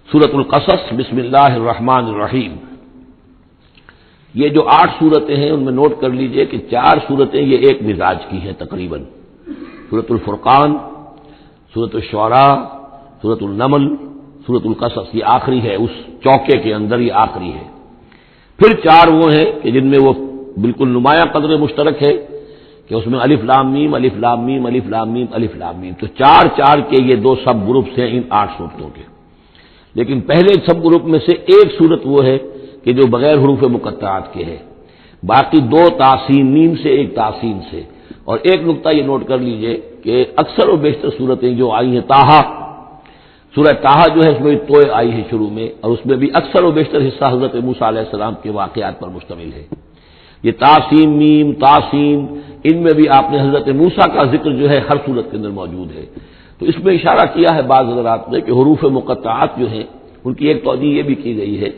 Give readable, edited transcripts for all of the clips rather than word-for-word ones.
سورۃ القصص بسم اللہ الرحمن الرحیم. یہ جو 8 صورتیں ہیں ان میں نوٹ کر لیجئے کہ 4 صورتیں یہ ایک مزاج کی ہیں تقریباً. سورۃ الفرقان، سورۃ الشعراء، سورۃ النمل، سورۃ القصص یہ آخری ہے، اس چوکے کے اندر یہ آخری ہے. پھر 4 وہ ہیں کہ جن میں وہ بالکل نمایاں قدر مشترک ہے کہ اس میں الف لام میم الف لام میم الف لام میم الف لام میم، تو 4 کے یہ 2 سب گروپس ہیں ان 8 صورتوں کے. لیکن پہلے سب گروپ میں سے ایک صورت وہ ہے کہ جو بغیر حروف مقطعات کے ہے، باقی 2 تاسین میم سے، ایک تاسین سے. اور ایک نقطہ یہ نوٹ کر لیجئے کہ اکثر و بیشتر صورتیں جو آئی ہیں طٰہٰ، سورہ طٰہٰ جو ہے اس میں توئے آئی ہے شروع میں، اور اس میں بھی اکثر و بیشتر حصہ حضرت موسیٰ علیہ السلام کے واقعات پر مشتمل ہے. یہ تاسین میم تاسین، ان میں بھی آپ نے حضرت موسیٰ کا ذکر جو ہے ہر صورت کے اندر موجود ہے. تو اس میں اشارہ کیا ہے بعض حضرات نے کہ حروف مقطعات جو ہیں ان کی ایک توجیہ یہ بھی کی گئی ہے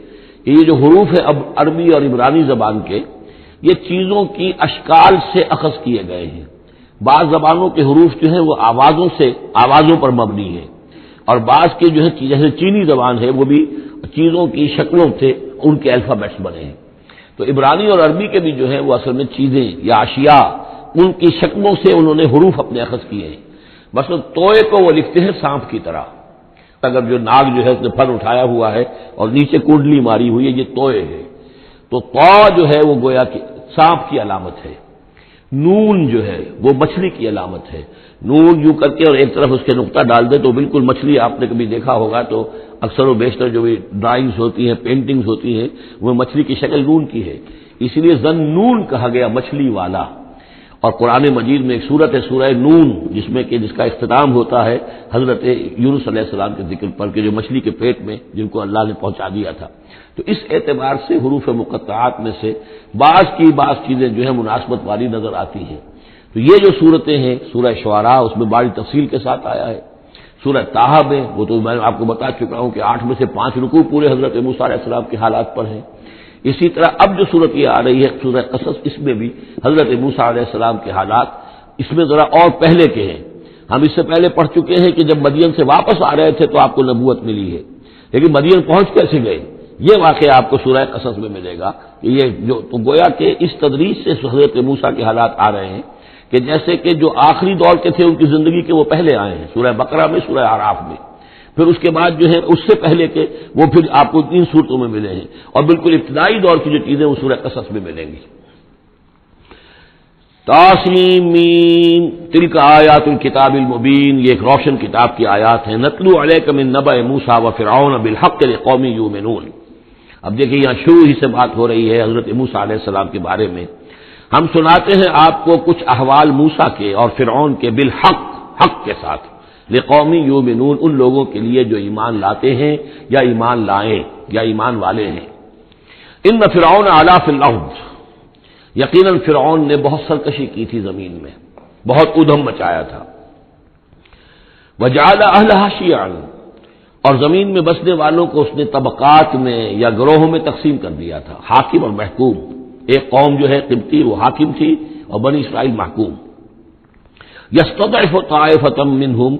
کہ یہ جو حروف ہیں اب عربی اور عبرانی زبان کے، یہ چیزوں کی اشکال سے اخذ کیے گئے ہیں. بعض زبانوں کے حروف جو ہیں وہ آوازوں پر مبنی ہیں، اور بعض کے جو ہے جیسے چینی زبان ہے وہ بھی چیزوں کی شکلوں سے ان کے الفابیٹس بنے ہیں. تو عبرانی اور عربی کے بھی جو ہے وہ اصل میں چیزیں یا اشیاء، ان کی شکلوں سے انہوں نے حروف اپنے اخذ کیے ہیں. مثلا توئے کو وہ لکھتے ہیں سانپ کی طرح. اگر جو ناگ جو ہے اس نے پھر اٹھایا ہوا ہے اور نیچے کنڈلی ماری ہوئی ہے، یہ توئے ہے. تو طا جو ہے وہ گویا کہ سانپ کی علامت ہے. نون جو ہے وہ مچھلی کی علامت ہے. نون یوں کر کے اور ایک طرف اس کے نقطہ ڈال دے تو بالکل مچھلی، آپ نے کبھی دیکھا ہوگا تو اکثر و بیشتر جو بھی ڈرائنگز ہوتی ہیں، پینٹنگز ہوتی ہیں، وہ مچھلی کی شکل نون کی ہے، اس لیے ذن نون کہا گیا، مچھلی والا. اور قرآن مجید میں ایک سورت ہے سورہ نون جس کا اختتام ہوتا ہے حضرت یونس علیہ السلام کے ذکر پر کہ جو مچھلی کے پیٹ میں جن کو اللہ نے پہنچا دیا تھا. تو اس اعتبار سے حروف مقطعات میں سے بعض چیزیں جو ہے مناسبت والی نظر آتی ہیں. تو یہ جو صورتیں ہیں سورہ شعراء اس میں بڑی تفصیل کے ساتھ آیا ہے. سورہ طٰہٰ میں وہ تو میں آپ کو بتا چکا ہوں کہ 8 میں سے 5 رکوع پورے حضرت موسیٰ علیہ السلام کے حالات پر ہیں. اسی طرح اب جو صورت یہ آ رہی ہے سورہ قصص، اس میں بھی حضرت موسیٰ علیہ السلام کے حالات اس میں ذرا اور پہلے کے ہیں. ہم اس سے پہلے پڑھ چکے ہیں کہ جب مدین سے واپس آ رہے تھے تو آپ کو نبوت ملی ہے، لیکن مدین پہنچ کیسے گئے یہ واقعہ آپ کو سورہ قصص میں ملے گا. کہ یہ جو تو گویا کہ اس تدریج سے حضرت موسیٰ کے حالات آ رہے ہیں کہ جیسے کہ جو آخری دور کے تھے ان کی زندگی کے وہ پہلے آئے ہیں سورہ بقرہ میں، سورہ اعراف میں. پھر اس کے بعد جو ہے اس سے پہلے کے وہ پھر آپ کو 3 صورتوں میں ملے ہیں، اور بالکل ابتدائی دور کی جو چیزیں وہ سورہ قصص میں ملیں گی. طاسین میم تلک آیات الکتاب المبین، یہ ایک روشن کتاب کی آیات ہیں. نتلو علیک من نبأ موسیٰ وفرعون بالحق لقوم یؤمنون. اب دیکھیں یہاں شروع ہی سے بات ہو رہی ہے حضرت موسیٰ علیہ السلام کے بارے میں. ہم سناتے ہیں آپ کو کچھ احوال موسیٰ کے اور فرعون کے، بالحق، حق کے ساتھ، لقوم یؤمنون، ان لوگوں کے لیے جو ایمان لاتے ہیں یا ایمان لائیں یا ایمان والے ہیں. ان فرعون علا فی الارض، یقیناً فرعون نے بہت سرکشی کی تھی زمین میں، بہت ادھم مچایا تھا. وجعل اہلہا شیعا، اور زمین میں بسنے والوں کو اس نے طبقات میں یا گروہوں میں تقسیم کر دیا تھا، حاکم اور محکوم. ایک قوم جو ہے قبطی وہ حاکم تھی اور بنی اسرائیل محکوم. یستضعف طائفۃ منہم،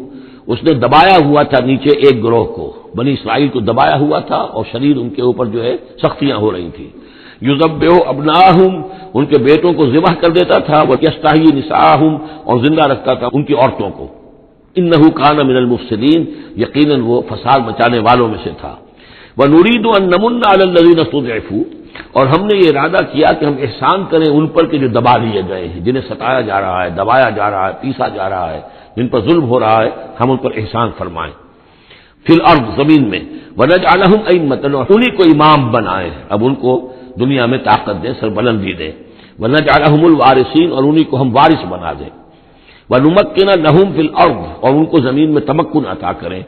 اس نے دبایا ہوا تھا نیچے ایک گروہ کو، بنی اسرائیل کو دبایا ہوا تھا اور شدید ان کے اوپر جو ہے سختیاں ہو رہی تھی. یذبح ابناءہم، ان کے بیٹوں کو ذبح کر دیتا تھا. ویستحیی نساءہم، اور زندہ رکھتا تھا ان کی عورتوں کو. انہ کان من المفسدین، یقیناً وہ فساد مچانے والوں میں سے تھا. ونرید ان نمن علی الذین استضعفوا، اور ہم نے یہ ارادہ کیا کہ ہم احسان کریں ان پر کہ جو دبا لیے گئے ہیں، جنہیں ستایا جا رہا ہے، دبایا جا رہا ہے، پیسا جا رہا ہے، جن پر ظلم ہو رہا ہے، ہم ان پر احسان فرمائیں. فی الارض، زمین میں. ونجعلہم ائمۃ، انہی کو امام بنائیں، اب ان کو دنیا میں طاقت دیں، سربلندی دیں. ونجعلہم الوارثین، اور انہی کو ہم وارث بنا دیں. ونمکن لہم فی الارض، اور ان کو زمین میں تمکن عطا کریں.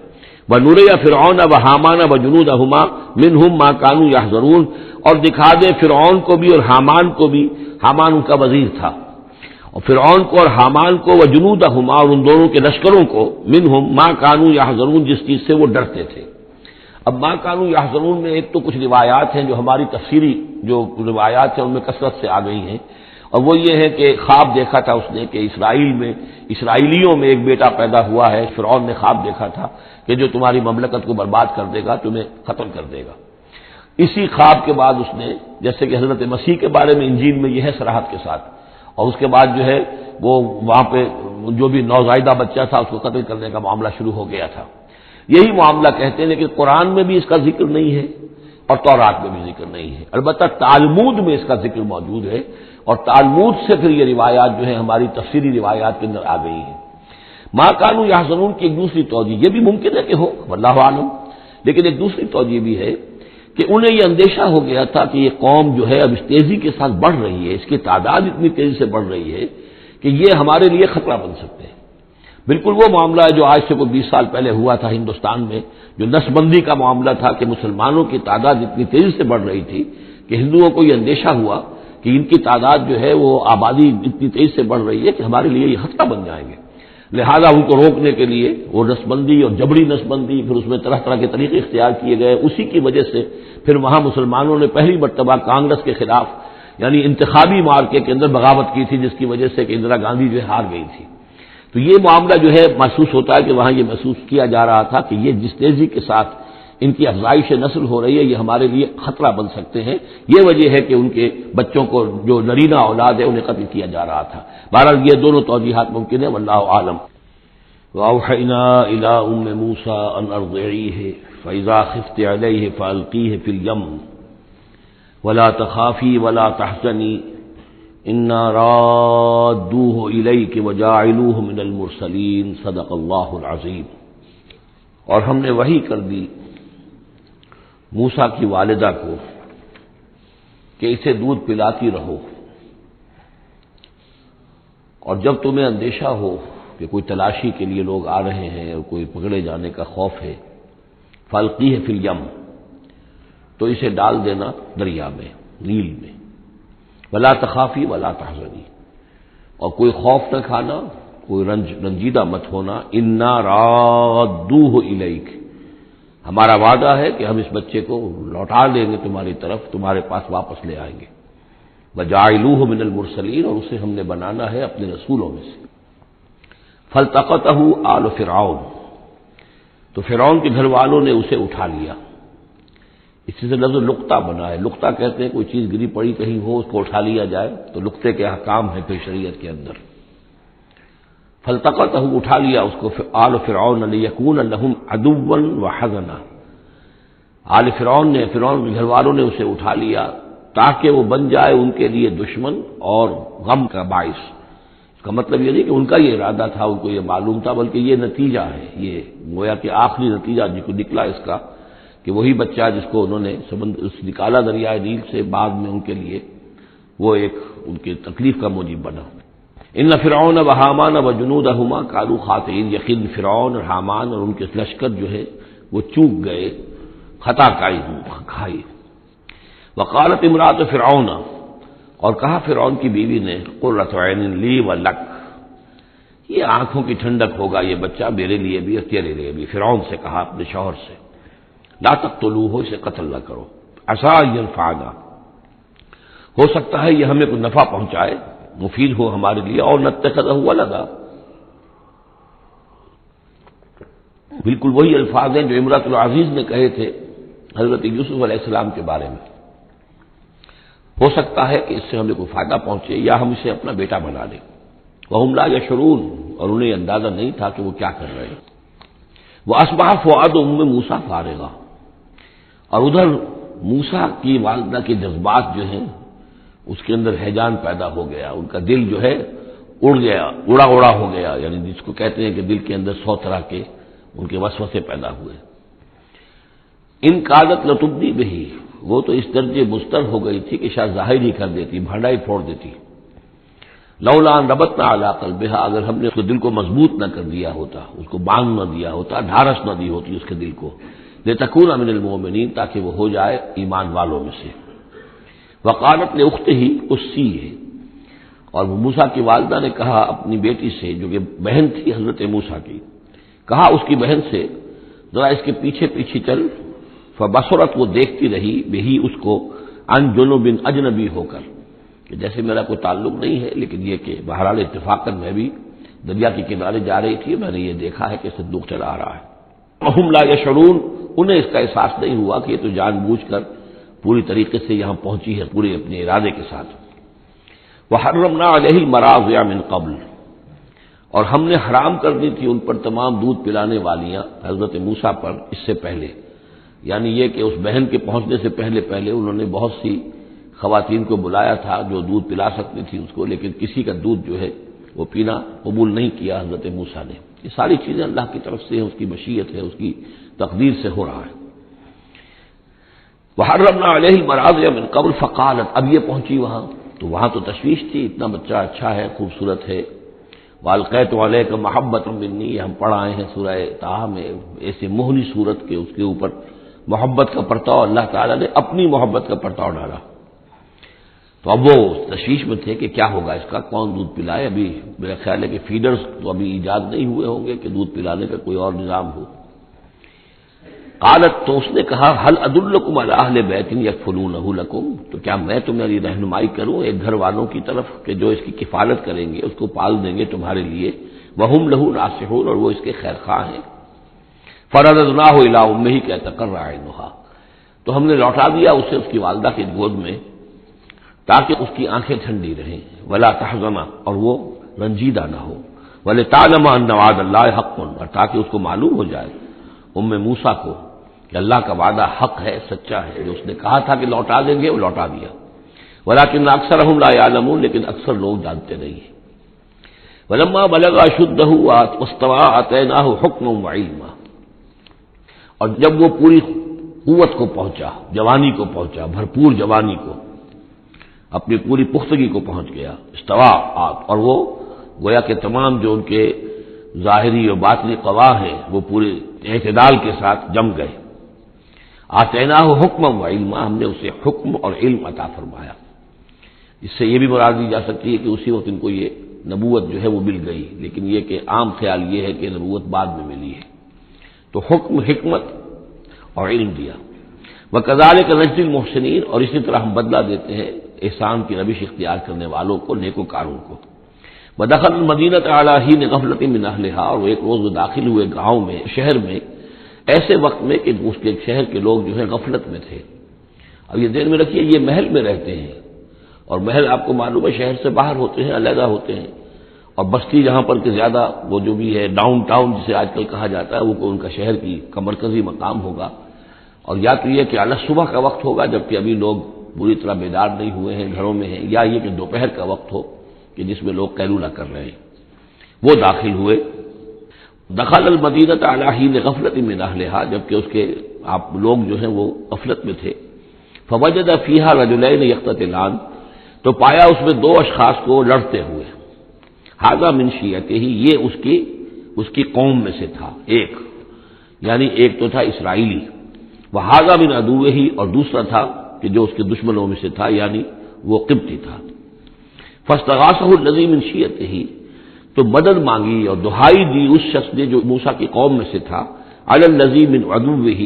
ونری فرعون وحامان وجنودہما منہم ما کانوا یحذرون، اور دکھا دیں فرعون کو بھی اور حامان کو بھی، حامان ان کا وزیر تھا، اور فرعون کو اور حامان کو، وجنودہما، اور ان دونوں کے لشکروں کو، منہم ما کانوا یحذرون، جس چیز سے وہ ڈرتے تھے. اب ما کانوا یحذرون میں ایک تو کچھ روایات ہیں جو ہماری تفسیری جو روایات ہیں ان میں کثرت سے آ گئی ہیں، اور وہ یہ ہے کہ خواب دیکھا تھا اس نے کہ اسرائیلیوں میں ایک بیٹا پیدا ہوا ہے، فرعون نے خواب دیکھا تھا کہ جو تمہاری مملکت کو برباد کر دے گا، تمہیں ختم کر دے گا۔ اسی خواب کے بعد اس نے، جیسے کہ حضرت مسیح کے بارے میں انجیل میں یہ ہے صراحت کے ساتھ، اور اس کے بعد جو ہے وہ وہاں پہ جو بھی نوزائیدہ بچہ تھا اس کو قتل کرنے کا معاملہ شروع ہو گیا تھا۔ یہی معاملہ کہتے ہیں لیکن قرآن میں بھی اس کا ذکر نہیں ہے اور تورات میں بھی ذکر نہیں ہے، البتہ تالمود میں اس کا ذکر موجود ہے، اور تالمود سے پھر یہ روایات جو ہے ہماری تفسیری روایات کے اندر آ گئی ہیں۔ ما کانوا یحزنون کی ایک دوسری توجہ یہ بھی ممکن ہے کہ ہو، واللہ عالم، لیکن ایک دوسری توجہ بھی ہے کہ انہیں یہ اندیشہ ہو گیا تھا کہ یہ قوم جو ہے اب اس تیزی کے ساتھ بڑھ رہی ہے، اس کی تعداد اتنی تیزی سے بڑھ رہی ہے کہ یہ ہمارے لیے خطرہ بن سکتے ہیں۔ بالکل وہ معاملہ ہے جو آج سے کوئی 20 سال پہلے ہوا تھا ہندوستان میں، جو نسل بندی کا معاملہ تھا کہ مسلمانوں کی تعداد اتنی تیزی سے بڑھ رہی تھی کہ ہندوؤں کو یہ اندیشہ ہوا کہ ان کی تعداد جو ہے وہ آبادی اتنی تیزی سے بڑھ رہی ہے کہ ہمارے لیے یہ خطرہ بن جائیں گے، لہذا ان کو روکنے کے لیے وہ نسل بندی اور جبری نسل بندی، پھر اس میں طرح طرح کے طریقے اختیار کیے گئے۔ اسی کی وجہ سے پھر وہاں مسلمانوں نے پہلی مرتبہ کانگریس کے خلاف یعنی انتخابی معرکے کے اندر بغاوت کی تھی، جس کی وجہ سے کہ اندرا گاندھی جو ہے ہار گئی تھی۔ تو یہ معاملہ جو ہے محسوس ہوتا ہے کہ وہاں یہ محسوس کیا جا رہا تھا کہ یہ جس تیزی کے ساتھ ان کی افزائش نسل ہو رہی ہے یہ ہمارے لیے خطرہ بن سکتے ہیں، یہ وجہ ہے کہ ان کے بچوں کو جو نرینہ اولاد ہے انہیں قتل کیا جا رہا تھا۔ بہرحال یہ دونوں توجیحات ممکن ہے، واللہ عالم۔ وَأَوْحَيْنَا إِلَىٰ أُمِّ مُوسَىٰ أَنْ أَرْضِعِيهِ فَإِذَا خِفْتِ عَلَيْهِ فَأَلْقِيهِ فِي الْيَمِّ وَلَا تَخَافِي وَلَا تَحْزَنِي إِنَّا رَادُّوهُ إِلَيْكِ وَجَاعِلُوهُ مِنَ الْمُرْسَلِينَ صدق اللہ العظیم۔ اور ہم نے وحی کر دی موسیٰ کی والدہ کو کہ اسے دودھ پلاتی رہو، اور جب تمہیں اندیشہ ہو کہ کوئی تلاشی کے لیے لوگ آ رہے ہیں اور کوئی پکڑے جانے کا خوف ہے، فَأَلْقِيهِ فِي الْيَمِّ، تو اسے ڈال دینا دریا میں، نیل میں، وَلَا تَخَافِي وَلَا تَحْزَنِي، اور کوئی خوف نہ کھانا، کوئی رنجیدہ مت ہونا، اِنَّا رَادُّوهُ إِلَيْكَ، ہمارا وعدہ ہے کہ ہم اس بچے کو لوٹا دیں گے تمہاری طرف، تمہارے پاس واپس لے آئیں گے، وَجَاعِلُوهُ مِنَ الْمُرْسَلِينَ، اور اسے ہم نے بنانا ہے اپنے رسولوں میں سے۔ فَالْتَقَطَهُ آلُ فِرْعَوْنَ، تو فرعون کے گھر والوں نے اسے اٹھا لیا۔ اسی سے لفظ لقطہ بنا ہے، لقطہ کہتے ہیں کوئی چیز گری پڑی کہیں ہو اس کو اٹھا لیا جائے، تو لقطے کے احکام ہیں پھر شریعت کے اندر۔ فَالْتَقَطَهُ، اٹھا لیا اس کو آلُ فِرْعَوْنَ لِيَكُونَ لَهُمْ عَدُوًّا وَحَزَنًا، آل فرعون نے، فرعون کے گھر والوں نے اسے اٹھا لیا تاکہ وہ بن جائے ان کے لیے دشمن اور غم کا باعث۔ اس کا مطلب یہ نہیں کہ ان کا یہ ارادہ تھا، ان کو یہ معلوم تھا، بلکہ یہ نتیجہ ہے، یہ گویا کہ آخری نتیجہ جس کو نکلا اس کا کہ وہی بچہ جس کو انہوں نے نکالا دریائے نیل سے، بعد میں ان کے لیے وہ ایک ان کی تکلیف کا موجب بنا۔ ان فرعون و حامان و جنودہما کانوا خاطئین، یقین فرعون اور حامان اور ان کے لشکر جو ہے وہ چوک گئے، خطا کھائی۔ وقالت امرأۃ فرعون، اور کہا فرعون کی بیوی نے، قرۃ عین لی ولک، یہ آنکھوں کی ٹھنڈک ہوگا یہ بچہ میرے لیے بھی اور تیرے لیے بھی۔ فرعون سے کہا اپنے شوہر سے، لا تقتلوہ، اسے قتل نہ کرو، عسیٰ ان ینفعنا، ہو سکتا ہے یہ ہمیں کوئی نفع پہنچائے، مفید ہو ہمارے لیے، اور نتخذہ ولدا، بالکل وہی الفاظ ہیں جو امرأۃ العزیز نے کہے تھے حضرت یوسف علیہ السلام کے بارے میں، ہو سکتا ہے کہ اس سے ہمیں کوئی فائدہ پہنچے یا ہم اسے اپنا بیٹا بنا لیں۔ وَهُمْ لَا يَشْعُرُونَ، اور انہیں اندازہ نہیں تھا کہ وہ کیا کر رہے ہیں۔ وَأَصْبَحَ فُؤَادُ أُمِّ مُوسَىٰ فَارِغًا، اور ادھر موسیٰ کی والدہ کے جذبات جو ہیں اس کے اندر ہیجان پیدا ہو گیا، ان کا دل جو ہے اڑ گیا، اڑا ہو گیا، یعنی جس کو کہتے ہیں کہ دل کے اندر 100 طرح کے ان کے وسوسے پیدا ہوئے۔ ان کادت لتبدی بہی، وہ تو اس درجے مستر ہو گئی تھی کہ شاید ظاہر ہی کر دیتی، بھانڈا ہی پھوڑ دیتی۔ لولا ان ربطنا علی قلبہا، اگر ہم نے اس کے دل کو مضبوط نہ کر دیا ہوتا، اس کو باندھ نہ دیا ہوتا، ڈھارس نہ دی ہوتی اس کے دل کو، لتکون من المؤمنین، تاکہ وہ ہو جائے ایمان والوں میں سے۔ وقالت لاختہ قصیہ، اور موسیٰ کی والدہ نے کہا اپنی بیٹی سے جو کہ بہن تھی حضرت موسیٰ کی، کہا اس کی بہن سے ذرا اس کے پیچھے پیچھے چل۔ فبصرت، وہ دیکھتی رہی، بہی اس کو، عن جنب، اجنبی ہو کر، کہ جیسے میرا کوئی تعلق نہیں ہے، لیکن یہ کہ بہرحال اتفاقاً میں بھی دریا کے کنارے جا رہی تھی، میں نے یہ دیکھا ہے کہ صندوق چلا آ رہا ہے۔ وَهُمْ لَا يَشْعُرُونَ، انہیں اس کا احساس نہیں ہوا کہ یہ تو جان بوجھ کر پوری طریقے سے یہاں پہنچی ہے، پورے اپنے ارادے کے ساتھ۔ وَحَرَّمْنَا عَلَيْهِ الْمَرَاضِعَ مِنْ قَبْلُ، اور ہم نے حرام کر دی تھی ان پر تمام دودھ پلانے والیاں حضرت موسیٰ پر اس سے پہلے، یعنی یہ کہ اس بہن کے پہنچنے سے پہلے انہوں نے بہت سی خواتین کو بلایا تھا جو دودھ پلا سکتی تھی اس کو، لیکن کسی کا دودھ جو ہے وہ پینا قبول نہیں کیا حضرت موسیٰ نے۔ یہ ساری چیزیں اللہ کی طرف سے ہیں، اس کی مشیت ہے، اس کی تقدیر سے ہو رہا ہے۔ وَحَرَّمْنَا عَلَيْهِ الْمَرَاضِعَ مِنْ قَبْلُ فَقَالَتْ، اب یہ پہنچی وہاں تو وہاں تو تشویش تھی، اتنا بچہ اچھا ہے، خوبصورت ہے۔ وَأَلْقَيْتُ عَلَيْكَ مَحَبَّةً مِّنِّي، یہ ہم پڑھ آئے ہیں سورہ طٰہٰ میں، ایسے موہنی صورت کے اس کے اوپر محبت کا پرتاؤ، اللہ تعالیٰ نے اپنی محبت کا پرتاؤ ڈالا۔ تو اب وہ تشویش میں تھے کہ کیا ہوگا اس کا، کون دودھ پلائے، ابھی میرا خیال ہے کہ فیڈرز تو ابھی ایجاد نہیں ہوئے ہوں گے کہ دودھ پلانے کا کوئی اور نظام ہو۔ قالت، تو اس نے کہا، هل ادلکم علی اہل بیت یکفلونہ لکم، تو کیا میں تمہاری رہنمائی کروں ایک گھر والوں کی طرف کہ جو اس کی کفالت کریں گے، اس کو پال دیں گے تمہارے لیے، وہم لہ ناصحون، اور وہ اس کے خیر خواہ ہیں۔ فرددناہ الی امہ کی تقر عینہا، تو ہم نے لوٹا دیا اسے اس کی والدہ کی گود میں تاکہ اس کی آنکھیں ٹھنڈی رہیں، ولا تحزن، اور وہ رنجیدہ نہ ہو، ولتعلم ان وعد اللہ حق، اور تاکہ اس کو معلوم ہو جائے موسیٰ کو کہ اللہ کا وعدہ حق ہے، سچا ہے، جو اس نے کہا تھا کہ لوٹا دیں گے وہ لوٹا دیا۔ ولکن اکثرهم لا يعلمون، لیکن اکثر لوگ جانتے نہیں ہیں۔ ولما بلغ اشدہ واستوى آتیناہ حکما وعلما، اور جب وہ پوری قوت کو پہنچا، جوانی کو پہنچا، بھرپور جوانی کو، اپنی پوری پختگی کو پہنچ گیا، استوا، اور وہ گویا کہ تمام جو ان کے ظاہری اور باطنی قوا ہیں وہ پورے اعتدال کے ساتھ جم گئے۔ آتیناہ حکما و علما، ہم نے اسے حکم اور علم عطا فرمایا۔ اس سے یہ بھی مراد دی جا سکتی ہے کہ اسی وقت ان کو یہ نبوت جو ہے وہ مل گئی، لیکن یہ کہ عام خیال یہ ہے کہ نبوت بعد میں ملی ہے۔ تو حکم، حکمت اور علم دیا۔ وَكَذَلِكَ نَجْزِي الْمُحْسِنِينَ، اور اسی طرح ہم بدلہ دیتے ہیں احسان کی روش اختیار کرنے والوں کو، نیکوکاروں کو۔ وَدَخَلَ الْمَدِينَةَ عَلَىٰ حِينِ غَفْلَةٍ مِّنْ أَهْلِهَا، اور وہ ایک روز وہ داخل ہوئے گاؤں میں، شہر میں، ایسے وقت میں کہ اس کے شہر کے لوگ جو ہے غفلت میں تھے۔ اب یہ ذہن میں رکھیے یہ محل میں رہتے ہیں، اور محل آپ کو معلوم ہے شہر سے باہر ہوتے ہیں، علیحدہ ہوتے ہیں، اور بستی جہاں پر کہ زیادہ وہ جو بھی ہے ڈاؤن ٹاؤن جسے آج کل کہا جاتا ہے، وہ ان کا شہر کا مرکزی مقام ہوگا، اور یا تو یہ کہ اعلیٰ صبح کا وقت ہوگا جبکہ ابھی لوگ پوری طرح بیدار نہیں ہوئے ہیں، گھروں میں ہیں، یا یہ کہ دوپہر کا وقت ہو کہ جس میں لوگ قیلولہ کر رہے ہیں۔ وہ داخل ہوئے۔ دخل المدینۃ علی حین غفلۃ من اہلہا، جبکہ اس کے آپ لوگ جو ہیں وہ غفلت میں تھے۔ فوجد فیہا رجلین یقتتلان، تو پایا اس میں دو اشخاص کو لڑتے ہوئے۔ ھذا من شیعتہ، یہ اس کی قوم میں سے تھا، ایک یعنی ایک تو تھا اسرائیلی، وھذا من عدوہ، اور دوسرا تھا کہ جو اس کے دشمنوں میں سے تھا، یعنی وہ قبطی تھا۔ فاستغاثہ الذی من شیعتہ، تو مدد مانگی اور دہائی دی اس شخص نے جو موسیٰ کی قوم میں سے تھا، علی الذی من عدوہ،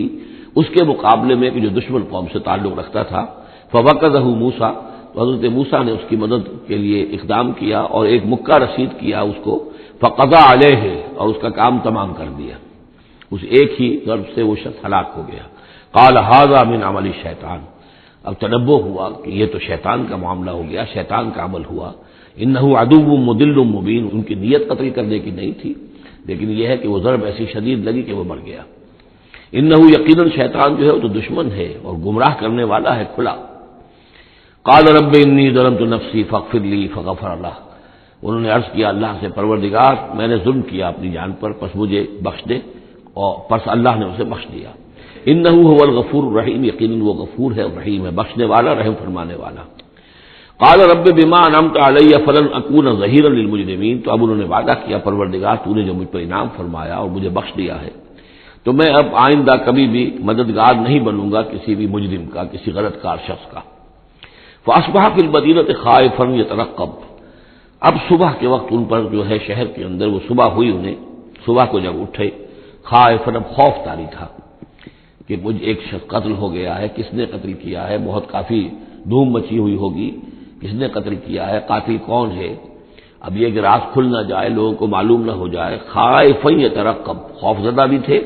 اس کے مقابلے میں کہ جو دشمن قوم سے تعلق رکھتا تھا۔ فوقظہ موسیٰ، تو حضرت موسیٰ نے اس کی مدد کے لیے اقدام کیا اور ایک مکہ رسید کیا اس کو، فقضى علیہ، اور اس کا کام تمام کر دیا، اس ایک ہی ضرب سے وہ شخص ہلاک ہو گیا۔ قال ھذا من عمل الشیطان، اب تنبہ ہوا کہ یہ تو شیطان کا معاملہ ہو گیا، شیطان کا عمل ہوا۔ انہ عدو مضل مبین، ان کی نیت قتل کرنے کی نہیں تھی، لیکن یہ ہے کہ وہ ضرب ایسی شدید لگی کہ وہ مر گیا۔ انہ یقیناً شیطان جو ہے وہ تو دشمن ہے اور گمراہ کرنے والا ہے کھلا۔ قال رب انی ظلمت نفسی فاغفر لی فغفر اللہ، انہوں نے عرض کیا اللہ سے، پروردگار میں نے ظلم کیا اپنی جان پر، پس مجھے بخش دے، اور پس اللہ نے اسے بخش دیا۔ انہ هو الغفور الرحیم، یقیناً وہ غفور ہے اور رحیم ہے، بخشنے والا، رحم فرمانے والا۔ قال رب بما انعمت علی فلن اکون ظہیرا للمجرمین، تو اب انہوں نے وعدہ کیا پروردگار تو نے جو مجھ پر انعام فرمایا اور مجھے بخش دیا ہے تو میں اب آئندہ کبھی بھی مددگار نہیں بنوں گا کسی بھی مجرم کا، کسی غلط کار شخص کا۔ فاصبح فی المدینۃ خائفا یترقب، اب صبح کے وقت ان پر جو ہے شہر کے اندر، وہ صبح ہوئی انہیں، صبح کو جب اٹھے، خائفا، اب خوف طاری تھا کہ مجھ ایک شخص قتل ہو گیا ہے، کس نے قتل کیا ہے، بہت کافی دھوم مچی ہوئی ہوگی کس نے قتل کیا ہے، قاتل کون ہے۔ اب یہ کہ راز کھل نہ جائے، لوگوں کو معلوم نہ ہو جائے، خائفا یترقب، خوف زدہ بھی تھے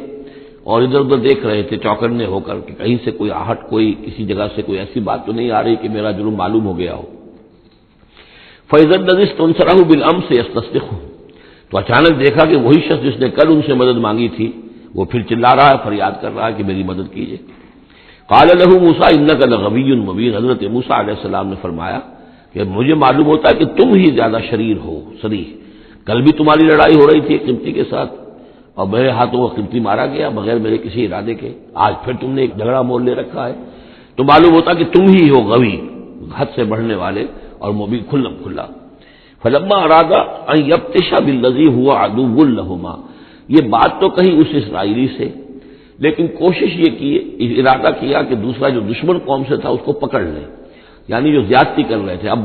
اور ادھر ادھر دیکھ رہے تھے چوکنے ہو کر کہ کہیں سے کوئی آہٹ، کوئی کسی جگہ سے کوئی ایسی بات تو نہیں آ رہی کہ میرا جرم معلوم ہو گیا ہو۔ فَإِذَا الَّذِي اسْتَنصَرَهُ بِالْأَمْسِ يَسْتَصْرِخُ، تو اچانک دیکھا کہ وہی شخص جس نے کل ان سے مدد مانگی تھی وہ پھر چلا رہا ہے، فریاد کر رہا ہے کہ میری مدد کیجیے۔ قال له موسیٰ انک لغوی مبین، حضرت موسیٰ علیہ السلام نے فرمایا کہ مجھے معلوم ہوتا ہے کہ تم ہی زیادہ شریر ہو، صریح۔ کل بھی تمہاری لڑائی ہو رہی تھی ایک قبطی کے ساتھ اور میرے ہاتھوں وہ قبطی مارا گیا بغیر میرے کسی ارادے کے، آج پھر تم نے ایک جھگڑا مول لے رکھا ہے، تو معلوم ہوتا کہ تم ہی ہو غوی، حد سے بڑھنے والے، اور مبین کھلم کھلا۔ فلما اراد ان یبطش بالذی هو عدو لهما، یہ بات تو کہیں اس اسرائیلی سے، لیکن کوشش یہ کی، ارادہ کیا کہ دوسرا جو دشمن قوم سے تھا اس کو پکڑ لیں، یعنی جو زیادتی کر رہے تھے، اب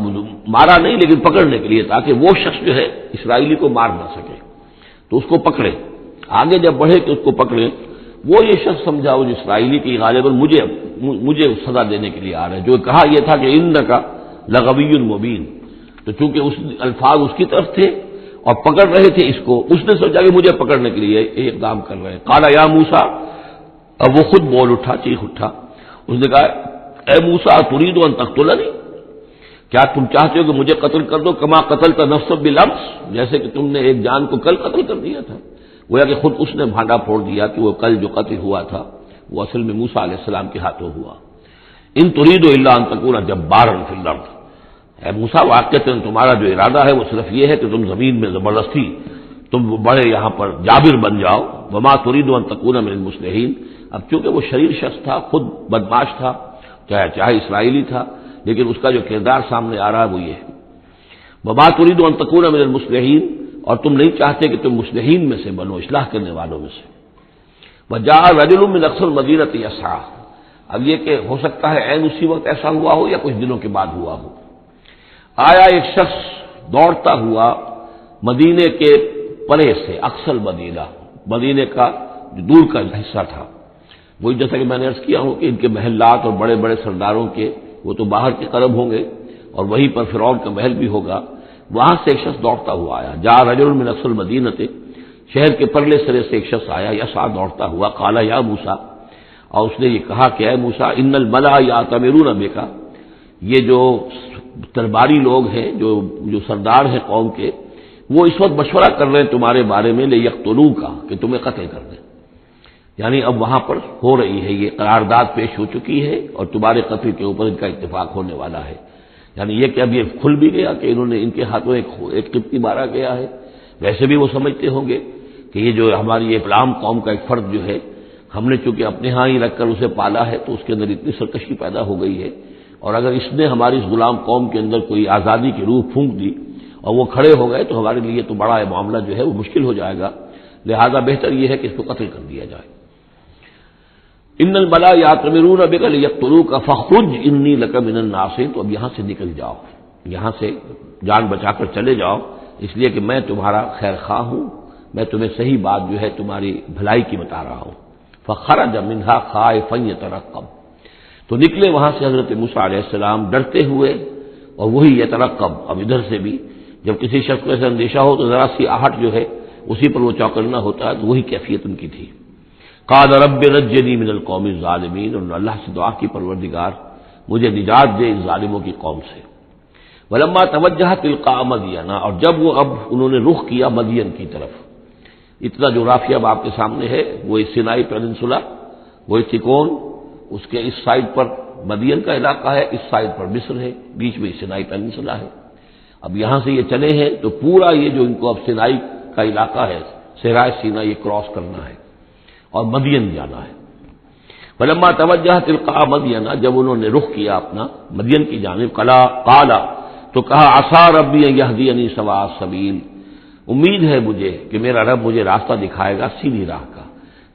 مارا نہیں لیکن پکڑنے کے لیے، تاکہ وہ شخص جو ہے اسرائیلی کو مار نہ سکے، تو اس کو پکڑے، آگے جب بڑھے کہ اس کو پکڑے۔ وہ یہ شخص سمجھا وہ جو اسرائیلی کی غالباً مجھے سزا دینے کے لیے آ رہے، جو کہا یہ تھا کہ انک لغوی مبین، تو چونکہ اس الفاظ اس کی طرف تھے اور پکڑ رہے تھے اس کو، اس نے سوچا کہ مجھے پکڑنے کے لیے یہ اقدام کر رہے ہیں۔ قال یا موسیٰ، اب وہ خود بول اٹھا، چیخ اٹھا، اس نے کہا اے موسیٰ ترید ان تقتلنی، کیا تم چاہتے ہو کہ مجھے قتل کر دو، کما قتلت نفسا بالامس، جیسے کہ تم نے ایک جان کو کل قتل کر دیا تھا۔ گویا کہ خود اس نے بھانڈا پھوڑ دیا کہ وہ کل جو قتل ہوا تھا وہ اصل میں موسیٰ علیہ السلام کے ہاتھوں ہوا۔ ان ترید الا ان تکون جبارا فی الارض، اے موسیٰ واقعتاً تمہارا جو ارادہ ہے وہ صرف یہ ہے کہ تم زمین میں زبردستی تم بڑے یہاں پر جابر بن جاؤ، وما ترید ان تکون من المصلحین۔ اب چونکہ وہ شریر شخص تھا، خود بدمعاش تھا، چاہے اسرائیلی تھا، لیکن اس کا جو کردار سامنے آ رہا ہے وہ یہ ہے، وما ترید ان تکون من المصلحین، اور تم نہیں چاہتے کہ تم مصلحین میں سے بنو، اصلاح کرنے والوں میں سے۔ وجاء رجل من اقصى المدینہ یسعی، اب یہ کہ ہو سکتا ہے عین اسی وقت ایسا ہوا ہو یا کچھ دنوں کے بعد ہوا ہو، آیا ایک شخص دوڑتا ہوا مدینے کے پرے سے، اقصى المدینہ، مدینے کا جو دور کا حصہ تھا، وہی جیسا کہ میں نے عرض کیا ہوں کہ ان کے محلات اور بڑے بڑے سرداروں کے وہ تو باہر کے قرب ہوں گے اور وہیں پر فرعون کا محل بھی ہوگا، وہاں سے ایک شخص دوڑتا ہوا آیا۔ جاء رجل من اقصى المدینہ، شہر کے پرلے سرے سے ایک شخص آیا، یسعی دوڑتا ہوا، قال یا موسیٰ، اور اس نے یہ کہا کہ اے موسیٰ ان الملأ یأتمرون بک، یہ جو درباری لوگ ہیں، جو سردار ہیں قوم کے، وہ اس وقت مشورہ کر رہے ہیں تمہارے بارے میں لیقتلوک، کہ تمہیں قتل کر دیں، یعنی اب وہاں پر ہو رہی ہے، یہ قرارداد پیش ہو چکی ہے اور تمہارے قتل کے اوپر ان کا اتفاق ہونے والا ہے، یعنی یہ کہ اب یہ کھل بھی گیا کہ انہوں نے ان کے ہاتھوں ایک قبطی مارا گیا ہے۔ ویسے بھی وہ سمجھتے ہوں گے کہ یہ جو ہماری یہ غلام قوم کا ایک فرد جو ہے، ہم نے چونکہ اپنے ہاں ہی رکھ کر اسے پالا ہے تو اس کے اندر اتنی سرکشی پیدا ہو گئی ہے، اور اگر اس نے ہماری اس غلام قوم کے اندر کوئی آزادی کی روح پھونک دی اور وہ کھڑے ہو گئے تو ہمارے لیے تو بڑا معاملہ جو ہے وہ مشکل ہو جائے گا، لہذا بہتر یہ ہے کہ اس کو قتل کر دیا جائے۔ ان الملأ یأتمرون بک لیقتلوک فاخرج انی لک من الناصحین، تو اب یہاں سے نکل جاؤ، یہاں سے جان بچا کر چلے جاؤ، اس لیے کہ میں تمہارا خیر خواہ ہوں، میں تمہیں صحیح بات جو ہے تمہاری بھلائی کی بتا رہا ہوں۔ فخرج منها خائفا یترقب، تو نکلے وہاں سے حضرت موسیٰ علیہ السلام ڈرتے ہوئے، اور وہی یترقب، اب ادھر سے بھی جب کسی شخص کو ایسا اندیشہ ہو تو ذرا سی آہٹ جو ہے اسی پر وہ چوکنا ہوتا ہے، تو وہی کیفیت ان کی تھی۔ قال رب نجنی من القوم الظالمین، اور اللہ سے دعا کی پروردگار مجھے نجات دے ان ظالموں کی قوم سے۔ ولما توجہ تلقاء مدین، اور جب وہ اب انہوں نے رخ کیا مدین کی طرف، اتنا جغرافیہ اب آپ کے سامنے ہے، وہ سینائی پیننسولا، وہ چکون، اس کے اس سائڈ پر مدین کا علاقہ ہے، اس سائڈ پر مصر ہے، بیچ میں سینائی پیننسولا ہے۔ اب یہاں سے یہ چلے ہیں تو پورا یہ جو ان کو اب سینائی کا علاقہ ہے، صحرائے سینا، یہ کراس کرنا ہے اور مدین جانا ہے۔ فلما توجہ تلقاء مدین، جب انہوں نے رخ کیا اپنا مدین کی جانب، قال، تو کہا عسیٰ ربی ان یہدینی سواء السبیل، امید ہے مجھے کہ میرا رب مجھے راستہ دکھائے گا سیدھی راہ کا،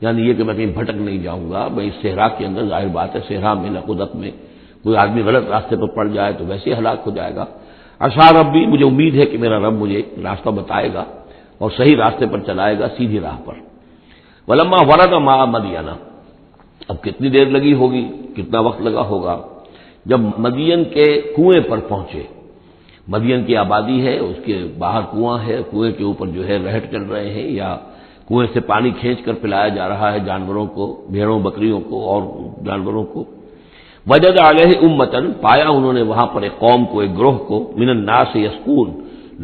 یعنی یہ کہ میں کہیں بھٹک نہیں جاؤں گا۔ میں اس صحرا کے اندر، ظاہر بات ہے صحرا میں لقدت میں کوئی آدمی غلط راستے پر پڑ جائے تو ویسے ہلاک ہو جائے گا۔ عسیٰ ربی، مجھے امید ہے کہ میرا رب مجھے راستہ بتائے گا اور صحیح راستے پر چلائے گا، سیدھی راہ پر۔ ولما ورد ماء مدین، اب کتنی دیر لگی ہوگی، کتنا وقت لگا ہوگا، جب مدین کے کنویں پر پہنچے، مدین کی آبادی ہے، اس کے باہر کنواں ہے، کنویں کے اوپر جو ہے رہٹ چل رہے ہیں، یا کنویں سے پانی کھینچ کر پلایا جا رہا ہے جانوروں کو، بھیڑوں بکریوں کو اور جانوروں کو۔ وجد علیہ امتن، پایا انہوں نے وہاں پر ایک قوم کو، ایک گروہ کو، من الناس یسقون،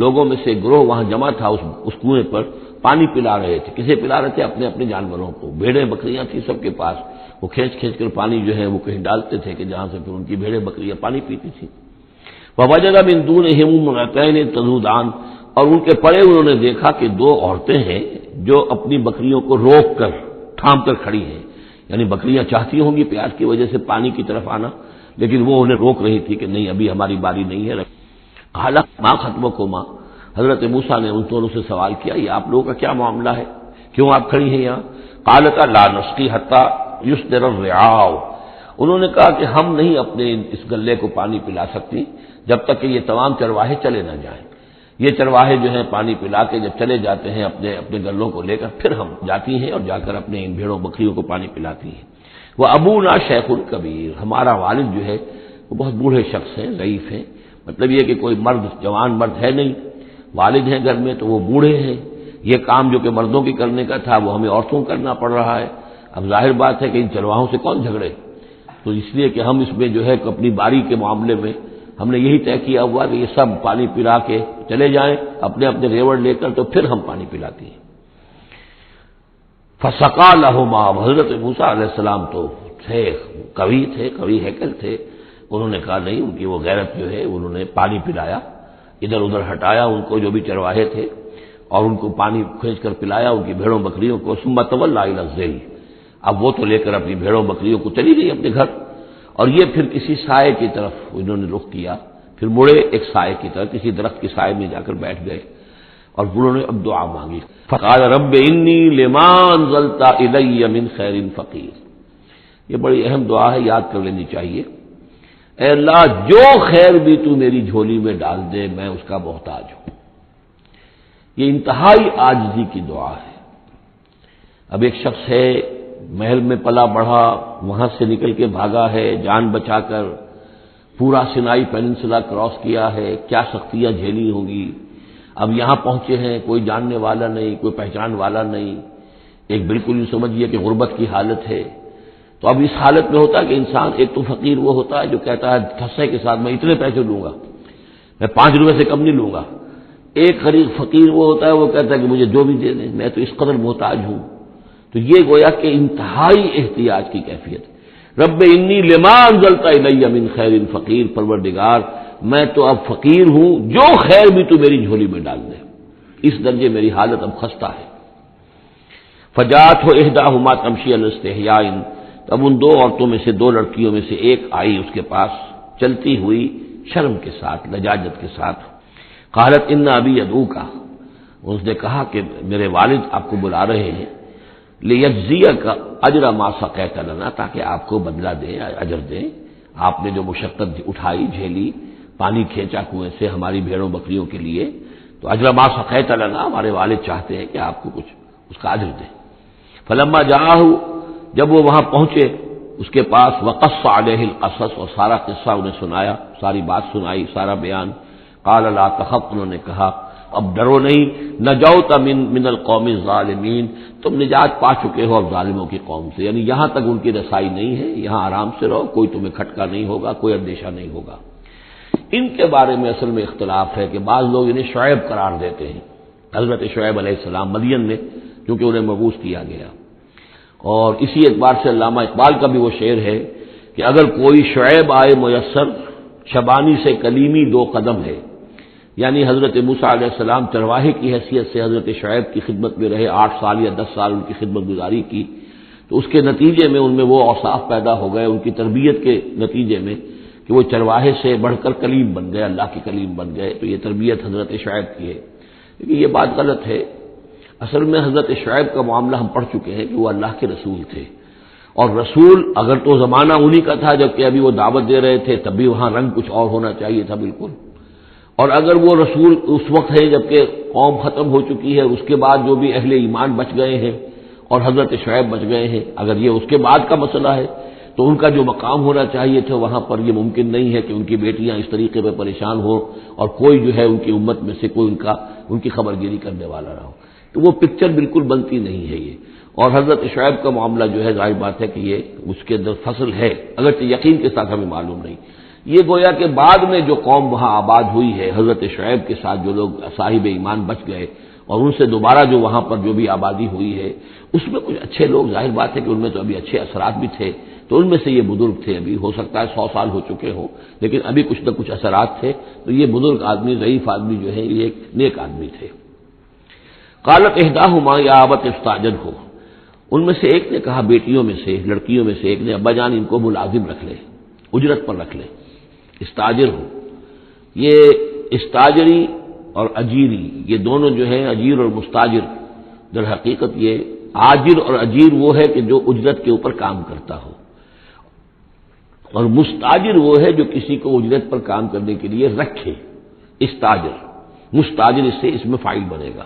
لوگوں میں سے ایک گروہ وہاں جمع تھا اس کنویں پر، پانی پلا رہے تھے۔ کسے پلا رہے تھے؟ اپنے اپنے جانوروں کو، بھیڑیں بکریاں تھیں سب کے پاس، وہ کھینچ کھینچ کر پانی جو ہے وہ کہیں ڈالتے تھے کہ جہاں سے پھر ان کی بھیڑیں بکریاں پانی پیتی تھیں۔ ووجد من دونہم امرأتین تذودان، اور ان کے پڑے انہوں نے دیکھا کہ دو عورتیں ہیں جو اپنی بکریوں کو روک کر تھام کر کھڑی ہیں، یعنی بکریاں چاہتی ہوں گی پیاس کی وجہ سے پانی کی طرف آنا، لیکن وہ انہیں روک رہی تھی کہ نہیں ابھی ہماری باری نہیں ہے۔ قال ما خطبکما، حضرت موسیٰ نے ان دونوں سے سوال کیا یہ آپ لوگوں کا کیا معاملہ ہے، کیوں آپ کھڑی ہیں یہاں؟ قالتا لا نسقی حتی یصدر الرعاء، انہوں نے کہا کہ ہم نہیں اپنے اس گلے کو پانی پلا سکتی جب تک کہ یہ تمام چرواہے چلے نہ جائیں۔ یہ چرواہے جو ہیں پانی پلا کے جب چلے جاتے ہیں اپنے اپنے گلوں کو لے کر، پھر ہم جاتی ہیں اور جا کر اپنے ان بھیڑوں بکریوں کو پانی پلاتی ہیں۔ وہ ابونا شیخ کبیر، ہمارا والد جو ہے وہ بہت بوڑھے شخص ہیں، ضعیف ہیں، مطلب یہ کہ کوئی مرد، جوان مرد ہے نہیں، والد ہیں گھر میں تو وہ بوڑھے ہیں، یہ کام جو کہ مردوں کی کرنے کا تھا وہ ہمیں عورتوں کو کرنا پڑ رہا ہے۔ اب ظاہر بات ہے کہ ان چرواہوں سے کون جھگڑے، تو اس لیے کہ ہم اس میں جو ہے اپنی باری کے معاملے میں ہم نے یہی طے کیا ہوا کہ یہ سب پانی پلا کے چلے جائیں اپنے اپنے ریوڑ لے کر، تو پھر ہم پانی پلاتی ہیں۔ فسقا لہما، حضرت موسیٰ علیہ السلام تو تھے قوی ہیکل تھے، انہوں نے کہا نہیں، ان کی وہ غیرت جو ہے انہوں نے پانی پلایا، ادھر ادھر ہٹایا ان کو جو بھی چرواہے تھے اور ان کو پانی کھینچ کر پلایا ان کی بھیڑوں بکریوں کو۔ ثم تولی الی الظل، اب وہ تو لے کر اپنی بھیڑوں بکریوں کو چلی گئی اپنے گھر، اور یہ پھر کسی سائے کی طرف انہوں نے رخ کیا، پھر مڑے ایک سائے کی طرف، کسی درخت کے سائے میں جا کر بیٹھ گئے اور انہوں نے اب دعا مانگی۔ فقال رب انی لما انزلت الی من خیر فقیر، یہ بڑی اہم دعا ہے، یاد کر لینی چاہیے۔ اے اللہ جو خیر بھی تو میری جھولی میں ڈال دے میں اس کا محتاج ہوں۔ یہ انتہائی عاجزی کی دعا ہے۔ اب ایک شخص ہے، محل میں پلا بڑھا، وہاں سے نکل کے بھاگا ہے جان بچا کر، پورا سینائی پیننسلا کراس کیا ہے، کیا سختیاں جھیلی ہوں گی، اب یہاں پہنچے ہیں، کوئی جاننے والا نہیں، کوئی پہچان والا نہیں، ایک بالکل یوں سمجھیے کہ غربت کی حالت ہے۔ تو اب اس حالت میں ہوتا ہے کہ انسان، ایک تو فقیر وہ ہوتا ہے جو کہتا ہے ٹھسے کے ساتھ میں اتنے پیسے لوں گا، میں 5 روپے سے کم نہیں لوں گا۔ ایک غریب فقیر وہ ہوتا ہے وہ کہتا ہے کہ مجھے جو بھی دے دیں، میں تو اس قدر محتاج ہوں۔ تو یہ گویا کہ انتہائی احتیاج کی کیفیت ہے۔ رب انی لما انزلت الی من خیر فقیر، پروردگار میں تو اب فقیر ہوں، جو خیر بھی تو میری جھولی میں ڈال دے، اس درجے میری حالت اب خستہ ہے۔ فجاءت احداہما تمشی علی استحیاء، تب ان دو عورتوں میں سے، 2 لڑکیوں میں سے ایک آئی اس کے پاس چلتی ہوئی شرم کے ساتھ، لجاجت کے ساتھ۔ قالت ان ابی یدعوک، اس نے کہا کہ میرے والد آپ کو بلا رہے ہیں، لیجزیک اجر ما سقیت لنا، تاکہ آپ کو بدلہ دیں، اجر دیں، آپ نے جو مشقت اٹھائی جھیلی، پانی کھینچا کنویں سے ہماری بھیڑوں بکریوں کے لیے، تو اجر ما سقیت لنا، ہمارے والد چاہتے ہیں کہ آپ کو کچھ اس کا اجر دیں۔ فلما جاءہ، جب وہ وہاں پہنچے اس کے پاس، وقص علیہ القصص، اور سارا قصہ انہیں سنایا، ساری بات سنائی، سارا بیان۔ قال لا تخف، انہوں نے کہا اب ڈرو نہیں، نجوت من القوم الظالمین، تم نجات پا چکے ہو اب ظالموں کی قوم سے، یعنی یہاں تک ان کی رسائی نہیں ہے، یہاں آرام سے رہو، کوئی تمہیں کھٹکا نہیں ہوگا، کوئی اندیشہ نہیں ہوگا۔ ان کے بارے میں اصل میں اختلاف ہے کہ بعض لوگ انہیں شعیب قرار دیتے ہیں، حضرت شعیب علیہ السلام مدین میں، کیونکہ انہیں مبعوث کیا گیا۔ اور اسی اعتبار سے علامہ اقبال کا بھی وہ شعر ہے کہ اگر کوئی شعیب آئے میسر، شبانی سے کلیمی 2 قدم ہے، یعنی حضرت موسیٰ علیہ السلام چرواہے کی حیثیت سے حضرت شعیب کی خدمت میں رہے، 8 سال یا 10 سال ان کی خدمت گزاری کی، تو اس کے نتیجے میں ان میں وہ اوصاف پیدا ہو گئے، ان کی تربیت کے نتیجے میں، کہ وہ چرواہے سے بڑھ کر کلیم بن گئے، اللہ کے کلیم بن گئے۔ تو یہ تربیت حضرت شعیب کی ہے، لیکن یہ بات غلط ہے۔ اصل میں حضرت شعیب کا معاملہ ہم پڑھ چکے ہیں کہ وہ اللہ کے رسول تھے، اور رسول اگر تو زمانہ انہی کا تھا جبکہ ابھی وہ دعوت دے رہے تھے، تب بھی وہاں رنگ کچھ اور ہونا چاہیے تھا بالکل، اور اگر وہ رسول اس وقت ہے جبکہ قوم ختم ہو چکی ہے، اس کے بعد جو بھی اہل ایمان بچ گئے ہیں اور حضرت شعیب بچ گئے ہیں، اگر یہ اس کے بعد کا مسئلہ ہے تو ان کا جو مقام ہونا چاہیے تھا وہاں پر یہ ممکن نہیں ہے کہ ان کی بیٹیاں اس طریقے پہ پریشان ہوں اور کوئی جو ہے ان کی امت میں سے کوئی ان کی خبر گیری کرنے والا نہ ہو. تو وہ پکچر بالکل بنتی نہیں ہے یہ. اور حضرت شعیب کا معاملہ جو ہے ظاہر بات ہے کہ یہ اس کے اندر فصل ہے، اگرچہ یقین کے ساتھ ہمیں معلوم نہیں. یہ گویا کہ بعد میں جو قوم وہاں آباد ہوئی ہے حضرت شعیب کے ساتھ جو لوگ صاحب ایمان بچ گئے اور ان سے دوبارہ جو وہاں پر جو بھی آبادی ہوئی ہے اس میں کچھ اچھے لوگ، ظاہر بات ہے کہ ان میں تو ابھی اچھے اثرات بھی تھے، تو ان میں سے یہ بزرگ تھے. ابھی ہو سکتا ہے 100 سال ہو چکے ہوں لیکن ابھی کچھ نہ کچھ اثرات تھے. تو یہ بزرگ آدمی، ضعیف آدمی جو ہے یہ ایک نیک آدمی تھے. قالت احداہما یا ابت استاجرہ، ان میں سے ایک نے کہا، بیٹیوں میں سے، لڑکیوں میں سے ایک نے، ابا جان ان کو ملازم رکھ لے، اجرت پر رکھ لے. استاجر ہو، یہ استاجری اور اجیری یہ دونوں جو ہیں، اجیر اور مستاجر، در حقیقت یہ آجر اور اجیر وہ ہے کہ جو اجرت کے اوپر کام کرتا ہو، اور مستاجر وہ ہے جو کسی کو اجرت پر کام کرنے کے لیے رکھے. استاجر، مستاجر اس میں فاعل بنے گا.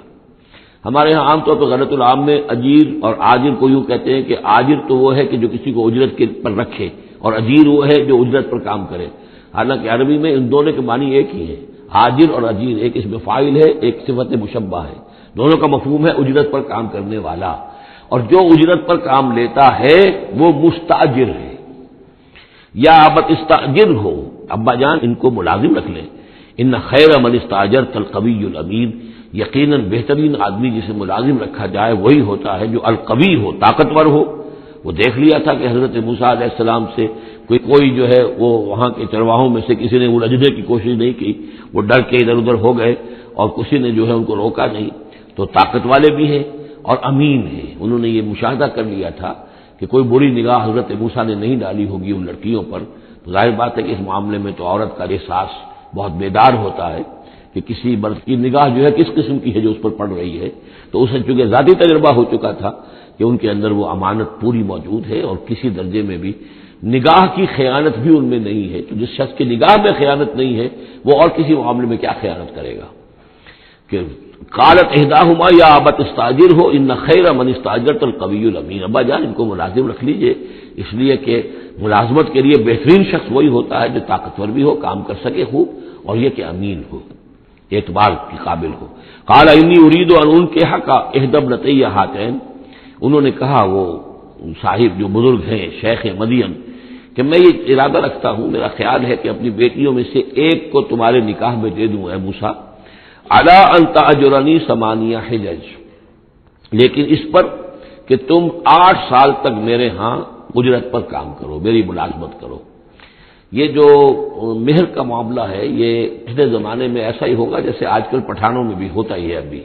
ہمارے ہاں عام طور پر غلط العام میں اجیر اور آجر کو یوں کہتے ہیں کہ آجر تو وہ ہے کہ جو کسی کو اجرت کے پر رکھے اور اجیر وہ ہے جو اجرت پر کام کرے. حالانکہ عربی میں ان دونوں کے معنی ایک ہی ہے. آجر اور اجیر، ایک اس میں فاعل ہے، ایک صفت مشبہ ہے. دونوں کا مفہوم ہے اجرت پر کام کرنے والا، اور جو اجرت پر کام لیتا ہے وہ مستاجر ہے. یا ابت استاجر ہو، ابا جان ان کو ملازم رکھ لیں. ان خیر من استاجرت القوی الامین، یقیناً بہترین آدمی جسے ملازم رکھا جائے وہی ہوتا ہے جو القوی ہو، طاقتور ہو. وہ دیکھ لیا تھا کہ حضرت موسیٰ علیہ السلام سے کوئی جو ہے وہ وہاں کے چرواہوں میں سے کسی نے الجھنے کی کوشش نہیں کی، وہ ڈر کے ادھر ادھر ہو گئے اور کسی نے جو ہے ان کو روکا نہیں. تو طاقت والے بھی ہیں اور امین ہیں. انہوں نے یہ مشاہدہ کر لیا تھا کہ کوئی بری نگاہ حضرت موسیٰ نے نہیں ڈالی ہوگی ان لڑکیوں پر. تو ظاہر بات ہے کہ اس معاملے میں تو عورت کا احساس بہت بیدار ہوتا ہے کہ کسی مرد کی نگاہ جو ہے کس قسم کی ہے جو اس پر پڑ رہی ہے. تو اسے چونکہ ذاتی تجربہ ہو چکا تھا کہ ان کے اندر وہ امانت پوری موجود ہے اور کسی درجے میں بھی نگاہ کی خیانت بھی ان میں نہیں ہے. تو جس شخص کی نگاہ میں خیانت نہیں ہے وہ اور کسی معاملے میں کیا خیانت کرے گا. کہ قالت احداہما یا ابت استاجر ہو ان خیر من استاجرت القوی الامین، ابا جان ان کو ملازم رکھ لیجئے، اس لیے کہ ملازمت کے لیے بہترین شخص وہی ہوتا ہے جو طاقتور بھی ہو، کام کر سکے خوب، اور یہ کہ امین ہو، اعتبار کے قابل ہو. قال انی اريد ان انکحک احدی ابنتی ہاتین، انہوں نے کہا وہ صاحب جو بزرگ ہیں شیخ مدین کہ میں یہ ارادہ رکھتا ہوں، میرا خیال ہے کہ اپنی بیٹیوں میں سے ایک کو تمہارے نکاح میں دے دوں اے موسیٰ، علی ان تأجرنی 8 حجج، لیکن اس پر کہ تم 8 سال تک میرے ہاں اجرت پر کام کرو، میری ملازمت کرو. یہ جو مہر کا معاملہ ہے یہ پچھلے زمانے میں ایسا ہی ہوگا جیسے آج کل پٹھانوں میں بھی ہوتا ہی ہے ابھی،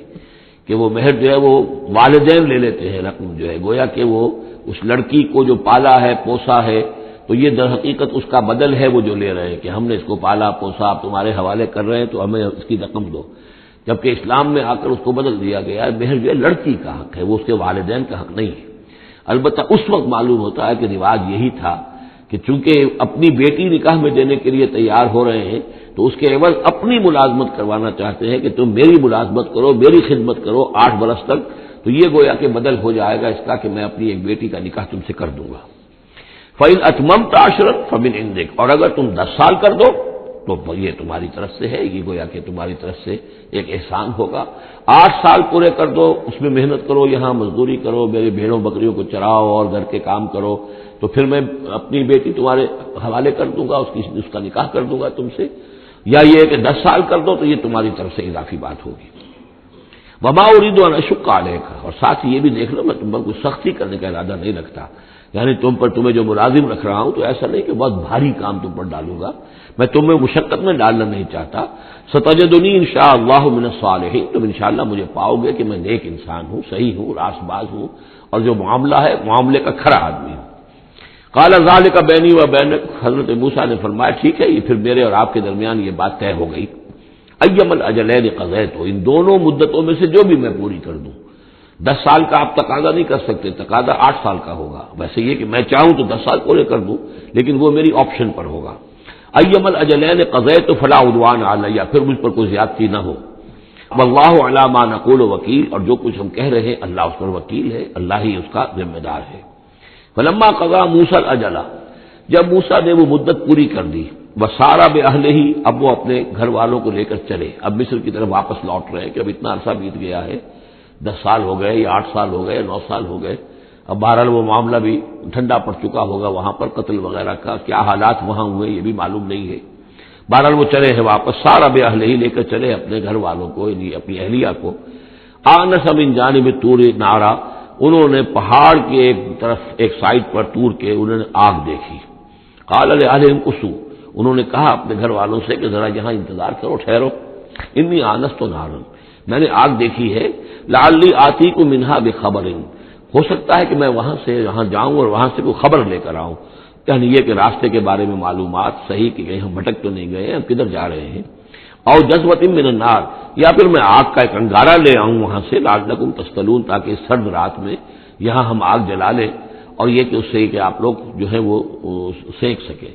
کہ وہ مہر جو ہے وہ والدین لے لیتے ہیں رقم جو ہے، گویا کہ وہ اس لڑکی کو جو پالا ہے پوسا ہے تو یہ در حقیقت اس کا بدل ہے وہ جو لے رہے ہیں کہ ہم نے اس کو پالا پوسا آپ تمہارے حوالے کر رہے ہیں تو ہمیں اس کی رقم دو. جبکہ اسلام میں آ کر اس کو بدل دیا گیا ہے، مہر جو ہے لڑکی کا حق ہے، وہ اس کے والدین کا حق نہیں ہے. البتہ اس وقت معلوم ہوتا ہے کہ رواج یہی تھا کہ چونکہ اپنی بیٹی نکاح میں دینے کے لیے تیار ہو رہے ہیں تو اس کے عوض اپنی ملازمت کروانا چاہتے ہیں کہ تم میری ملازمت کرو، میری خدمت کرو 8 برس تک. تو یہ گویا کہ بدل ہو جائے گا اس کا کہ میں اپنی ایک بیٹی کا نکاح تم سے کر دوں گا. فَإِنْ أَتْمَمْتَ 10 فَمِنْ عِنْدِكَ، اور اگر تم 10 سال کر دو تو یہ تمہاری طرف سے ہے، یہ گویا کہ تمہاری طرف سے ایک احسان ہوگا. 8 سال پورے کر دو، اس میں محنت کرو، یہاں مزدوری کرو، میرے بھیڑوں بکریوں کو چراؤ اور گھر کے کام کرو، تو پھر میں اپنی بیٹی تمہارے حوالے کر دوں گا، اس کا نکاح کر دوں گا تم سے. یا یہ کہ 10 سال کر دو تو یہ تمہاری طرف سے اضافی بات ہوگی. وما اريد ان اشق عليك، اور ساتھ یہ بھی دیکھ لو میں تم پر کوئی سختی کرنے کا ارادہ نہیں رکھتا، یعنی تمہیں جو ملازم رکھ رہا ہوں تو ایسا نہیں کہ بہت بھاری کام تم پر ڈالوں گا، میں تمہیں مشقت میں ڈالنا نہیں چاہتا. ستجدنی انشاءاللہ من الصالحین، تم انشاءاللہ مجھے پاؤ گے کہ میں نیک انسان ہوں، صحیح ہوں، راست باز ہوں، اور جو معاملہ ہے معاملے کا کھرا آدمی ہوں. قال ذلك بینی و بینک، حضرت موسیٰ نے فرمایا ٹھیک ہے، یہ پھر میرے اور آپ کے درمیان یہ بات طے ہو گئی. ایم الاجلین قضیت، ان دونوں مدتوں میں سے جو بھی میں پوری کر دوں. 10 سال کا آپ تقاضا نہیں کر سکتے، تقاضا 8 سال کا ہوگا. ویسے یہ کہ میں چاہوں تو 10 سال پورے کر دوں لیکن وہ میری آپشن پر ہوگا. ایم الاجلین قضیت فلا عدوان علی، پھر مجھ پر کوئی زیادتی نہ ہو. واللہ علی ما نقول وکیل، اور جو کچھ ہم کہہ رہے ہیں اللہ اس پر وکیل ہے، اللہ ہی اس کا ذمہ دار ہے. فلما قضا موسیٰ الاجل، جب موسیٰ نے وہ مدت پوری کر دی، وسارا بأہلہ ہی، اب وہ اپنے گھر والوں کو لے کر چلے، اب مصر کی طرف واپس لوٹ رہے ہیں کہ اب اتنا عرصہ بیت گیا ہے، 10 سال ہو گئے یا 8 سال ہو گئے یا 9 سال ہو گئے، اب بہرحال وہ معاملہ بھی ٹھنڈا پڑ چکا ہوگا، وہاں پر قتل وغیرہ کا کیا حالات وہاں ہوئے یہ بھی معلوم نہیں ہے۔ بہرحال وہ چلے ہیں واپس، سارا بأہلہ ہی لے کر چلے اپنے گھر والوں کو، یعنی اپنی اہلیہ کو۔ آنس من جانب طور نارا، انہوں نے پہاڑ کے ایک طرف ایک سائڈ پر طور کے انہوں نے آگ دیکھی۔ قال لأہلہم کثوا، انہوں نے کہا اپنے گھر والوں سے کہ ذرا یہاں انتظار کرو، ٹھہرو، انی آنست نارا، میں نے آگ دیکھی ہے، لعلی آتیکم منہا بخبر، ہو سکتا ہے کہ میں وہاں سے یہاں جاؤں اور وہاں سے کوئی خبر لے کر آؤں، یعنی یہ کہ راستے کے بارے میں معلومات صحیح کہ کہیں ہم بھٹک تو نہیں گئے، ہم کدھر جا رہے ہیں، او جذوۃ من النار، یا پھر میں آگ کا ایک انگارہ لے آؤں وہاں سے، لعلکم تصطلون، تاکہ اس سرد رات میں یہاں ہم آگ جلا لیں، اور یہ کہ اس سے کہ آپ لوگ جو ہے وہ سینک سکیں۔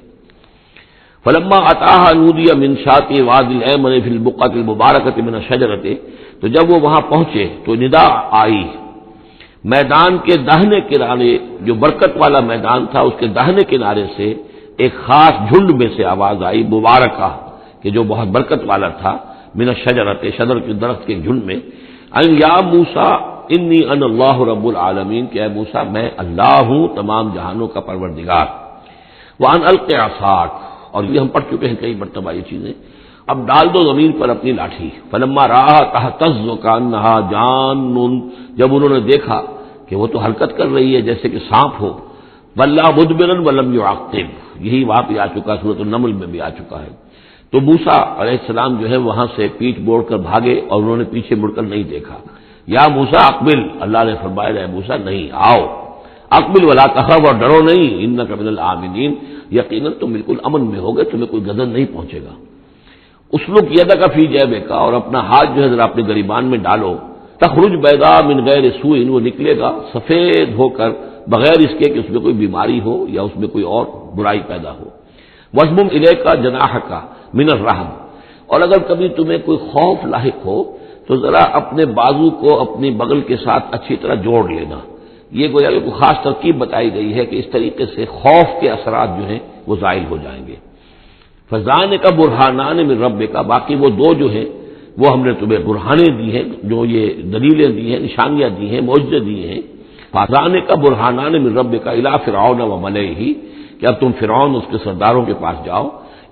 فلما اتاها نودی من شاطئ وادی الایمن فی البقعۃ المبارکۃ من الشجرۃ، تو جب وہ وہاں پہنچے تو ندا آئی، میدان کے داہنے کنارے، جو برکت والا میدان تھا اس کے داہنے کنارے سے ایک خاص جھنڈ میں سے آواز آئی، مبارکہ، کہ جو بہت برکت والا تھا، من الشجرۃ، شجر کے درخت کے جھنڈ میں، ان یا موسیٰ انی انا اللہ رب العالمین، کہ اے موسیٰ میں اللہ ہوں تمام جہانوں کا پروردگار، وان الق عصاک، اور یہ ہم پڑھ چکے ہیں کئی مرتبہ یہ چیزیں، اب ڈال دو زمین پر اپنی لاٹھی، فلما رآہا تہتز کانہا جان، جب انہوں نے دیکھا کہ وہ تو حرکت کر رہی ہے جیسے کہ سانپ ہو، ولا مدبرا ولم یعقب، یہی وہاں پہ آ چکا، سورۃ النمل میں بھی آ چکا ہے، تو موسیٰ علیہ السلام جو ہے وہاں سے پیٹھ موڑ کر بھاگے اور انہوں نے پیچھے مڑ کر نہیں دیکھا۔ یا موسیٰ اقبل، اللہ نے فرمایا اے موسیٰ نہیں، آؤ، اقبل ولا تخف، اور ڈرو نہیں، انک من الآمنین، یقیناً تم بالکل امن میں ہوگے، تمہیں کوئی گزر نہیں پہنچے گا۔ اسلک یدک فی جیبک، اور اپنا ہاتھ جو ہے ذرا اپنے گریبان میں ڈالو، تخرج بیضاء من غیر سوء، وہ نکلے گا سفید ہو کر بغیر اس کے کہ اس میں کوئی بیماری ہو یا اس میں کوئی اور برائی پیدا ہو۔ وَاضْمُمْ إِلَيْكَ جَنَاحَكَ مِنَ الرَّحْمِ، اور اگر کبھی تمہیں کوئی خوف لاحق ہو تو ذرا اپنے بازو کو اپنی بغل کے ساتھ اچھی طرح جوڑ لینا، یہ گویا کہ کوئی خاص ترکیب بتائی گئی ہے کہ اس طریقے سے خوف کے اثرات جو ہیں وہ زائل ہو جائیں گے۔ فَذَانِكَ بُرْهَانَانِ مِن رَّبِّكَ، باقی وہ دو جو ہیں وہ ہم نے تمہیں برہانیں دی ہیں، جو یہ دلیلیں دی ہیں، نشانیاں دی ہیں، معجزے دیے ہیں۔ فَذَانِكَ بُرْهَانَانِ مِن رَّبِّكَ إِلَىٰ فِرْعَوْنَ وَمَلَئِهِ، کہ اب تم فرعون اس کے سرداروں کے پاس جاؤ،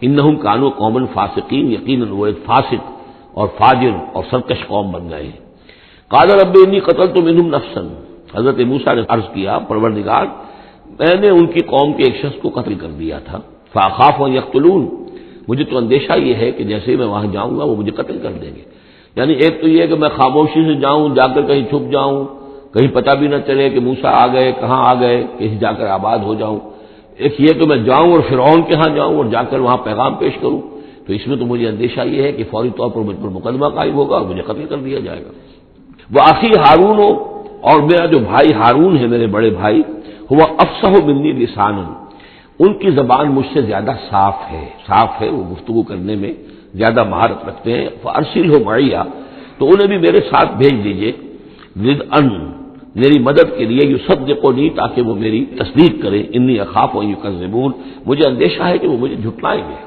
انہم کانوا قوما فاسقین، یقیناً وہ ایک فاسق اور فاجر اور سرکش قوم بن گئے ہیں۔ قال رب انی قتلت منہم نفسا، حضرت موسیٰ نے عرض کیا پروردگار میں نے ان کی قوم کے ایک شخص کو قتل کر دیا تھا، فاخاف ان یقتلون، مجھے تو اندیشہ یہ ہے کہ جیسے ہی میں وہاں جاؤں گا وہ مجھے قتل کر دیں گے۔ یعنی ایک تو یہ کہ میں خاموشی سے جاؤں، جا کر کہیں چھپ جاؤں، کہیں پتہ بھی نہ چلے کہ موسیٰ آ گئے، کہاں آ گئے، کہیں جا کر آباد ہو جاؤں، ایک یہ کہ میں جاؤں اور فرعون کے ہاں جاؤں اور جا کر وہاں پیغام پیش کروں، تو اس میں تو مجھے اندیشہ یہ ہے کہ فوری طور پر مجھ پر مقدمہ قائم ہوگا اور مجھے قتل کر دیا جائے گا۔ وہ آخی ہارون ہو، اور میرا جو بھائی ہارون ہے، میرے بڑے بھائی، ہوا افصح منی لسانا، ان کی زبان مجھ سے زیادہ صاف ہے، وہ گفتگو کرنے میں زیادہ مہارت رکھتے ہیں، فارسلہ معی، تو انہیں بھی میرے ساتھ بھیج دیجئے، ردءً، میری مدد کے لیے، یصدقونی، تاکہ وہ میری تصدیق کریں، انی اخاف ان یکذبون، مجھے اندیشہ ہے کہ وہ مجھے جھٹلائیں گے۔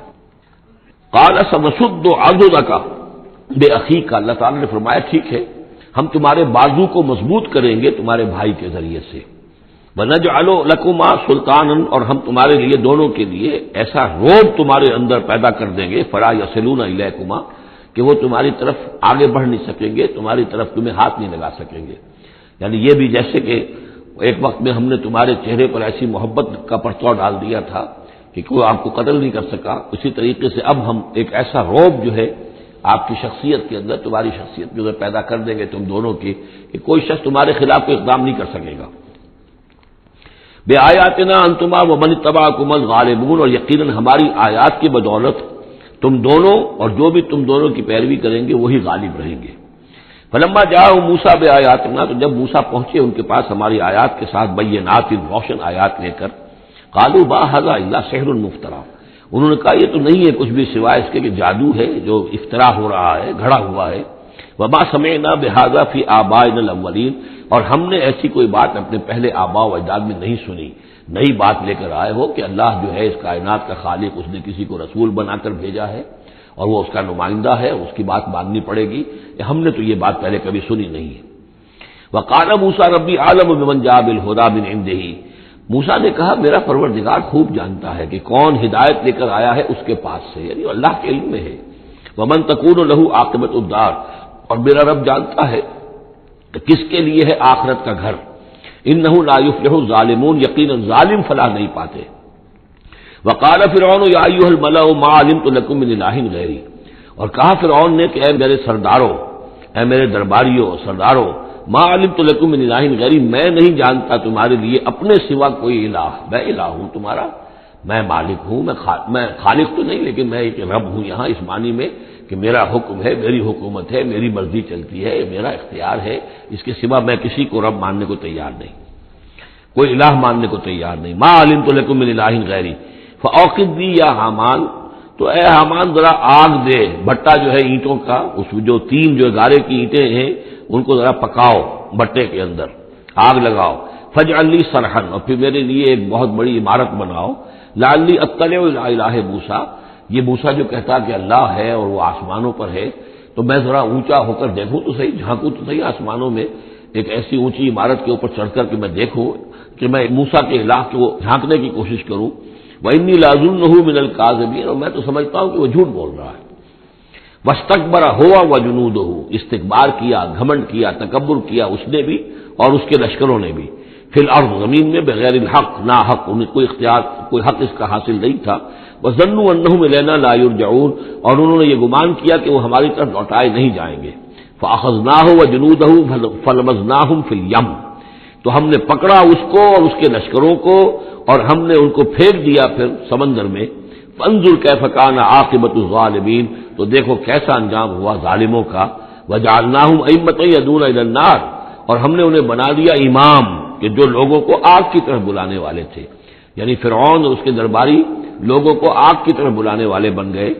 قال سنشد عضدک باخیک، اللہ تعالیٰ نے فرمایا ٹھیک ہے ہم تمہارے بازو کو مضبوط کریں گے تمہارے بھائی کے ذریعے سے، وَنَجْعَلُ لَكُمَا سُلْطَانًا، اور ہم تمہارے لیے دونوں کے لیے ایسا روب تمہارے اندر پیدا کر دیں گے، فَلَا يَصِلُونَ إِلَيْكُمَا، کہ وہ تمہاری طرف آگے بڑھ نہیں سکیں گے، تمہاری طرف تمہیں ہاتھ نہیں لگا سکیں گے۔ یعنی یہ بھی جیسے کہ ایک وقت میں ہم نے تمہارے چہرے پر ایسی محبت کا پرتو ڈال دیا تھا کہ کوئی آپ کو قتل نہیں کر سکا، اسی طریقے سے اب ہم ایک ایسا روب جو ہے آپ کی شخصیت کے اندر، تمہاری شخصیت جو ہے پیدا کر دیں گے تم دونوں کی، کہ کوئی شخص تمہارے خلاف کوئی اقدام نہیں کر سکے گا۔ بے آیاتنا انتما ومن اتبعکم الغالبون، اور یقیناً ہماری آیات کی بدولت تم دونوں اور جو بھی تم دونوں کی پیروی کریں گے وہی غالب رہیں گے۔ فلما جاءوا موسیٰ بآیاتنا، تو جب موسیٰ پہنچے ان کے پاس ہماری آیات کے ساتھ، بینات، روشن آیات لے کر، قالوا ما ھذا الا سحر مفترى، انہوں نے کہا یہ تو نہیں ہے کچھ بھی سوائے اس کے کہ جادو ہے جو افترا ہو رہا ہے، گھڑا ہوا ہے۔ وما سمعنا بهذا في آبائنا الاولین، اور ہم نے ایسی کوئی بات اپنے پہلے آباء و اجداد میں نہیں سنی، نئی بات لے کر آئے ہو کہ اللہ جو ہے اس کائنات کا خالق، اس نے کسی کو رسول بنا کر بھیجا ہے اور وہ اس کا نمائندہ ہے، اس کی بات ماننی پڑے گی، ہم نے تو یہ بات پہلے کبھی سنی نہیں ہے۔ وقال موسیٰ ربی عالم بمن جاء بالہدی من عنده، موسیٰ نے کہا میرا پروردگار خوب جانتا ہے کہ کون ہدایت لے کر آیا ہے اس کے پاس سے، یعنی اللہ کے علم میں ہے۔ ومن تکون له عاقبۃ الدار، اور میرا رب جانتا ہے کہ کس کے لیے ہے آخرت کا گھر۔ انہ لا یفلح الظالمون، یقیناً ظالم فلاح نہیں پاتے۔ وقال فرعون یا ایھا الملأ ما علمت لکم من الہ غیری، اور کہا فرعون نے کہ اے میرے سرداروں، اے میرے درباریوں سرداروں، ما علمت لکم من الہ غیری، میں نہیں جانتا تمہارے لیے اپنے سوا کوئی الہ، میں الہ ہوں تمہارا، میں مالک ہوں، میں خالق تو نہیں لیکن میں ایک رب ہوں یہاں اس معنی میں کہ میرا حکم ہے، میری حکومت ہے، میری مرضی چلتی ہے، میرا اختیار ہے، اس کے سوا میں کسی کو رب ماننے کو تیار نہیں، کوئی الہ ماننے کو تیار نہیں۔ ما علمت لکم من الہ غیری فاوقد لی یا حامان، تو اے حامان ذرا آگ دے، بھٹا جو ہے اینٹوں کا، اس جو تین جو گارے کی اینٹیں ہیں ان کو ذرا پکاؤ بٹے کے اندر، آگ لگاؤ، فاجعل لی صرحا، اور پھر میرے لیے ایک بہت بڑی عمارت بناؤ، لعلی اطلع الی الہ موسیٰ، یہ موسیٰ جو کہتا کہ اللہ ہے اور وہ آسمانوں پر ہے، تو میں ذرا اونچا ہو کر دیکھوں تو صحیح، جھانکوں تو صحیح آسمانوں میں، ایک ایسی اونچی عمارت کے اوپر چڑھ کر کہ میں دیکھوں کہ میں موسیٰ کے الہ کو جھانکنے کی کوشش کروں۔ وإنی لأظنہ من الکاذبین، اور میں تو سمجھتا ہوں کہ وہ جھوٹ بول رہا ہے۔ واستکبر ہوا وجنودہ، استکبار کیا، گھمنڈ کیا، تکبر کیا اس نے بھی اور اس کے لشکروں نے بھی، فی الارض زمین میں، بغیر الحق، نا حق، انہیں کوئی اختیار، کوئی حق اس کا حاصل نہیں تھا۔ وظنوا انہم الینا لا یرجعون، اور انہوں نے یہ گمان کیا کہ وہ ہماری طرف لوٹائے نہیں جائیں گے۔ فاخذناہ وجنودہ فلمزناہم فی الیم، تو ہم نے پکڑا اس کو اور اس کے لشکروں کو اور ہم نے ان کو پھینک دیا پھر سمندر میں۔ فانظر کیف کان عاقبۃ الظالمین، تو دیکھو کیسا انجام ہوا ظالموں کا۔ وجعلناہم ائمۃ یدعون الی النار، اور ہم نے انہیں بنا دیا امام کہ جو لوگوں کو آگ کی طرف بلانے والے تھے، یعنی فرعون اور اس کے درباری لوگوں کو آگ کی طرف بلانے والے بن گئے۔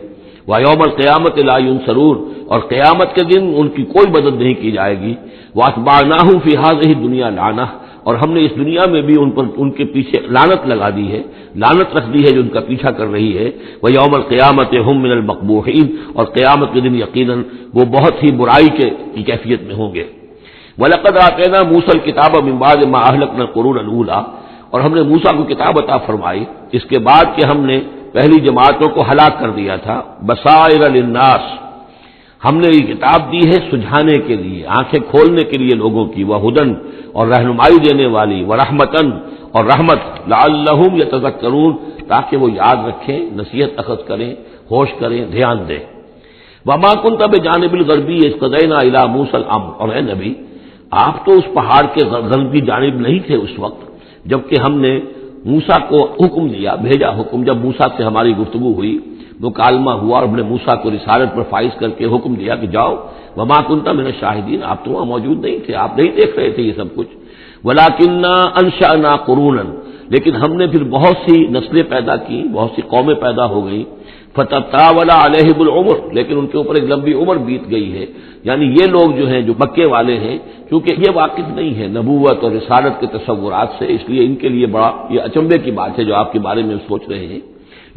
وَيَوْمَ الْقِيَامَةِ لَا يُنصَرُونَ، اور قیامت کے دن ان کی کوئی مدد نہیں کی جائے گی۔ وَأَتْبَعْنَاهُمْ فِي هَذِهِ الدُّنْيَا لَعْنَةً، اور ہم نے اس دنیا میں بھی ان پر ان کے پیچھے لعنت لگا دی ہے، لعنت رکھ دی ہے جو ان کا پیچھا کر رہی ہے۔ وَيَوْمَ الْقِيَامَةِ هُمْ مِنَ الْمَقْبُوحِينَ، اور قیامت کے دن یقیناً وہ بہت ہی برائی کی کیفیت میں ہوں گے۔ وَلَقَدْ آتَيْنَا مُوسَى الْكِتَابَ مِن بَعْدِ مَا أَهْلَكْنَا الْقُرُونَ الْأُولَىٰ، اور ہم نے موسیٰ کو کتاب عطا فرمائی اس کے بعد کہ ہم نے پہلی جماعتوں کو ہلاک کر دیا تھا۔ بصائر للناس، ہم نے یہ کتاب دی ہے سجھانے کے لیے، آنکھیں کھولنے کے لیے لوگوں کی، وہدن، اور رہنمائی دینے والی، ورحمتن، اور رحمت، لعلہم یتذکرون، تاکہ وہ یاد رکھیں، نصیحت اخذ کریں، ہوش کریں، دھیان دیں۔ وما کنت بجانب الغربی اذ قضینا الی موسیٰ الامر، اور اے نبی آپ تو اس پہاڑ کے غربی جانب نہیں تھے اس وقت جبکہ ہم نے موسیٰ کو حکم دیا، بھیجا حکم، جب موسیٰ سے ہماری گفتگو ہوئی، مکالمہ ہوا اور ہم نے موسیٰ کو رسالت پر فائز کر کے حکم دیا کہ جاؤ، وما کنت من الشاہدین، آپ تو وہاں موجود نہیں تھے، آپ نہیں دیکھ رہے تھے یہ سب کچھ۔ ولکننا انشأنا قرونا، لیکن ہم نے پھر بہت سی نسلیں پیدا کی، بہت سی قومیں پیدا ہو گئی۔ فتطاول علیہم العمر، لیکن ان کے اوپر ایک لمبی عمر بیت گئی ہے، یعنی یہ لوگ جو ہیں جو مکے والے ہیں، کیونکہ یہ واقف نہیں ہے نبوت اور رسالت کے تصورات سے، اس لیے ان کے لیے بڑا یہ اچنبے کی بات ہے جو آپ کے بارے میں سوچ رہے ہیں۔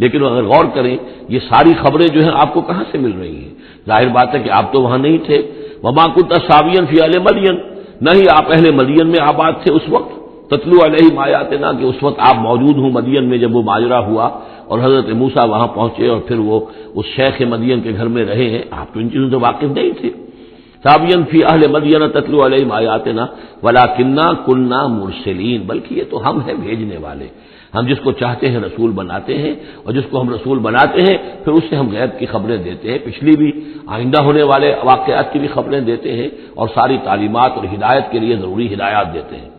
لیکن اگر غور کریں یہ ساری خبریں جو ہیں آپ کو کہاں سے مل رہی ہیں؟ ظاہر بات ہے کہ آپ تو وہاں نہیں تھے۔ وما كنت ساويا في اهل مدين، نہیں آپ اہل مدین میں آباد تھے اس وقت، تتلو علیہم آیاتنا، کہ اس وقت آپ موجود ہوں مدین میں جب وہ ماجرا ہوا اور حضرت موسیٰ وہاں پہنچے اور پھر وہ اس شیخ مدین کے گھر میں رہے ہیں، آپ تو ان چیزوں سے واقف نہیں تھے۔ ساویاً فی اہل مدین تتلو علیہم آیاتنا ولکننا کنا مرسلین، بلکہ یہ تو ہم ہیں بھیجنے والے، ہم جس کو چاہتے ہیں رسول بناتے ہیں، اور جس کو ہم رسول بناتے ہیں پھر اس سے ہم غیب کی خبریں دیتے ہیں، پچھلی بھی آئندہ ہونے والے واقعات کی بھی خبریں دیتے ہیں، اور ساری تعلیمات اور ہدایت کے لیے ضروری ہدایات دیتے ہیں۔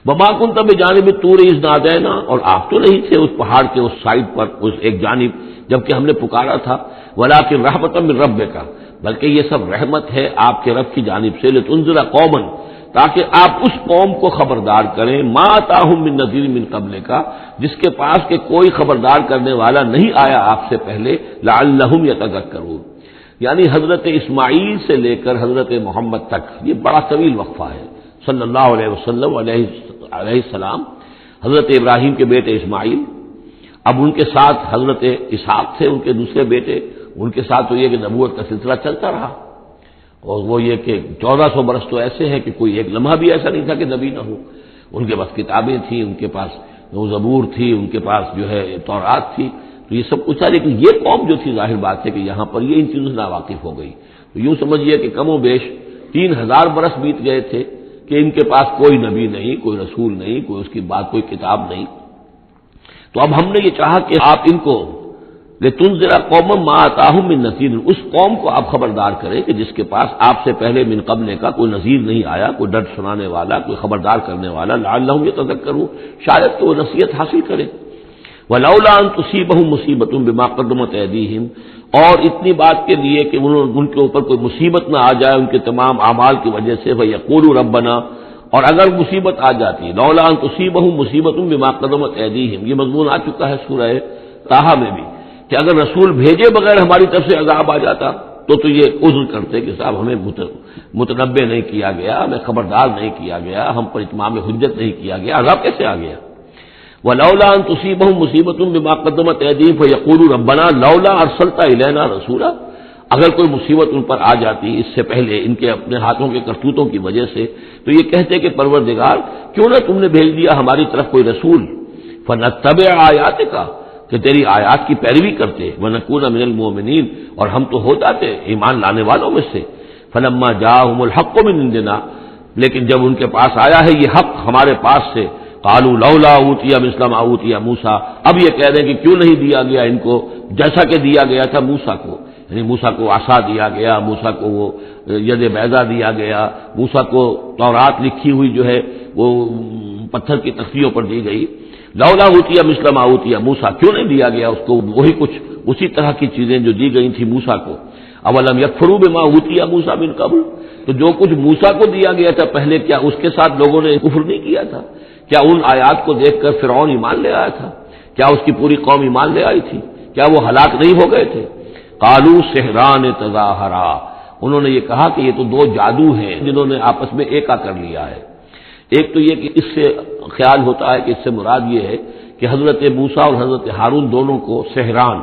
وما كنت بجانب الطور اذ نادینا، اور آپ تو نہیں تھے اس پہاڑ کے اس سائڈ پر، اس ایک جانب جبکہ ہم نے پکارا تھا۔ ولکن رحمۃ من ربک، بلکہ یہ سب رحمت ہے آپ کے رب کی جانب سے، لتنذر قوما، تاکہ آپ اس قوم کو خبردار کریں، ما اتاہم من نذیر من قبلک، جس کے پاس کہ کوئی خبردار کرنے والا نہیں آیا آپ سے پہلے، لعلہم یتذکرون، یعنی حضرت اسماعیل سے لے کر حضرت محمد تک یہ بڑا طویل وقفہ ہے، صلی اللہ علیہ وسلم علیہ السلام۔ حضرت ابراہیم کے بیٹے اسماعیل، اب ان کے ساتھ حضرت اسحاق تھے ان کے دوسرے بیٹے، ان کے ساتھ تو یہ کہ نبوت کا سلسلہ چلتا رہا، اور وہ یہ کہ 1400 برس تو ایسے ہیں کہ کوئی ایک لمحہ بھی ایسا نہیں تھا کہ نبی نہ ہو۔ ان کے پاس کتابیں تھیں، ان کے پاس وہ زبور تھی، ان کے پاس جو ہے تورات تھی، تو یہ سب کچھ تھا، لیکن یہ قوم جو تھی ظاہر بات ہے کہ یہاں پر یہ ان چیزوں سے ناواقف ہو گئی۔ تو یوں سمجھیے کہ کم و بیش 3000 برس بیت گئے تھے کہ ان کے پاس کوئی نبی نہیں، کوئی رسول نہیں، کوئی اس کی بات کوئی کتاب نہیں۔ تو اب ہم نے یہ چاہا کہ آپ ان کو لتنذر قوما ما اتاہم من نذیر، اس قوم کو آپ خبردار کریں کہ جس کے پاس آپ سے پہلے من قبل کا کوئی نذیر نہیں آیا، کوئی ڈر سنانے والا، کوئی خبردار کرنے والا، لعلہم یتذکرون، شاید کہ وہ نصیحت حاصل کرے۔ ولولا ان تصیبہم مصیبۃ بما قدمت ایدیہم، اور اتنی بات کے لیے کہ ان کے اوپر کوئی مصیبت نہ آ جائے ان کے تمام اعمال کی وجہ سے، فیقولوا ربنا، اور اگر مصیبت آ جاتی، لولا ان تصیبہم مصیبۃ بما قدمت ایدیہم، یہ مضمون آ چکا ہے سورہ طٰہٰ میں بھی، کہ اگر رسول بھیجے بغیر ہماری طرف سے عذاب آ جاتا تو یہ عذر کرتے کہ صاحب ہمیں متنبع نہیں کیا گیا، ہمیں خبردار نہیں کیا گیا، ہم پر اتمام حجت نہیں کیا گیا، عذاب کیسے آ گیا؟ وَلَوْلَا أَن تُصِيبَهُم مُّصِيبَةٌ بِمَا قَدَّمَتْ أَيْدِيهِمْ فَيَقُولُوا رَبَّنَا لَوْلَا أَرْسَلْتَ إِلَيْنَا رَسُولًا، اگر کوئی مصیبت ان پر آ جاتی اس سے پہلے ان کے اپنے ہاتھوں کے کرتوتوں کی وجہ سے، تو یہ کہتے کہ پروردگار کیوں نہ تم نے بھیج دیا ہماری طرف کوئی رسول، فَنَتَّبِعَ آيَاتِكَ، کہ تیری آیات کی پیروی کرتے، وَنَكُونَ مِنَ الْمُؤْمِنِينَ، اور ہم تو ہو جاتے ایمان لانے والوں میں سے۔ فَلَمَّا جَاءَهُمُ الْحَقُّ مِنْ عِندِنَا، لیکن جب ان کے پاس آیا ہے یہ حق ہمارے پاس سے، قالوا لولا اوتي مثل ما اوتي موسیٰ، اب یہ کہہ رہے ہیں کہ کیوں نہیں دیا گیا ان کو جیسا کہ دیا گیا تھا موسیٰ کو، یعنی موسیٰ کو عصا دیا گیا، موسیٰ کو وہ ید بیضا دیا گیا، موسیٰ کو تورات لکھی ہوئی جو ہے وہ پتھر کی تختیوں پر دی گئی، لولا اوتي مثل ما اوتي موسیٰ، کیوں نہیں دیا گیا اس کو وہی کچھ اسی طرح کی چیزیں جو دی گئی تھی موسیٰ کو؟ اولم یکفروا بما اوتي موسیٰ من قبل، تو جو کچھ موسیٰ کو دیا گیا تھا پہلے، کیا اس کے ساتھ لوگوں نے کفر نہیں کیا تھا؟ کیا ان آیات کو دیکھ کر فرعون ایمان لے آیا تھا؟ کیا اس کی پوری قوم ایمان لے آئی تھی؟ کیا وہ ہلاک نہیں ہو گئے تھے؟ قالوا سحران تظاہرا، انہوں نے یہ کہا کہ یہ تو دو جادو ہیں جنہوں نے آپس میں ایکا کر لیا ہے۔ ایک تو یہ کہ اس سے خیال ہوتا ہے کہ اس سے مراد یہ ہے کہ حضرت موسیٰ اور حضرت ہارون دونوں کو سحران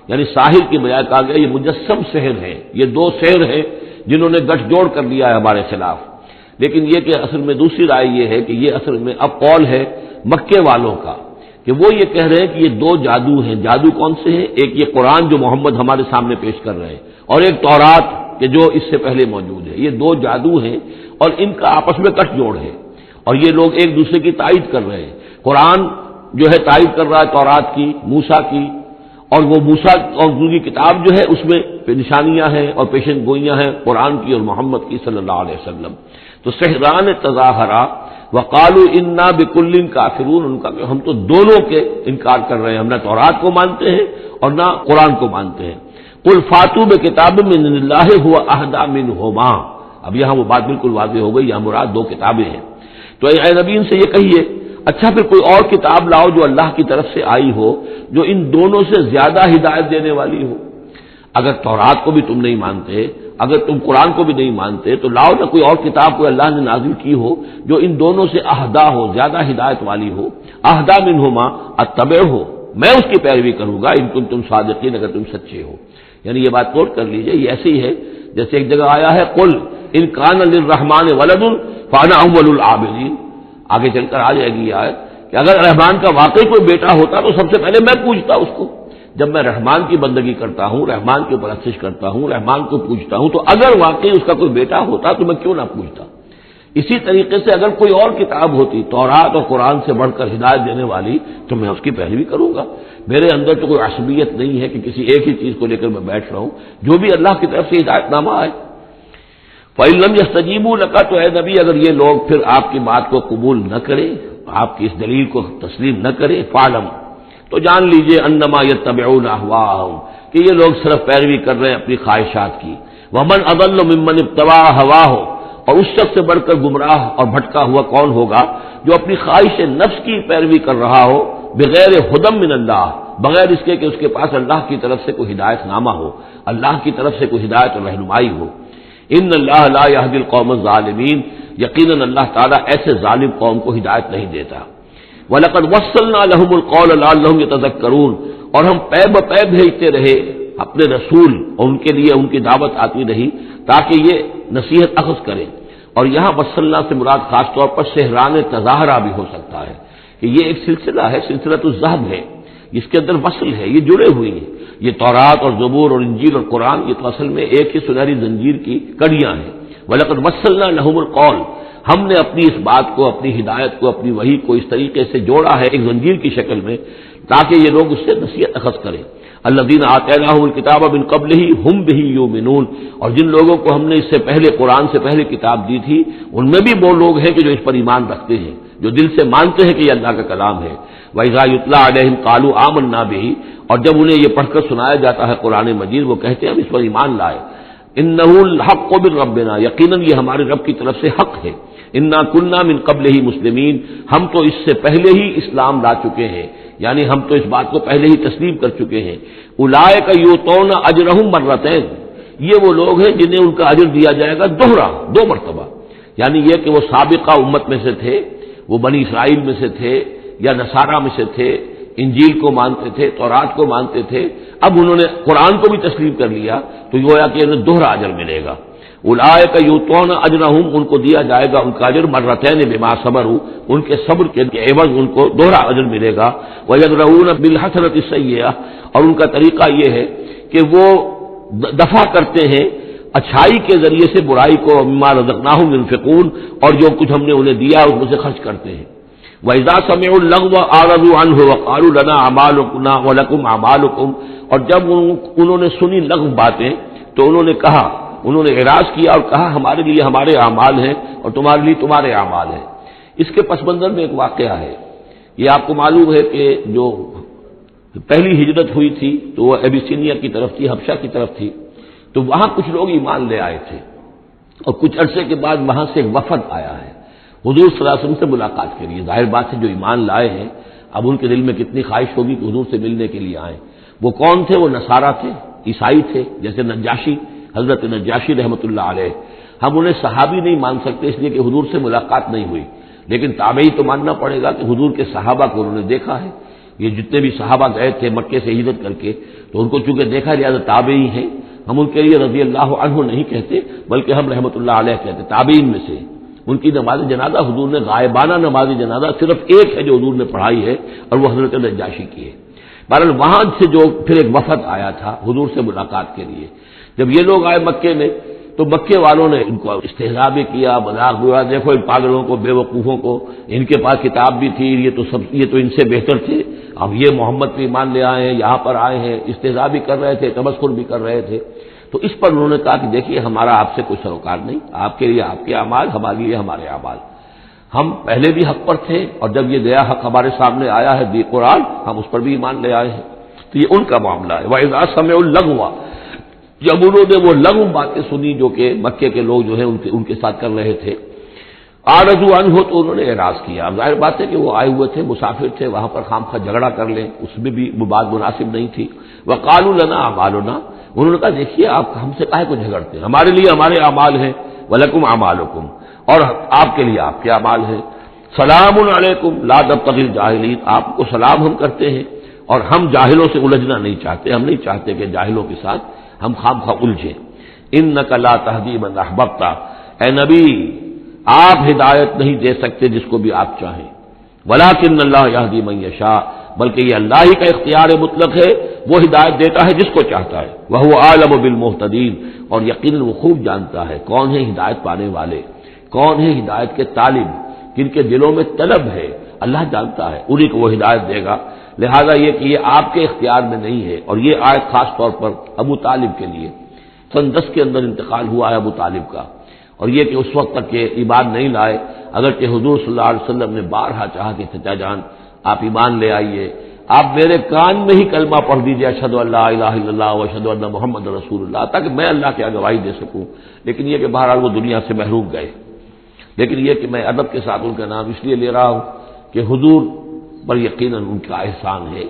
یعنی ساحر کی بجائے کہا گیا یہ مجسم سحر ہیں، یہ دو سحر ہیں جنہوں نے گٹھ جوڑ کر لیا ہے ہمارے خلاف۔ لیکن یہ کہ اصل میں دوسری رائے یہ ہے کہ یہ اصل میں اب قول ہے مکے والوں کا کہ وہ یہ کہہ رہے ہیں کہ یہ دو جادو ہیں۔ جادو کون سے ہیں؟ ایک یہ قرآن جو محمد ہمارے سامنے پیش کر رہے ہیں، اور ایک تورات کہ جو اس سے پہلے موجود ہے، یہ دو جادو ہیں اور ان کا آپس میں گٹھ جوڑ ہے، اور یہ لوگ ایک دوسرے کی تائید کر رہے ہیں۔ قرآن جو ہے تائید کر رہا ہے تورات کی، موسیٰ کی، اور وہ موسیٰ اور دوسری کتاب جو ہے اس میں نشانیاں ہیں اور پیشن گوئیاں ہیں قرآن کی اور محمد کی صلی اللہ علیہ وسلم۔ تو سحران تظاہرا وقالوا انا بکل کافرون، ان کا کہ ہم تو دونوں کے انکار کر رہے ہیں، ہم نہ تورات کو مانتے ہیں اور نہ قرآن کو مانتے ہیں۔ قل فاتوا بکتاب من اللہ هو اہدی منہما، اب یہاں وہ بات بالکل واضح ہو گئی، یہاں مراد دو کتابیں ہیں۔ تو اے نبی ان سے یہ کہیے اچھا پھر کوئی اور کتاب لاؤ جو اللہ کی طرف سے آئی ہو، جو ان دونوں سے زیادہ ہدایت دینے والی ہو۔ اگر تورات کو بھی تم نہیں مانتے، اگر تم قرآن کو بھی نہیں مانتے، تو لاؤ نہ کوئی اور کتاب کوئی اللہ نے نازل کی ہو جو ان دونوں سے اہدا ہو، زیادہ ہدایت والی ہو۔ اہدا منہما اتبعہ ہو، میں اس کی پیروی کروں گا ان کنتم صادقین، اگر تم سچے ہو۔ یعنی یہ بات نوٹ کر لیجئے، یہ ایسی ہے جیسے ایک جگہ آیا ہے قل ان کان للرحمن ولد فانا اول العابدین، آگے چل کر آ جائے گی یہ آیت کہ اگر رحمان کا واقعی کوئی بیٹا ہوتا تو سب سے پہلے میں پوچھتا اس کو۔ جب میں رحمان کی بندگی کرتا ہوں، رحمان کی پرستش کرتا ہوں، رحمان کو پوچھتا ہوں، تو اگر واقعی اس کا کوئی بیٹا ہوتا تو میں کیوں نہ پوچھتا۔ اسی طریقے سے اگر کوئی اور کتاب ہوتی تورات اور قرآن سے بڑھ کر ہدایت دینے والی تو میں اس کی پیروی کروں گا۔ میرے اندر تو کوئی عصبیت نہیں ہے کہ کسی ایک ہی چیز کو لے کر میں بیٹھ رہا ہوں، جو بھی اللہ کی طرف سے ہدایت نامہ آئے۔ فَإِن لَّمْ يَسْتَجِيبُوا لَكَ، تو اے نبی اگر یہ لوگ پھر آپ کی بات کو قبول نہ کریں، آپ کی اس دلیل کو تسلیم نہ کریں، فَاعْلَمْ، تو جان لیجئے انما یتبعون اہواءہم، کہ یہ لوگ صرف پیروی کر رہے ہیں اپنی خواہشات کی۔ ومن اضل ممن اتبع ہواہ، اور اس شخص سے بڑھ کر گمراہ اور بھٹکا ہوا کون ہوگا جو اپنی خواہش نفس کی پیروی کر رہا ہو، بغیر ہدی من اللہ، بغیر اس کے کہ اس کے پاس اللہ کی طرف سے کوئی ہدایت نامہ ہو، اللہ کی طرف سے کوئی ہدایت اور رہنمائی ہو۔ ان اللہ لا یہدی القوم الظالمین، یقیناً اللہ تعالیٰ ایسے ظالم قوم کو ہدایت نہیں دیتا۔ وَلَقَدْ وَصَّلْنَا لَهُمُ الْقَوْلَ لَعَلَّهُمْ يَتَذَكَّرُونَ، اور ہم پے بپے بھیجتے رہے اپنے رسول، اور ان کے لیے ان کی دعوت آتی رہی تاکہ یہ نصیحت اخذ کریں۔ اور یہاں وصلنا سے مراد خاص طور پر سہران تظاہرہ بھی ہو سکتا ہے کہ یہ ایک سلسلہ ہے، سلسلۃ الذہب ہے، جس کے اندر وصل ہے، یہ جڑے ہوئی ہیں۔ یہ تورات اور زبور اور انجیل اور قرآن یہ تو اصل میں ایک ہی سنہری زنجیر کی کڑیاں ہیں۔ وَلَقَدْ وَصَّلْنَا لَهُمُ الْقَوْلَ، ہم نے اپنی اس بات کو، اپنی ہدایت کو، اپنی وحی کو اس طریقے سے جوڑا ہے ایک زنجیر کی شکل میں تاکہ یہ لوگ اس سے نصیحت اخذ کریں۔ الذین آتیناہم الکتاب من قبلہ ہم بہ یؤمنون، اور جن لوگوں کو ہم نے اس سے پہلے قرآن سے پہلے کتاب دی تھی ان میں بھی وہ لوگ ہیں کہ جو اس پر ایمان رکھتے ہیں، جو دل سے مانتے ہیں کہ یہ اللہ کا کلام ہے۔ وَإِذَا يُتْلَىٰ عَلَيْهِمْ قَالُوا آمَنَّا بِهِ، اور جب انہیں یہ پڑھ کر سنایا جاتا ہے قرآن مجید وہ کہتے ہیں ہم اس پر ایمان لائے۔ إِنَّهُ الْحَقُّ مِن رَّبِّنَا، یقیناً یہ ہمارے رب کی طرف سے حق ہے۔ اِنَّا كُنَّا مِن قَبْلِهِ مُسْلِمِينَ، ہم تو اس سے پہلے ہی اسلام لا چکے ہیں، یعنی ہم تو اس بات کو پہلے ہی تسلیم کر چکے ہیں۔ اولئک یؤتون اجرہم مرتین، یہ وہ لوگ ہیں جنہیں ان کا اجر دیا جائے گا دوہرا، دو مرتبہ، یعنی یہ کہ وہ سابقہ امت میں سے تھے، وہ بنی اسرائیل میں سے تھے یا نصارہ میں سے تھے، انجیل کو مانتے تھے، تورات کو مانتے تھے، اب انہوں نے قرآن کو بھی تسلیم کر لیا تو گویا کہ انہیں دوہرا اجر ملے گا۔ اولئک یؤتون اجرہم، ان کو دیا جائے گا ان کا اجر مرتین بما صبروا، ان کے صبر کے عوض ان کو دوہرا اجر ملے گا۔ وَيَدْرَؤُونَ بِالْحَسَنَةِ السَّيِّئَةَ، اور ان کا طریقہ یہ ہے کہ وہ دفع کرتے ہیں اچھائی کے ذریعے سے برائی کو، مما رزقناہم ينفقون، اور جو کچھ ہم نے انہیں دیا اس میں سے خرچ کرتے ہیں۔ وَإِذَا سَمِعُوا اللَّغْوَ أَعْرَضُوا عَنْهُ وَقَالُوا لَنَا أَعْمَالُنَا وَلَكُمْ أَعْمَالُكُمْ، اور جب انہوں نے سنی لغو باتیں تو انہوں نے کہا، انہوں نے اعراض کیا اور کہا ہمارے لیے ہمارے اعمال ہیں اور تمہارے لیے تمہارے اعمال ہیں۔ اس کے پس منظر میں ایک واقعہ ہے، یہ آپ کو معلوم ہے کہ جو پہلی ہجرت ہوئی تھی تو وہ ابیسینیا کی طرف تھی، حبشہ کی طرف تھی، تو وہاں کچھ لوگ ایمان لے آئے تھے اور کچھ عرصے کے بعد وہاں سے ایک وفد آیا ہے حضور صلی اللہ علیہ وسلم سے ملاقات کے لیے۔ ظاہر بات ہے جو ایمان لائے ہیں اب ان کے دل میں کتنی خواہش ہوگی کہ حضور سے ملنے کے لیے آئیں۔ وہ کون تھے؟ وہ نصارہ تھے، عیسائی تھے، جیسے نجاشی، حضرت نجاشی رحمۃ اللہ علیہ۔ ہم انہیں صحابی نہیں مان سکتے اس لیے کہ حضور سے ملاقات نہیں ہوئی، لیکن تابعی تو ماننا پڑے گا کہ حضور کے صحابہ کو انہوں نے دیکھا ہے۔ یہ جتنے بھی صحابہ گئے تھے مکے سے ہجرت کر کے تو ان کو چونکہ دیکھا لہٰذا تابعی ہیں، ہم ان کے لیے رضی اللہ عنہ نہیں کہتے بلکہ ہم رحمۃ اللہ علیہ کہتے، تابعین میں سے۔ ان کی نماز جنازہ حضور نے غائبانہ نماز جنازہ صرف ایک ہے جو حضور نے پڑھائی ہے اور وہ حضرت نجاشی کی ہے۔ بہرحال وہاں سے جو پھر ایک وفد آیا تھا حضور سے ملاقات کے لیے، جب یہ لوگ آئے مکے میں تو مکے والوں نے ان کو استہزاء بھی کیا، مذاق بھی ہوا، دیکھو ان پاگلوں کو، بے وقوفوں کو، ان کے پاس کتاب بھی تھی، یہ تو ان سے بہتر تھے، اب یہ محمد پہ ایمان لے آئے ہیں، یہاں پر آئے ہیں، استہزاء بھی کر رہے تھے، تمسخر بھی کر رہے تھے۔ تو اس پر انہوں نے کہا کہ دیکھیے ہمارا آپ سے کوئی سروکار نہیں، آپ کے لیے آپ کے اعمال، ہمارے لیے ہمارے اعمال، ہم پہلے بھی حق پر تھے اور جب یہ نیا حق ہمارے سامنے آیا ہے قرآن، ہم اس پر بھی ایمان لے آئے ہیں۔ تو یہ ان کا معاملہ ہے۔ وَإِذَا سَمِعُوا اللَّغْوَ، جب انہوں نے وہ لغو باتیں سنی جو کہ مکے کے لوگ جو ہیں ان کے ساتھ کر رہے تھے، أَعْرَضُوا عَنْهُ، تو انہوں نے اعراض کیا۔ اب ظاہر بات ہے کہ وہ آئے ہوئے تھے، مسافر تھے، وہاں پر خامخواہ جھگڑا کر لیں اس میں بھی وہ بات مناسب نہیں تھی۔ وَقَالُوا لَنَا أَعْمَالُنَا، انہوں نے کہا دیکھیے آپ ہم سے کاہے کو جھگڑتے ہیں، ہمارے لیے ہمارے اعمال ہیں، وَلَكُمْ أَعْمَالُكُمْ، اور آپ کے لیے آپ کے اعمال ہیں۔ سلام علیکم لا نبتغی الجاہلین، آپ کو سلام ہم کرتے ہیں اور ہم جاہلوں سے الجھنا نہیں چاہتے، ہم نہیں چاہتے کہ جاہلوں کے ساتھ ہم خامخواہ الجھیں۔ انک لا تہدی من احببت، اے نبی آپ ہدایت نہیں دے سکتے جس کو بھی آپ چاہیں، ولکن اللہ یہدی من یشاء، بلکہ یہ اللہ ہی کا اختیار مطلق ہے، وہ ہدایت دیتا ہے جس کو چاہتا ہے، وہو اعلم بالمہتدین، اور یقیناً وہ خوب جانتا ہے کون ہے ہدایت پانے والے، کون ہے ہدایت کے طالب، جن کے دلوں میں طلب ہے، اللہ جانتا ہے انہی کو وہ ہدایت دے گا۔ لہذا یہ کہ یہ آپ کے اختیار میں نہیں ہے، اور یہ آیت خاص طور پر ابو طالب کے لیے، سن 10 کے اندر انتقال ہوا ہے ابو طالب کا، اور یہ کہ اس وقت تک کہ ایمان نہیں لائے، اگرچہ حضور صلی اللہ علیہ وسلم نے بارہا چاہا کہ چچا جان آپ ایمان لے آئیے، آپ میرے کان میں ہی کلمہ پڑھ دیجیے اشہد ان لا الہ الا اللہ واشہد ان محمد رسول اللہ، تاکہ میں اللہ کی گواہی دے سکوں، لیکن یہ کہ بہرحال وہ دنیا سے محروم گئے۔ لیکن یہ کہ میں ادب کے ساتھ ان کا نام اس لیے لے رہا ہوں کہ حضور پر یقیناً ان کا احسان ہے،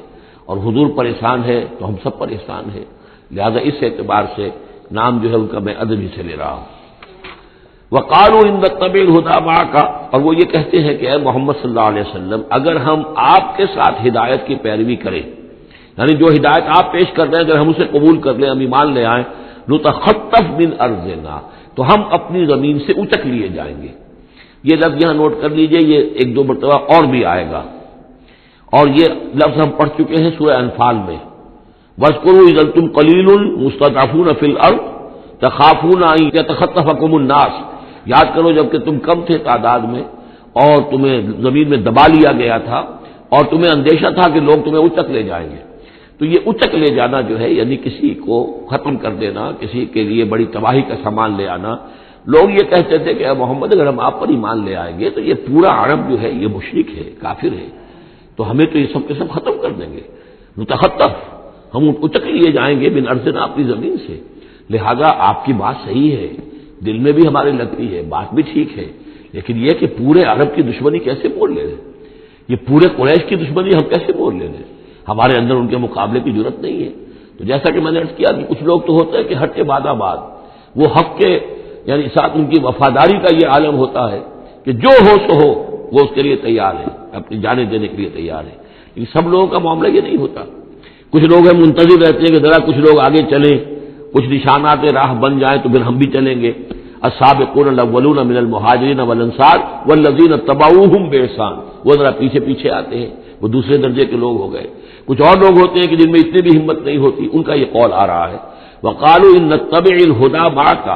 اور حضور پر احسان ہے تو ہم سب پر احسان ہے، لہذا اس اعتبار سے نام جو ہے ان کا میں ادب ہی سے لے رہا ہوں۔ وقالوا ان نتبع الهدى معك، اور وہ یہ کہتے ہیں کہ اے محمد صلی اللہ علیہ وسلم اگر ہم آپ کے ساتھ ہدایت کی پیروی کریں، یعنی جو ہدایت آپ پیش کر رہے ہیں اگر ہم اسے قبول کر لیں، ہم ایمان لے آئیں، نتخطف من ارضنا، تو ہم اپنی زمین سے اچک لیے جائیں گے۔ یہ لفظ یہاں نوٹ کر لیجئے، یہ ایک دو مرتبہ اور بھی آئے گا، اور یہ لفظ ہم پڑھ چکے ہیں سورہ انفال میں، وَاذْكُرُوا إِذْ أَنْتُمْ قَلِيلٌ مُسْتَضْعَفُونَ فِي الْأَرْضِ تَخَافُونَ أَنْ يَتَخَطَّفَكُمُ النَّاسُ، یاد کرو جب کہ تم کم تھے تعداد میں اور تمہیں زمین میں دبا لیا گیا تھا اور تمہیں اندیشہ تھا کہ لوگ تمہیں اچک لے جائیں گے۔ تو یہ اچک لے جانا جو ہے یعنی کسی کو ختم کر دینا، کسی کے لیے بڑی تباہی کا سامان لے آنا۔ لوگ یہ کہتے تھے کہ اے محمد اگر ہم آپ پر ایمان لے آئیں گے تو یہ پورا عرب جو ہے یہ مشرک ہے، کافر ہے، تو ہمیں تو یہ سب کے سب ختم کر دیں گے، متخطف، ہم اچک لیے جائیں گے بن ارضنا، اپنی زمین سے۔ لہذا آپ کی بات صحیح ہے، دل میں بھی ہمارے لگتی ہے، بات بھی ٹھیک ہے، لیکن یہ کہ پورے عرب کی دشمنی کیسے مول لے رہے، یہ پورے قریش کی دشمنی ہم کیسے مول لے رہے، ہمارے اندر ان کے مقابلے کی ضرورت نہیں ہے۔ تو جیسا کہ میں نے عرض کیا کہ کچھ لوگ تو ہوتے ہیں کہ ہٹ کے بعد آباد، وہ حق کے یعنی ساتھ ان کی وفاداری کا یہ عالم ہوتا ہے کہ جو ہو سو ہو وہ اس کے لیے تیار ہے، اپنی جانیں دینے کے لیے تیار ہے، لیکن سب لوگوں کا معاملہ یہ نہیں ہوتا۔ کچھ لوگ ہیں منتظر رہتے ہیں کہ ذرا کچھ لوگ آگے چلیں، کچھ نشانات راہ بن جائیں تو پھر ہم بھی چلیں گے۔ السابقون الاولون من المہاجرین والانصار والذین اتبعوہم باحسان، وہ ذرا پیچھے پیچھے آتے ہیں، وہ دوسرے درجے کے لوگ ہو گئے۔ کچھ اور لوگ ہوتے ہیں کہ جن میں اتنی بھی ہمت نہیں ہوتی، ان کا یہ قول آ رہا ہے، وقالوا ان نتبع الہدی معک،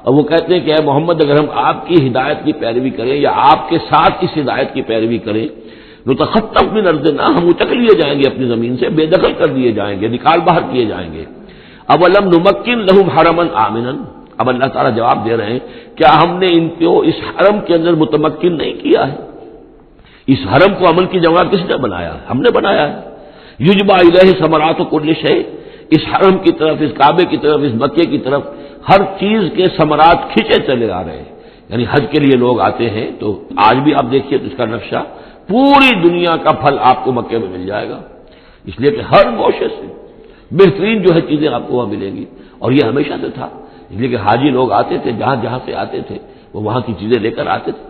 اور وہ کہتے ہیں کہ اے محمد اگر ہم آپ کی ہدایت کی پیروی کریں یا آپ کے ساتھ اس ہدایت کی پیروی کریں، نتخطف من ارضنا، ہم اچک لیے جائیں گے اپنی زمین سے، بے دخل کر دیے جائیں گے، نکال باہر کیے جائیں گے۔ اولم نمکن لہم حرما آمنا، اب اللہ تعالیٰ جواب دے رہے ہیں کیا ہم نے ان کو اس حرم کے اندر متمکن نہیں کیا ہے؟ اس حرم کو عمل کی جگہ کس نے بنایا؟ ہم نے بنایا ہے۔ یجبا الیہ ثمرات کل شیء، اس حرم کی طرف، اس کعبے کی طرف، اس مکے کی طرف ہر چیز کے ثمرات کھینچے چلے آ رہے ہیں، یعنی حج کے لیے لوگ آتے ہیں تو آج بھی آپ دیکھیے تو اس کا نقشہ، پوری دنیا کا پھل آپ کو مکے میں مل جائے گا، اس لیے کہ ہر گوشے سے بہترین جو ہے چیزیں آپ کو وہاں ملیں گی، اور یہ ہمیشہ سے تھا، اس لیے کہ حاجی لوگ آتے تھے، جہاں جہاں سے آتے تھے وہ وہاں کی چیزیں لے کر آتے تھے۔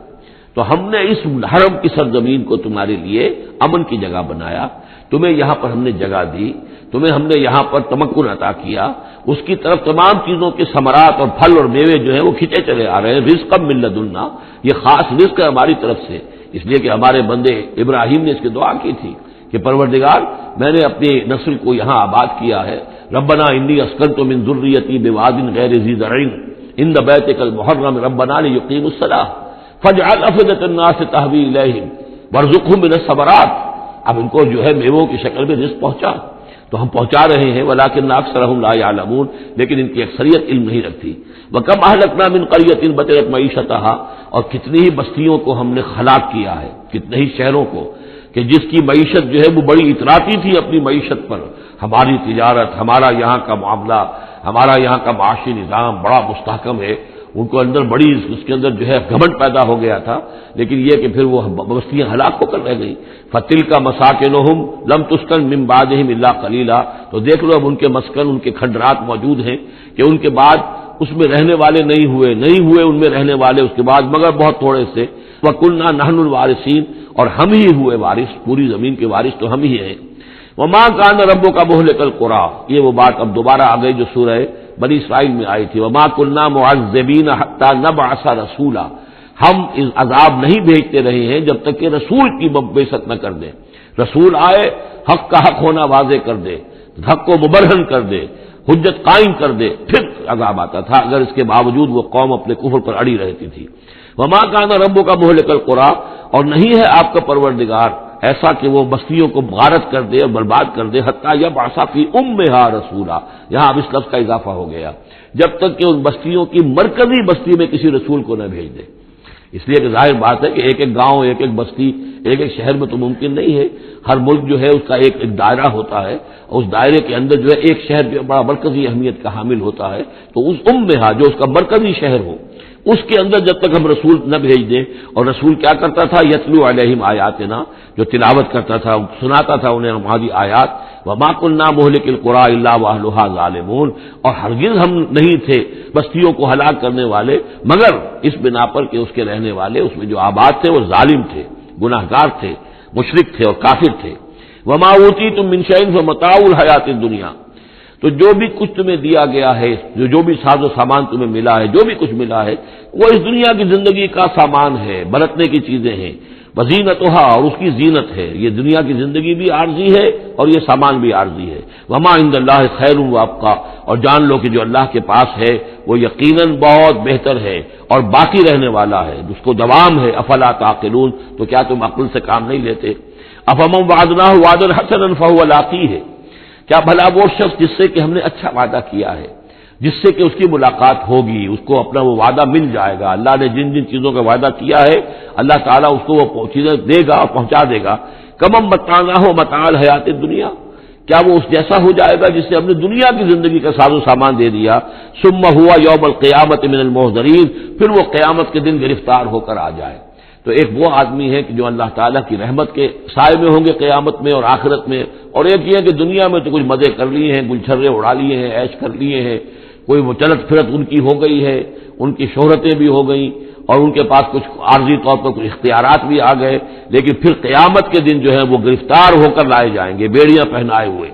تو ہم نے اس حرم کی سرزمین کو تمہارے لیے امن کی جگہ بنایا، تمہیں یہاں پر ہم نے جگہ دی، تمہیں ہم نے یہاں پر تمکن عطا کیا، اس کی طرف تمام چیزوں کے ثمرات اور پھل اور میوے جو ہیں وہ کھینچے چلے آ رہے ہیں، رزقا من لدنا، یہ خاص رزق ہے ہماری طرف سے، اس لیے کہ ہمارے بندے ابراہیم نے اس کی دعا کی تھی کہ پروردگار میں نے اپنی نسل کو یہاں آباد کیا ہے، ربنا انی اسکنت من ذریتی بواد غیر ذی زرع عند بیتک المحرم ربنا لیقیموا الصلاۃ فاجعل افئدة الناس تهوی الیہم وارزقهم من الثمرات، اب ان کو جو ہے میووں کی شکل میں رزق پہنچا، تو ہم پہنچا رہے ہیں، ولکن اکثرهم لا یعلمون، لیکن ان کی اکثریت علم نہیں رکھتی۔ وکم اہلکنا من قریۃ بطرت معیشتها، اور کتنی ہی بستیوں کو ہم نے ہلاک کیا ہے، کتنے ہی شہروں کو کہ جس کی معیشت جو ہے وہ بڑی اتراتی تھی اپنی معیشت پر، ہماری تجارت، ہمارا یہاں کا معاملہ، ہمارا یہاں کا معاشی نظام بڑا مستحکم ہے، ان کو اندر بڑی اس کے اندر جو ہے گھمنڈ پیدا ہو گیا تھا، لیکن یہ کہ پھر وہ بستیاں ہلاک ہو کر رہ گئی۔ فَتِلْكَ مَسَاكِنُهُمْ لَمْ تُسْكَنْ مِنْ بَعْدِهِمْ إِلَّا قَلِيلًا، تو دیکھ لو اب ان کے مسکن، ان کے کھنڈرات موجود ہیں کہ ان کے بعد اس میں رہنے والے نہیں ہوئے ان میں رہنے والے اس کے بعد مگر بہت تھوڑے سے۔ وَكُنَّا نَحْنُ الْوَارِثِينَ، اور ہم ہی ہوئے وارث، پوری زمین کے وارث تو ہم ہی ہیں۔ وَمَا كَانَ رَبُّكَ مُهْلِكَ الْقُرَىٰ، یہ وہ بات اب دوبارہ آ گئی جو سورہ بنی اسرائیل میں آئی تھی، وَمَا كُنَّا مُعَذِّبِينَ حَتَّىٰ نَبْعَثَ رَسُولًا، ہم اس عذاب نہیں بھیجتے رہے ہیں جب تک کہ رسول کی بعثت نہ کر دیں، رسول آئے حق کا حق ہونا واضح کر دے، حق کو مبرہن کر دے، حجت قائم کر دے، پھر عذاب آتا تھا، اگر اس کے باوجود وہ قوم اپنے کفر پر اڑی رہتی تھی۔ وَمَا كَانَ رَبُّكَ مُهْلِكَ الْقُرَىٰ، اور نہیں ہے آپ کا پروردگار ایسا کہ وہ بستیوں کو غارت کر دے اور برباد کر دے، حتیٰ یبعث فی امہا رسولا، یہاں اب اس لفظ کا اضافہ ہو گیا، جب تک کہ ان بستیوں کی مرکزی بستی میں کسی رسول کو نہ بھیج دے۔ اس لیے کہ ظاہر بات ہے کہ ایک ایک گاؤں، ایک ایک بستی، ایک ایک شہر میں تو ممکن نہیں ہے، ہر ملک جو ہے اس کا ایک دائرہ ہوتا ہے، اور اس دائرے کے اندر جو ہے ایک شہر جو بڑا مرکزی اہمیت کا حامل ہوتا ہے، تو اس امہا جو اس کا مرکزی شہر ہو اس کے اندر جب تک ہم رسول نہ بھیج دیں. اور رسول کیا کرتا تھا؟ یتلو علیہم آیاتنا، جو تلاوت کرتا تھا، سناتا تھا انہیں ہماری آیات. وما كنا مهلك القرى الا واهلها ظالمون، اور ہرگز ہم نہیں تھے بستیوں کو ہلاک کرنے والے مگر اس بنا پر کہ اس کے رہنے والے اس میں جو آباد تھے وہ ظالم تھے، گناہگار تھے، مشرک تھے اور کافر تھے. وما اوتیتم من شیء فمتاع الحیات الدنیا، تو جو بھی کچھ تمہیں دیا گیا ہے، جو بھی ساز و سامان تمہیں ملا ہے، جو بھی کچھ ملا ہے، وہ اس دنیا کی زندگی کا سامان ہے، برتنے کی چیزیں ہیں. وزینتھا، اور اس کی زینت ہے. یہ دنیا کی زندگی بھی عارضی ہے اور یہ سامان بھی عارضی ہے. وما عند اللہ خیر وابقا، اور جان لو کہ جو اللہ کے پاس ہے وہ یقیناً بہت بہتر ہے اور باقی رہنے والا ہے، جس کو دوام ہے. افلا تعقلون، تو کیا تم عقل سے کام نہیں لیتے؟ افمن وعدناہ وعدا حسنا فهو لاقیہ، کیا بھلا وہ شخص جس سے کہ ہم نے اچھا وعدہ کیا ہے، جس سے کہ اس کی ملاقات ہوگی، اس کو اپنا وہ وعدہ مل جائے گا. اللہ نے جن جن چیزوں کا وعدہ کیا ہے اللہ تعالیٰ اس کو وہ چیزیں دے گا اور پہنچا دے گا. کمم متعناہ متاع الحیات الدنیا، کیا وہ اس جیسا ہو جائے گا جس سے ہم نے دنیا کی زندگی کا ساز و سامان دے دیا. ثم ہوا یوم القیامت من المحضرین، پھر وہ قیامت کے دن گرفتار ہو کر آ جائے. تو ایک وہ آدمی ہے کہ جو اللہ تعالیٰ کی رحمت کے سائے میں ہوں گے قیامت میں اور آخرت میں، اور ایک یہ کہ دنیا میں تو کچھ مزے کر لیے ہیں، گلچھرے اڑا لیے ہیں، عیش کر لیے ہیں، کوئی وہ چلت پھرت ان کی ہو گئی ہے، ان کی شہرتیں بھی ہو گئیں اور ان کے پاس کچھ عارضی طور پر کچھ اختیارات بھی آ گئے، لیکن پھر قیامت کے دن جو ہے وہ گرفتار ہو کر لائے جائیں گے بیڑیاں پہنائے ہوئے.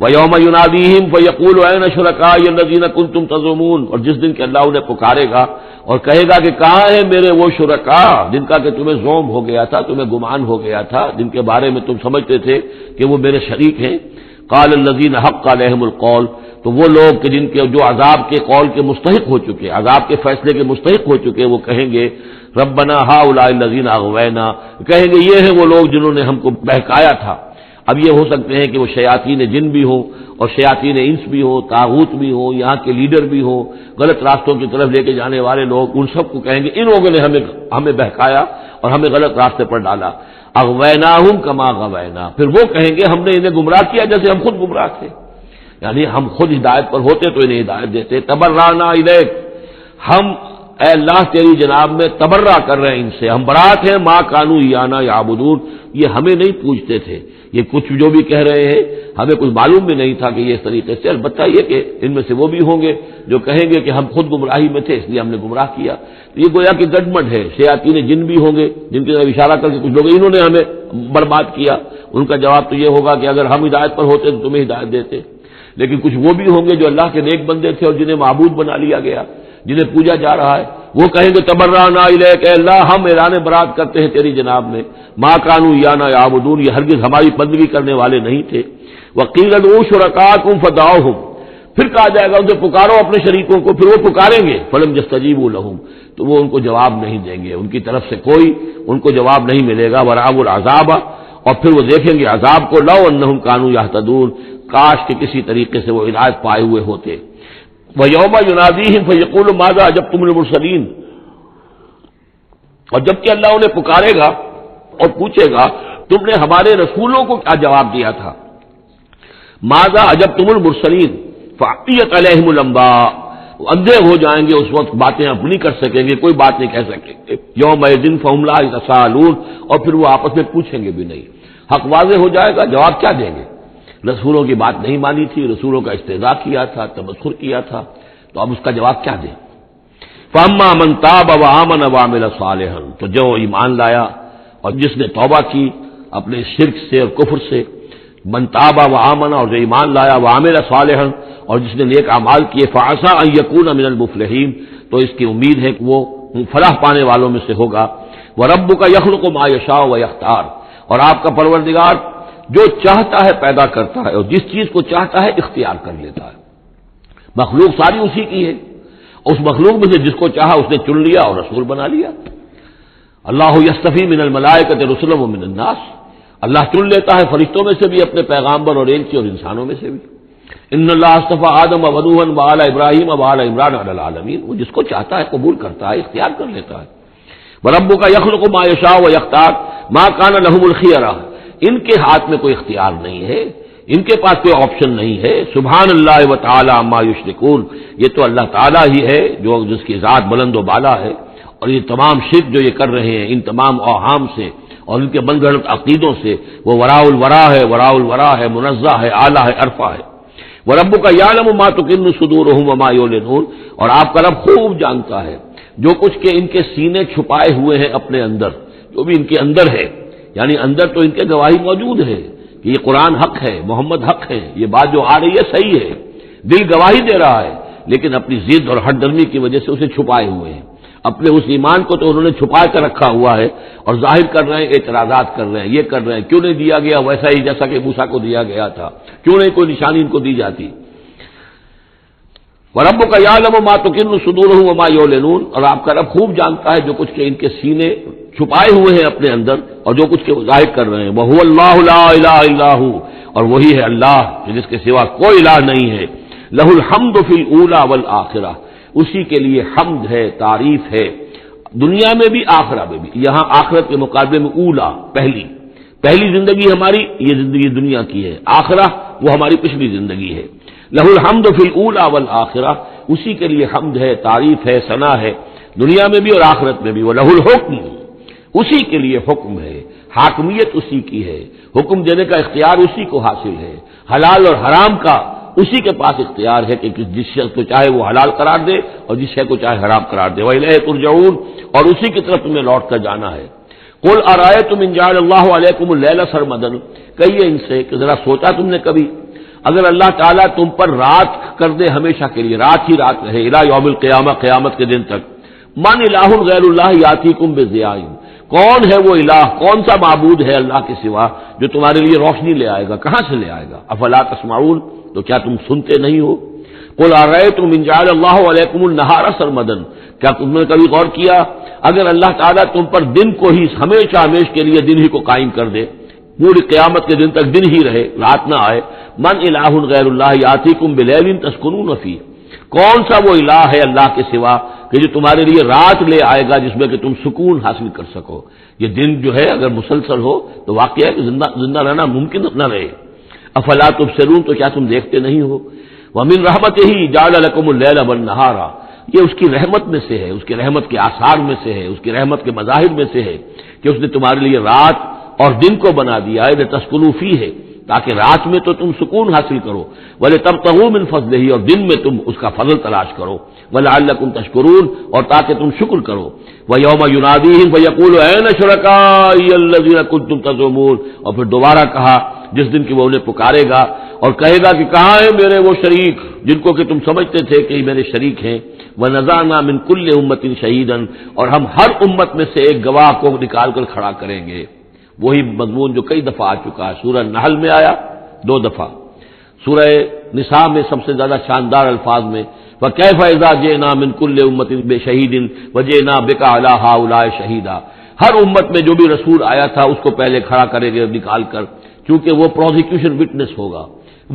وَيَوْمَ يُنَادِيهِمْ فَيَقُولُ أَيْنَ شُرَكَائِيَ الَّذِينَ كُنتُمْ تَزْعُمُونَ، اور جس دن کہ اللہ انہیں پکارے گا اور کہے گا کہ کہاں ہیں میرے وہ شرکا جن کا کہ تمہیں زوم ہو گیا تھا، تمہیں گمان ہو گیا تھا، جن کے بارے میں تم سمجھتے تھے کہ وہ میرے شریک ہیں. قال الذين حق عليهم القول، تو وہ لوگ کہ جن کے جو عذاب کے قول کے مستحق ہو چکے، عذاب کے فیصلے کے مستحق ہو چکے، وہ کہیں گے ربنا هؤلاء الذين اغوينا، کہیں گے یہ ہیں وہ لوگ جنہوں نے ہم کو بہکایا تھا. اب یہ ہو سکتے ہیں کہ وہ شیاطین جن بھی ہوں اور شیاطین انس بھی ہوں، طاغوت بھی ہوں، یہاں کے لیڈر بھی ہوں، غلط راستوں کی طرف لے کے جانے والے لوگ، ان سب کو کہیں گے ان لوگوں نے ہمیں بہکایا اور ہمیں غلط راستے پر ڈالا. اغویناہم کما غوینا، پھر وہ کہیں گے ہم نے انہیں گمراہ کیا جیسے ہم خود گمراہ تھے، یعنی ہم خود ہدایت پر ہوتے تو انہیں ہدایت دیتے. تبرأنا الیک، ہم اے اللہ تیری جناب میں تبرہ کر رہے ہیں ان سے، ہم برات ہیں. ما کانوا ایانا یعبدون، یہ ہمیں نہیں پوجتے تھے، یہ کچھ جو بھی کہہ رہے ہیں ہمیں کچھ معلوم بھی نہیں تھا کہ یہ اس طریقے سے. البتہ یہ کہ ان میں سے وہ بھی ہوں گے جو کہیں گے کہ ہم خود گمراہی میں تھے اس لیے ہم نے گمراہ کیا. یہ گویا کہ گڈمڈ ہے. شیاطین جن بھی ہوں گے جن کی طرف اشارہ کر کے کچھ لوگ انہوں نے ہمیں برباد کیا، ان کا جواب تو یہ ہوگا کہ اگر ہم ہدایت پر ہوتے تو تمہیں ہدایت دیتے. لیکن کچھ وہ بھی ہوں گے جو اللہ کے نیک بندے تھے اور جنہیں معبود بنا لیا گیا، جنہیں پوجا جا رہا ہے، وہ کہیں گے تبرأنا الیک، اے اللہ ہم اعلان برات کرتے ہیں تیری جناب میں. ما کانوا ایانا یعبدون، یہ ہرگز ہماری بندگی کرنے والے نہیں تھے. وقیل ادعوا شرکاءکم فدعوہم، پھر کہا جائے گا ان سے پکارو اپنے شریکوں کو، پھر وہ پکاریں گے. فلم یستجیبوا لہم، تو وہ ان کو جواب نہیں دیں گے، ان کی طرف سے کوئی ان کو جواب نہیں ملے گا. ورأوا العذاب، اور پھر وہ دیکھیں گے عذاب کو. لو انہم کانوا یہتدون، کاش کہ کسی طریقے سے وہ ہدایت پائے ہوئے ہوتے. وَيَوْمَ يُنَادِيهِمْ فَيَقُولُ مَاذَا أَجَبْتُمُ الْمُرْسَلِينَ، اور جب کہ اللہ انہیں پکارے گا اور پوچھے گا تم نے ہمارے رسولوں کو کیا جواب دیا تھا. مَاذَا أَجَبْتُمُ الْمُرْسَلِينَ فَعِّيَتْ عَلَيْهِمُ الْأَنْبَاءُ، اندھے ہو جائیں گے اس وقت، باتیں اب نہیں کر سکیں گے، کوئی بات نہیں کہہ سکیں گے. يَوْمَئِذٍ فَهُمْ لَا يَتَسَاءَلُونَ، اور پھر وہ آپس میں پوچھیں گے بھی نہیں. حق واضح ہو جائے گا، جواب کیا دیں گے؟ رسولوں کی بات نہیں مانی تھی، رسولوں کا استہزاء کیا تھا، تمسخر کیا تھا، تو اب اس کا جواب کیا دیں؟ فَأَمَّا مَن تَابَ وَآمَنَ وَعَمِلَ صَالِحًا، تو جو ایمان لایا اور جس نے توبہ کی اپنے شرک سے اور کفر سے. من تاب وآمن، اور جو ایمان لایا، وعمل صالحا، اور جس نے نیک اعمال کیے. فعسى ان يكون من المفلحين، تو اس کی امید ہے کہ وہ فلاح پانے والوں میں سے ہوگا. وربك يخلق ما يشاء ويختار، اور آپ کا پروردگار جو چاہتا ہے پیدا کرتا ہے اور جس چیز کو چاہتا ہے اختیار کر لیتا ہے. مخلوق ساری اسی کی ہے، اس مخلوق میں سے جس کو چاہا اس نے چن لیا اور رسول بنا لیا. اللہ یصطفی من الملائکۃ رسلا ومن الناس، اللہ چن لیتا ہے فرشتوں میں سے بھی اپنے پیغامبر اور ایلچی، اور انسانوں میں سے بھی. ان اللہ اصطفى آدم ونوحا وآل ابراہیم وآل عمران علی العالمین، وہ جس کو چاہتا ہے قبول کرتا ہے، اختیار کر لیتا ہے. وربک یخلق ما یشاء ویختار ما کان لهم الخیرہ، ان کے ہاتھ میں کوئی اختیار نہیں ہے، ان کے پاس کوئی آپشن نہیں ہے. سبحان اللہ و تعالی عما یشرکون، یہ تو اللہ تعالیٰ ہی ہے جو جس کی ذات بلند و بالا ہے، اور یہ تمام شرک جو یہ کر رہے ہیں ان تمام اوہام سے اور ان کے من گھڑت عقیدوں سے، وہ وراء الورا ہے، وراء الورا ہے، منزہ ہے، اعلیٰ ہے، عرفہ ہے. وَرَبُّكَ يَعْلَمُ مَا تُكِنُّ صُدُورُهُمْ وَمَا يُعْلِنُونَ، اور آپ کا رب خوب جانتا ہے جو کچھ کہ ان کے سینے چھپائے ہوئے ہیں اپنے اندر، جو بھی ان کے اندر ہے، یعنی اندر تو ان کے گواہی موجود ہے کہ یہ قرآن حق ہے، محمد حق ہے، یہ بات جو آ رہی ہے صحیح ہے، دل گواہی دے رہا ہے، لیکن اپنی ضد اور ہٹ درمی کی وجہ سے اسے چھپائے ہوئے ہیں. اپنے اس ایمان کو تو انہوں نے چھپا کر رکھا ہوا ہے اور ظاہر کر رہے ہیں، اعتراضات کر رہے ہیں، یہ کر رہے ہیں کیوں نہیں دیا گیا ویسا ہی جیسا کہ موسیٰ کو دیا گیا تھا، کیوں نہیں کوئی نشانی ان کو دی جاتی. وَرَبُّكَ يَعْلَمُ مَا تُكِنُّ صُدُورُهُمْ وَمَا يُعْلِنُونَ، اور آپ کا رب خوب جانتا ہے جو کچھ کہ ان کے سینے چھپائے ہوئے ہیں اپنے اندر اور جو کچھ کہ ظاہر کر رہے ہیں. وَهُوَ اللَّهُ لَا إِلَٰهَ إِلَّا هُوَ، اور وہی ہے اللہ جس کے سوا کوئی الہ نہیں ہے. لَهُ الْحَمْدُ فِي الْأُولَىٰ وَالْآخِرَةِ، اسی کے لیے حمد ہے، تعریف ہے، دنیا میں بھی آخرہ میں بھی. یہاں آخرت کے مقابلے میں اولا، پہلی زندگی ہماری یہ زندگی دنیا کی ہے، آخرہ وہ ہماری پچھلی زندگی ہے. لہ الحمد فی الاولی والآخرہ، اسی کے لیے حمد ہے، تعریف ہے، ثنا ہے، دنیا میں بھی اور آخرت میں بھی. وَلَهُ الْحُکْمُ، اسی کے لیے حکم ہے، حاکمیت اسی کی ہے، حکم دینے کا اختیار اسی کو حاصل ہے، حلال اور حرام کا اسی کے پاس اختیار ہے کہ جس شے کو چاہے وہ حلال قرار دے اور جس شے کو چاہے حرام قرار دے. وَإِلَيْهِ تُرْجَعُونَ، اور اسی کی طرف تمہیں لوٹ کر جانا ہے. قُلْ أَرَأَيْتُمْ إِنْ جَعَلَ اللَّهُ عَلَيْكُمُ اللَّيْلَ سَرْمَدًا، کہیے ان سے کہ ذرا سوچا تم نے کبھی اگر اللہ تعالیٰ تم پر رات کر دے ہمیشہ کے لیے، رات ہی رات رہے، الی یوم القیامہ، قیامت کے دن تک. من الہ غیر اللہ یاتیکم بضیاء، کون ہے وہ الہ، کون سا معبود ہے اللہ کے سوا جو تمہارے لیے روشنی لے آئے گا، کہاں سے لے آئے گا؟ افلا تسمعون، تو کیا تم سنتے نہیں ہو؟ قل ارأیتم ان جعل اللہ علیکم النہار سرمدا، کیا تم نے کبھی غور کیا اگر اللہ تعالیٰ تم پر دن کو ہی ہمیشہ ہمیش کے لیے دن ہی کو قائم کر دے، پوری قیامت کے دن تک دن ہی رہے، رات نہ آئے. من الہ غیر اللہ یاتیکم بلیل تسکنون فیہ، کون سا وہ الہ ہے اللہ کے سوا کہ جو تمہارے لیے رات لے آئے گا جس میں کہ تم سکون حاصل کر سکو. یہ دن جو ہے اگر مسلسل ہو تو واقعہ ہے کہ زندہ رہنا ممکن نہ رہے. افلا تبصرون، تو کیا تم دیکھتے نہیں ہو؟ ومن رحمتہ جعل لکم اللیل والنہار، یہ اس کی رحمت میں سے ہے، اس کی رحمت کے آثار میں سے ہے، اس کی رحمت کے مظاہر میں سے ہے کہ اس نے تمہارے لیے رات اور دن کو بنا دیا ہے. لتسکنوا فیہ، تاکہ رات میں تو تم سکون حاصل کرو، ولتبتغوا من فضلہ، اور دن میں تم اس کا فضل تلاش کرو، ولعلکم تشکرون، اور تاکہ تم شکر کرو. ویوم ینادیہم فیقول این شرکائی الذین کنتم تزعمون، اور پھر دوبارہ کہا جس دن کہ وہ انہیں پکارے گا اور کہے گا کہ کہاں ہیں میرے وہ شریک جن کو کہ تم سمجھتے تھے کہ یہ میرے شریک ہیں. وَنَزَعْنَا مِن كُلِّ أُمَّةٍ شَهِيدًا، اور ہم ہر امت میں سے ایک گواہ کو نکال کر کھڑا کریں گے. وہی مضمون جو کئی دفعہ آ چکا ہے، سورہ نحل میں آیا 2 دفعہ، سورہ نساء میں سب سے زیادہ شاندار الفاظ میں وَكَيْفَ إِذَا جِئْنَا مِن كُلِّ أُمَّةٍ بِشَهِيدٍ وَجِئْنَا بِكَ عَلَىٰ هَٰؤُلَاءِ شَهِيدًا. ہر امت میں جو بھی رسول آیا تھا اس کو پہلے کھڑا کریں گے نکال کر، کیونکہ وہ پروزیکیوشن وٹنس ہوگا،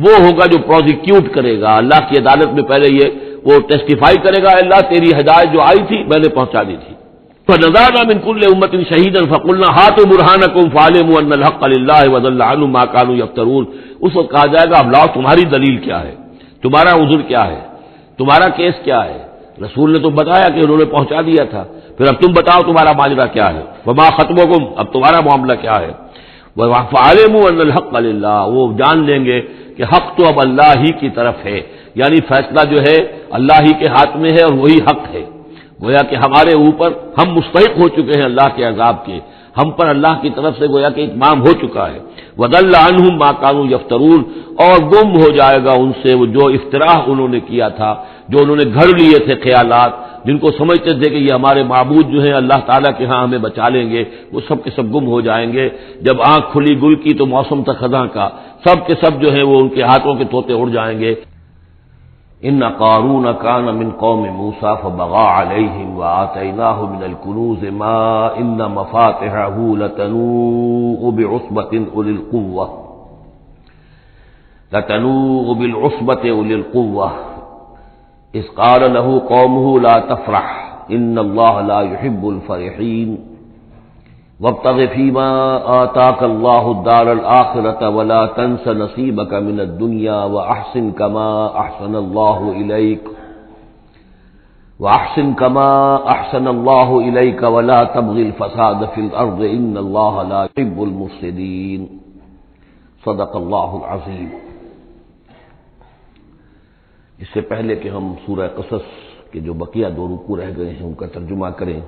وہ ہوگا جو پروزیکیوٹ کرے گا اللہ کی عدالت میں. پہلے یہ وہ ٹیسٹیفائی کرے گا اللہ تیری ہدایت جو آئی تھی میں نے پہنچا دی تھی. فَنَزَعْنَا مِن كُلِّ أُمَّةٍ شَهِيدًا فَقُلْنَا هَاتُوا بُرْهَانَكُمْ فَعَلِمُوا أَنَّ الْحَقَّ لِلَّهِ وَضَلَّ عَنْهُم مَّا كَانُوا يَفْتَرُونَ. اس وقت کہا جائے گا اب لاؤ تمہاری دلیل کیا ہے، تمہارا عذر کیا ہے، تمہارا کیس کیا ہے. رسول نے تو بتایا کہ انہوں نے پہنچا دیا تھا، پھر اب تم بتاؤ تمہارا ماجرا کیا ہے. وَمَا خَطْبُكُمْ، اب تمہارا معاملہ کیا ہے. فَعَلِمُوا أَنَّ الْحَقَّ لِلَّهِ، وہ جان لیں گے کہ حق تو اب اللہ ہی کی طرف ہے، یعنی فیصلہ جو ہے اللہ ہی کے ہاتھ میں ہے اور وہی حق ہے. گویا کہ ہمارے اوپر ہم مستحق ہو چکے ہیں اللہ کے عذاب کے، ہم پر اللہ کی طرف سے گویا کہ اتمام ہو چکا ہے. وَضَلَّ عَنْهُم مَّا كَانُوا يَفْتَرُونَ، اور گم ہو جائے گا ان سے وہ جو افتراء انہوں نے کیا تھا، جو انہوں نے گھڑ لیے تھے خیالات، جن کو سمجھتے تھے کہ یہ ہمارے معبود جو ہیں اللہ تعالیٰ کے ہاں ہمیں بچا لیں گے، وہ سب کے سب گم ہو جائیں گے. جب آنکھ کھلی گل کی تو موسم تھا خزاں کا، سب کے سب جو ہیں وہ ان کے ہاتھوں کے طوطے اڑ جائیں گے. ان قارون کان من قوم موسیٰ فبغى علیہم وآتیناہ من الکنوز ما ان مفاتحہ لتنوء بعصبۃ اولی القوة اذ قال له قومه لا تفرح ان اللہ لا يحب الفرحین. وابتغ فیما آتاک اللہ الدار الآخرۃ ولا تنس نصیبک من الدنیا واحسن کما احسن اللہ الیک وَأَحْسِنْ كَمَا أَحْسَنَ اللَّهُ إِلَيْكَ وَلَا تَبْغِ الْفَسَادَ فِي الْأَرْضِ إِنَّ اللَّهَ لَا يُحِبُّ الْمُفْسِدِينَ صدق اللہ العظیم۔ اس سے پہلے کہ ہم سورہ قصص کے جو بقیہ دو رکوع رہ گئے ہیں ان کا ترجمہ کریں،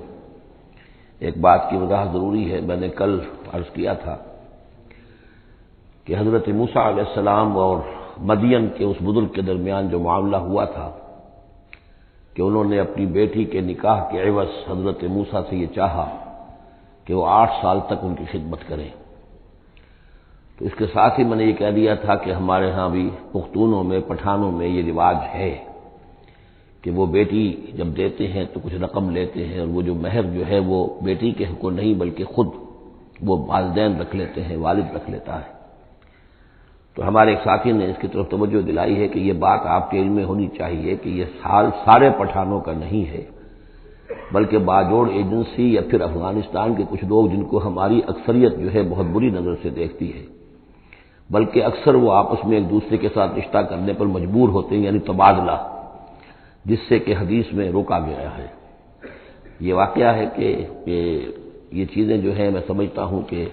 ایک بات کی وضاحت ضروری ہے۔ میں نے کل عرض کیا تھا کہ حضرت موسیٰ علیہ السلام اور مدین کے اس بزرگ کے درمیان جو معاملہ ہوا تھا کہ انہوں نے اپنی بیٹی کے نکاح کے عوض حضرت موسیٰ سے یہ چاہا کہ وہ 8 سال تک ان کی خدمت کریں، تو اس کے ساتھ ہی میں نے یہ کہہ دیا تھا کہ ہمارے ہاں بھی پختونوں میں، پٹھانوں میں یہ رواج ہے کہ وہ بیٹی جب دیتے ہیں تو کچھ رقم لیتے ہیں، اور وہ جو مہر جو ہے وہ بیٹی کے حق کو نہیں بلکہ خود وہ والدین رکھ لیتے ہیں، والد رکھ لیتا ہے۔ تو ہمارے ایک ساتھی نے اس کی طرف توجہ دلائی ہے کہ یہ بات آپ کے علم میں ہونی چاہیے کہ یہ حال سارے پٹھانوں کا نہیں ہے، بلکہ باجوڑ ایجنسی یا پھر افغانستان کے کچھ لوگ جن کو ہماری اکثریت جو ہے بہت بری نظر سے دیکھتی ہے، بلکہ اکثر وہ آپس میں ایک دوسرے کے ساتھ رشتہ کرنے پر مجبور ہوتے ہیں، یعنی تبادلہ، جس سے کہ حدیث میں روکا گیا ہے۔ یہ واقعہ ہے کہ یہ چیزیں جو ہیں میں سمجھتا ہوں کہ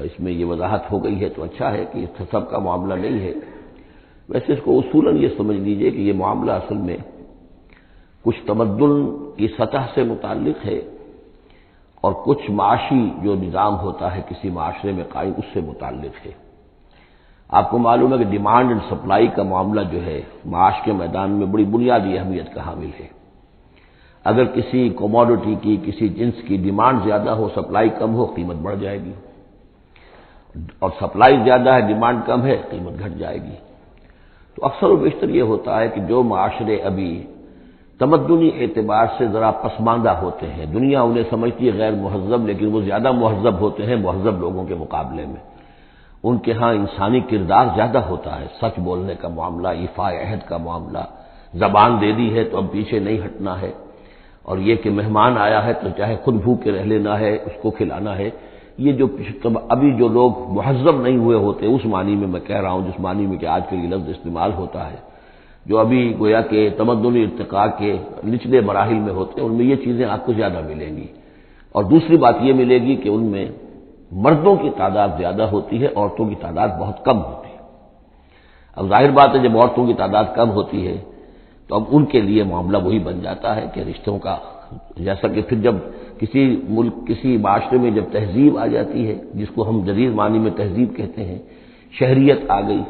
اس میں یہ وضاحت ہو گئی ہے تو اچھا ہے کہ اس سب کا معاملہ نہیں ہے۔ ویسے اس کو اصولاً یہ سمجھ لیجئے کہ یہ معاملہ اصل میں کچھ تمدن کی سطح سے متعلق ہے اور کچھ معاشی جو نظام ہوتا ہے کسی معاشرے میں قائم اس سے متعلق ہے۔ آپ کو معلوم ہے کہ ڈیمانڈ اینڈ سپلائی کا معاملہ جو ہے معاش کے میدان میں بڑی بنیادی اہمیت کا حامل ہے۔ اگر کسی کوموڈٹی کی، کسی جنس کی ڈیمانڈ زیادہ ہو، سپلائی کم ہو، قیمت بڑھ جائے گی، اور سپلائی زیادہ ہے، ڈیمانڈ کم ہے، قیمت گھٹ جائے گی۔ تو اکثر و بیشتر یہ ہوتا ہے کہ جو معاشرے ابھی تمدنی اعتبار سے ذرا پسماندہ ہوتے ہیں، دنیا انہیں سمجھتی ہے غیر مہذب، لیکن وہ زیادہ مہذب ہوتے ہیں مہذب لوگوں کے مقابلے میں۔ ان کے ہاں انسانی کردار زیادہ ہوتا ہے، سچ بولنے کا معاملہ، ایفاء عہد کا معاملہ، زبان دے دی ہے تو اب پیچھے نہیں ہٹنا ہے، اور یہ کہ مہمان آیا ہے تو چاہے خود بھوکے رہ لینا ہے، اس کو کھلانا ہے۔ یہ جو ابھی جو لوگ مہذب نہیں ہوئے ہوتے، اس معنی میں کہہ رہا ہوں جس معنی میں کہ آج کے لیے لفظ استعمال ہوتا ہے، جو ابھی گویا کہ تمدنی ارتقاء کے نچلے مراحل میں ہوتے ہیں، ان میں یہ چیزیں آپ کو زیادہ ملیں گی۔ اور دوسری بات یہ ملے گی کہ ان میں مردوں کی تعداد زیادہ ہوتی ہے، عورتوں کی تعداد بہت کم ہوتی ہے۔ اب ظاہر بات ہے جب عورتوں کی تعداد کم ہوتی ہے تو اب ان کے لیے معاملہ وہی بن جاتا ہے کہ رشتوں کا، جیسا کہ پھر جب کسی ملک، کسی معاشرے میں جب تہذیب آ جاتی ہے، جس کو ہم جدید معنی میں تہذیب کہتے ہیں، شہریت آ گئی،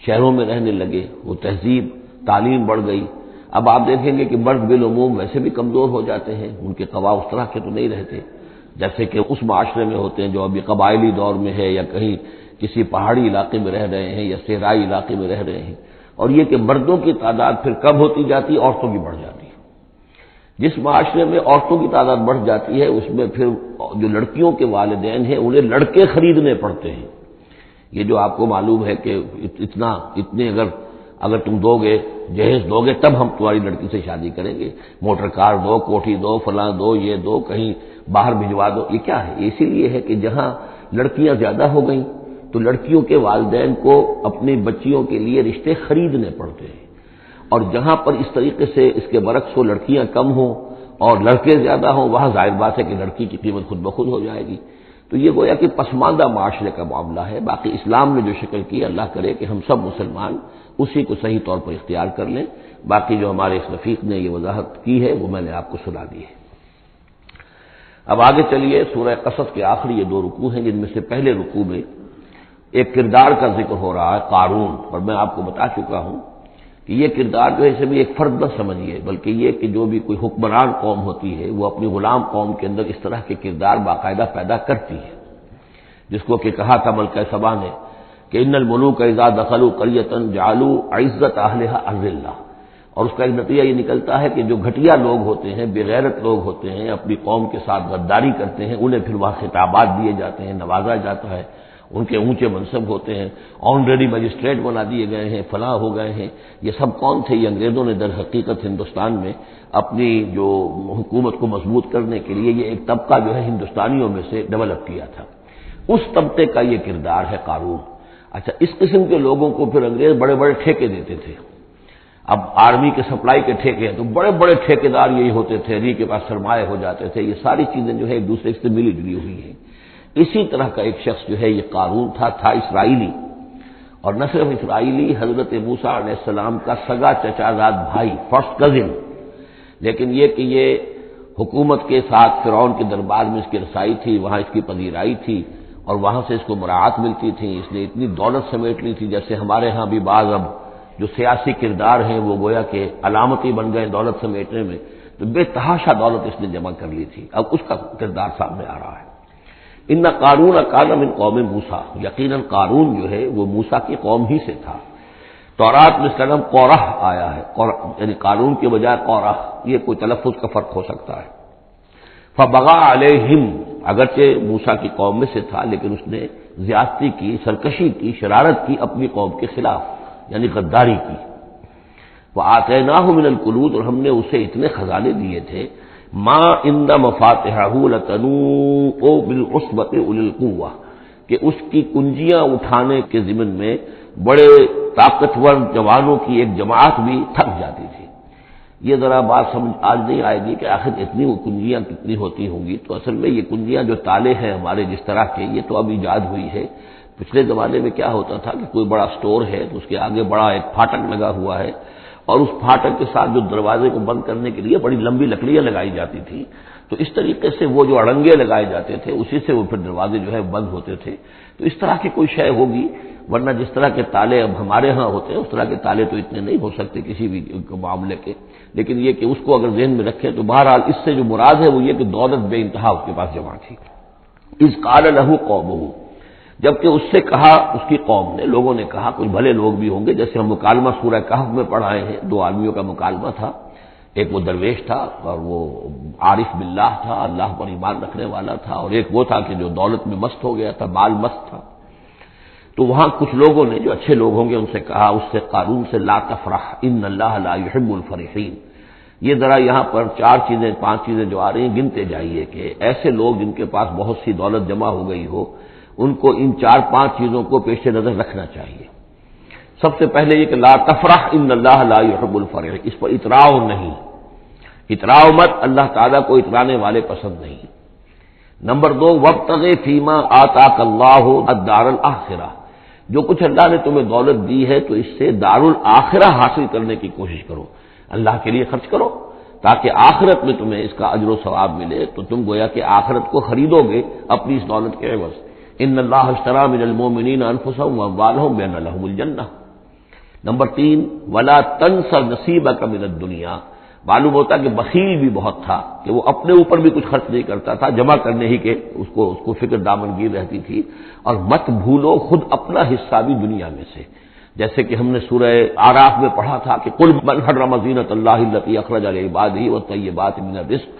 شہروں میں رہنے لگے، وہ تہذیب، تعلیم بڑھ گئی، اب آپ دیکھیں گے کہ مرد بالعموم ویسے بھی کمزور ہو جاتے ہیں، ان کے قوا اس طرح کے تو نہیں رہتے جیسے کہ اس معاشرے میں ہوتے ہیں جو ابھی قبائلی دور میں ہے، یا کہیں کسی پہاڑی علاقے میں رہ رہے ہیں یا صحرائی علاقے میں رہ رہے ہیں۔ اور یہ کہ مردوں کی تعداد پھر کم ہوتی جاتی، عورتوں کی بڑھ جاتی ہے۔ جس معاشرے میں عورتوں کی تعداد بڑھ جاتی ہے اس میں پھر جو لڑکیوں کے والدین ہیں انہیں لڑکے خریدنے پڑتے ہیں۔ یہ جو آپ کو معلوم ہے کہ اتنے اگر تم دو گے، جہیز دو گے تب ہم تمہاری لڑکی سے شادی کریں گے، موٹر کار دو، کوٹھی دو، فلاں دو، یہ دو، کہیں باہر بھجوا دو۔ یہ کیا ہے؟ اسی لیے ہے کہ جہاں لڑکیاں زیادہ ہو گئیں تو لڑکیوں کے والدین کو اپنی بچیوں کے لیے رشتے خریدنے پڑتے ہیں، اور جہاں پر اس طریقے سے اس کے برعکس ہو، لڑکیاں کم ہوں اور لڑکے زیادہ ہوں، وہاں ظاہر بات ہے کہ لڑکی کی قیمت خود بخود ہو جائے گی۔ تو یہ گویا کہ پسماندہ معاشرے کا معاملہ ہے۔ باقی اسلام نے جو شکل کی، اللہ کرے کہ ہم سب مسلمان اسی کو صحیح طور پر اختیار کر لیں۔ باقی جو ہمارے اس رفیق نے یہ وضاحت کی ہے وہ میں نے آپ کو سنا دی ہے۔ اب آگے چلیے، سورہ قصص کے آخری یہ 2 رکوع ہیں، جن میں سے پہلے رکوع میں ایک کردار کا ذکر ہو رہا ہے، قارون، اور میں آپ کو بتا چکا ہوں کہ یہ کردار جو ہے اسے بھی ایک فرد نہ سمجھیے، بلکہ یہ کہ جو بھی کوئی حکمران قوم ہوتی ہے وہ اپنی غلام قوم کے اندر اس طرح کے کردار باقاعدہ پیدا کرتی ہے، جس کو کہ کہا تھا ملکہ سبا نے کہ ان الملوک اذا دخلوا قریۃ جعلوا عزت اہلھا اذلہ، اور اس کا ایک نتیجہ یہ نکلتا ہے کہ جو گھٹیا لوگ ہوتے ہیں، بے غیرت لوگ ہوتے ہیں، اپنی قوم کے ساتھ غداری کرتے ہیں، انہیں پھر وہاں خطابات دیے جاتے ہیں، نوازا جاتا ہے، ان کے اونچے منصب ہوتے ہیں، آنریڈی مجسٹریٹ بنا دیے گئے ہیں، فلاں ہو گئے ہیں۔ یہ سب کون تھے؟ یہ انگریزوں نے در حقیقت ہندوستان میں اپنی جو حکومت کو مضبوط کرنے کے لیے یہ ایک طبقہ جو ہے ہندوستانیوں میں سے ڈیولپ کیا تھا، اس طبقے کا یہ کردار ہے قارون۔ اچھا، اس قسم کے لوگوں کو پھر انگریز بڑے بڑے ٹھیکے دیتے تھے۔ اب آرمی کے سپلائی کے ٹھیکے ہیں تو بڑے بڑے ٹھیکیدار یہی ہوتے تھے، انہیں کے پاس سرمایہ ہو جاتے تھے۔ یہ ساری چیزیں جو ہے ایک دوسرے سے ملی جلی ہوئی ہیں۔ اسی طرح کا ایک شخص جو ہے یہ قارون تھا اسرائیلی، اور نہ صرف اسرائیلی، حضرت موسیٰ علیہ السلام کا سگا چچازاد بھائی، فرسٹ کزن، لیکن یہ کہ یہ حکومت کے ساتھ فرعون کے دربار میں اس کی رسائی تھی، وہاں اس کی پذیرائی تھی، اور وہاں سے اس کو مراعات ملتی تھی۔ اس نے اتنی دولت سمیٹ لی تھی، جیسے ہمارے ہاں بھی بعض اب جو سیاسی کردار ہیں وہ گویا کہ علامتی بن گئے دولت سمیٹنے میں، تو بے تحاشا دولت اس نے جمع کر لی تھی۔ اب اس کا کردار سامنے آ رہا ہے۔ ان قارون کان من قوم موسیٰ، یقیناً قارون جو ہے وہ موسیٰ کی قوم ہی سے تھا۔ تورات میں اس کا نام قورح آیا ہے، یعنی قارون کے بجائے قورح، یہ کوئی تلفظ کا فرق ہو سکتا ہے۔ فبغى علیہم، اگرچہ موسیٰ کی قوم میں سے تھا لیکن اس نے زیادتی کی، سرکشی کی، شرارت کی اپنی قوم کے خلاف، یعنی غداری کی۔ وآتیناہ من الکنوز، اور ہم نے اسے اتنے خزانے دیے تھے، ما ان مفاتحہ لتنوء بالعصبۃ اولي القوہ، کہ اس کی کنجیاں اٹھانے کے ضمن میں بڑے طاقتور جوانوں کی ایک جماعت بھی تھک جاتی تھی۔ یہ ذرا بات سمجھ آج نہیں آئے گی کہ آخر اتنی وہ کنجیاں کتنی ہوتی ہوں گی، تو اصل میں یہ کنجیاں جو تالے ہیں ہمارے جس طرح کے، یہ تو اب ایجاد ہوئی ہے۔ پچھلے زمانے میں کیا ہوتا تھا کہ کوئی بڑا سٹور ہے تو اس کے آگے بڑا ایک پھاٹک لگا ہوا ہے، اور اس پھاٹک کے ساتھ جو دروازے کو بند کرنے کے لیے بڑی لمبی لکڑیاں لگائی جاتی تھی، تو اس طریقے سے وہ جو اڑنگے لگائے جاتے تھے اسی سے وہ پھر دروازے جو ہے بند ہوتے تھے۔ تو اس طرح کی کوئی شے ہوگی، ورنہ جس طرح کے تالے اب ہمارے ہاں ہوتے ہیں اس طرح کے تالے تو اتنے نہیں ہو سکتے کسی بھی معاملے کے، لیکن یہ کہ اس کو اگر ذہن میں رکھیں تو بہرحال اس سے جو مراد ہے وہ یہ کہ دولت بے انتہا اس کے پاس جمع تھی۔ اذ قال له قومه، جبکہ اس سے کہا اس کی قوم نے، لوگوں نے کہا، کچھ بھلے لوگ بھی ہوں گے، جیسے ہم مکالمہ سورہ کہف میں پڑھائے ہیں، دو آدمیوں کا مکالمہ تھا، ایک وہ درویش تھا اور وہ عارف باللہ تھا، اللہ پر ایمان رکھنے والا تھا، اور ایک وہ تھا کہ جو دولت میں مست ہو گیا تھا، مال مست تھا۔ تو وہاں کچھ لوگوں نے جو اچھے لوگ ہوں گے ان سے کہا، اس سے قارون سے، لا تفرح ان اللہ لا يحب الفرحین۔ یہ ذرا یہاں پر پانچ چیزیں جو آ رہی ہیں گنتے جائیے کہ ایسے لوگ جن کے پاس بہت سی دولت جمع ہو گئی ہو، ان کو ان 4-5 چیزوں کو پیش نظر رکھنا چاہیے۔ سب سے پہلے یہ کہ لا تفرح ان اللہ لا يحب الفرح، اس پر اتراؤ نہیں، اتراؤ مت، اللہ تعالیٰ کو اترانے والے پسند نہیں۔ نمبر 2، وابتغ فیما آتاک اللہ الدار الآخرہ، جو کچھ اللہ نے تمہیں دولت دی ہے تو اس سے دار الآخرہ حاصل کرنے کی کوشش کرو، اللہ کے لیے خرچ کرو تاکہ آخرت میں تمہیں اس کا اجر و ثواب ملے، تو تم گویا کہ آخرت کو خریدو گے اپنی اس دولت کے عوض۔ ان اللہ اشتری من المؤمنین انفسهم واموالهم بان لهم الجنہ۔ نمبر 3، ولا تنس نصیبک من الدنیا، معلوم ہوتا کہ بخیل بھی بہت تھا کہ وہ اپنے اوپر بھی کچھ خرچ نہیں کرتا تھا، جمع کرنے ہی کے اس کو فکر دامنگیر رہتی تھی۔ اور مت بھولو خود اپنا حصہ بھی دنیا میں سے، جیسے کہ ہم نے سورہ اعراف میں پڑھا تھا کہ قل من حرم زینۃ اللہ التی اخرج لعبادہ والطیبات من الرزق،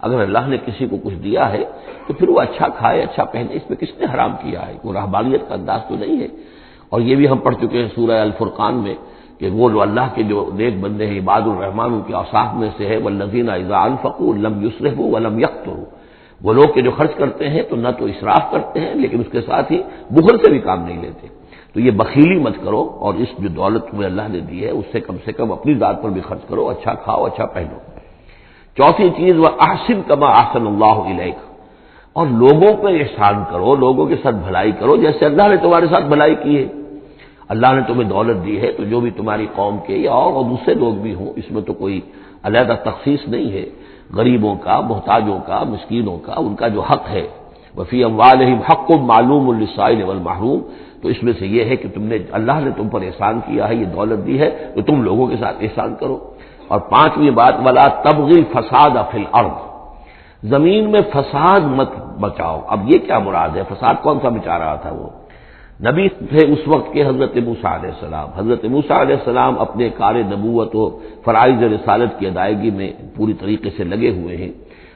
اگر اللہ نے کسی کو کچھ دیا ہے تو پھر وہ اچھا کھائے، اچھا پہنے، اس میں کس نے حرام کیا ہے؟ کوئی رہبانیت کا انداز تو نہیں ہے۔ اور یہ بھی ہم پڑھ چکے ہیں سورہ الفرقان میں کہ وہ جو اللہ کے جو نیک بندے ہیں، عباد الرحمن، ان کے اوصاف میں سے ہے والذین اذا انفقوا لم یسرفوا ولم یقتروا، وہ لوگ کہ جو خرچ کرتے ہیں تو نہ تو اسراف کرتے ہیں لیکن اس کے ساتھ ہی بخل سے بھی کام نہیں لیتے۔ تو یہ بخیلی مت کرو، اور اس جو دولت تمہیں اللہ نے دی ہے اس سے کم اپنی ذات پر بھی خرچ کرو، اچھا کھاؤ، اچھا پہنو۔ چوتھی چیز، وَأَحْسِنْ كَمَا أَحْسَنَ اللَّهُ إِلَيْكَ، اور لوگوں پہ احسان کرو، لوگوں کے ساتھ بھلائی کرو جیسے اللہ نے تمہارے ساتھ بھلائی کی ہے۔ اللہ نے تمہیں دولت دی ہے تو جو بھی تمہاری قوم کے یا اور دوسرے لوگ بھی ہوں، اس میں تو کوئی علیحدہ تخصیص نہیں ہے، غریبوں کا، محتاجوں کا، مسکینوں کا، ان کا جو حق ہے، وفی اموالہم حق معلوم للسائل والمحروم، تو اس میں سے یہ ہے کہ اللہ نے تم پر احسان کیا ہے، یہ دولت دی ہے تو تم لوگوں کے ساتھ احسان کرو۔ اور 5ویں بات، ولا تبغی الفساد فی الارض، زمین میں فساد مت بچاؤ۔ اب یہ کیا مراد ہے؟ فساد کون سا مچا رہا تھا؟ وہ نبی تھے اس وقت کے حضرت موسیٰ علیہ السلام۔ حضرت موسیٰ علیہ السلام اپنے کار نبوت و فرائض رسالت کی ادائیگی میں پوری طریقے سے لگے ہوئے ہیں،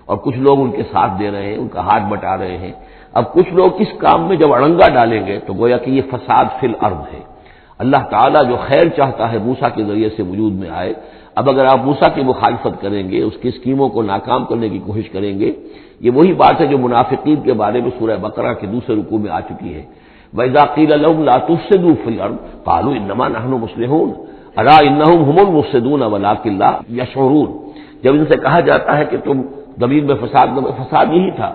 اور کچھ لوگ ان کے ساتھ دے رہے ہیں، ان کا ہاتھ بٹا رہے ہیں۔ اب کچھ لوگ اس کام میں جب اڑنگا ڈالیں گے تو گویا کہ یہ فساد فی الارض ہے۔ اللہ تعالیٰ جو خیر چاہتا ہے موسیٰ کے ذریعے سے وجود میں آئے، اب اگر آپ موسیٰ کی مخالفت کریں گے، اس کی اسکیموں کو ناکام کرنے کی کوشش کریں گے، یہ وہی بات ہے جو منافقین کے بارے میں سورہ بقرہ کے دوسرے رکوع میں آ چکی ہے۔ وَإِذَا قِيلَ لَهُمْ لَا تُفْسِدُوا فِي الْأَرْضِ قَالُوا إِنَّمَا نَحْنُ مُصْلِحُونَ أَلَا إِنَّهُمْ هُمُ الْمُفْسِدُونَ وَلَٰكِن لَا يَشْعُرُونَ۔ جب ان سے کہا جاتا ہے کہ تم زمین میں فساد یہی تھا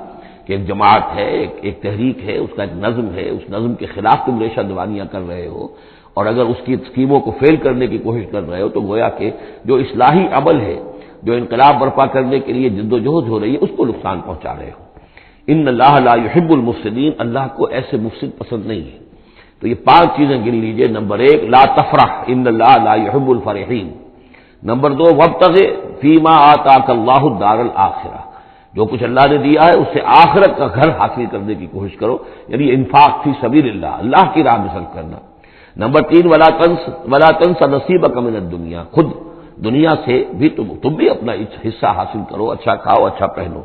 کہ ایک جماعت ہے، ایک تحریک ہے، اس کا ایک نظم ہے، اس نظم کے خلاف تم ریشہ دوانیاں کر رہے ہو، اور اگر اس کی اسکیموں کو فیل کرنے کی کوشش کر رہے ہو تو گویا کہ جو اصلاحی عمل ہے، جو انقلاب برپا کرنے کے لیے جد و جہد ہو رہی ہے، اس کو نقصان پہنچا رہے ہو۔ ان اللہ لا يحب المفسدین، اللہ کو ایسے مفسد پسند نہیں ہے۔ تو یہ 5 چیزیں گن لیجئے۔ نمبر 1 لا تفرح ان اللہ لا يحب الفرحین۔ نمبر 2 وابتغ فیما آتاک اللہ الدار الآخرہ، جو کچھ اللہ نے دیا ہے اس سے آخرت کا گھر حاصل کرنے کی کوشش کرو، یعنی انفاق فی سبیل اللہ، اللہ کی راہ میں صرف کرنا۔ نمبر 3 ولا تنس نصیبک من الدنیا، خود دنیا سے بھی تم بھی اپنا حصہ حاصل کرو، اچھا کھاؤ، اچھا پہنو۔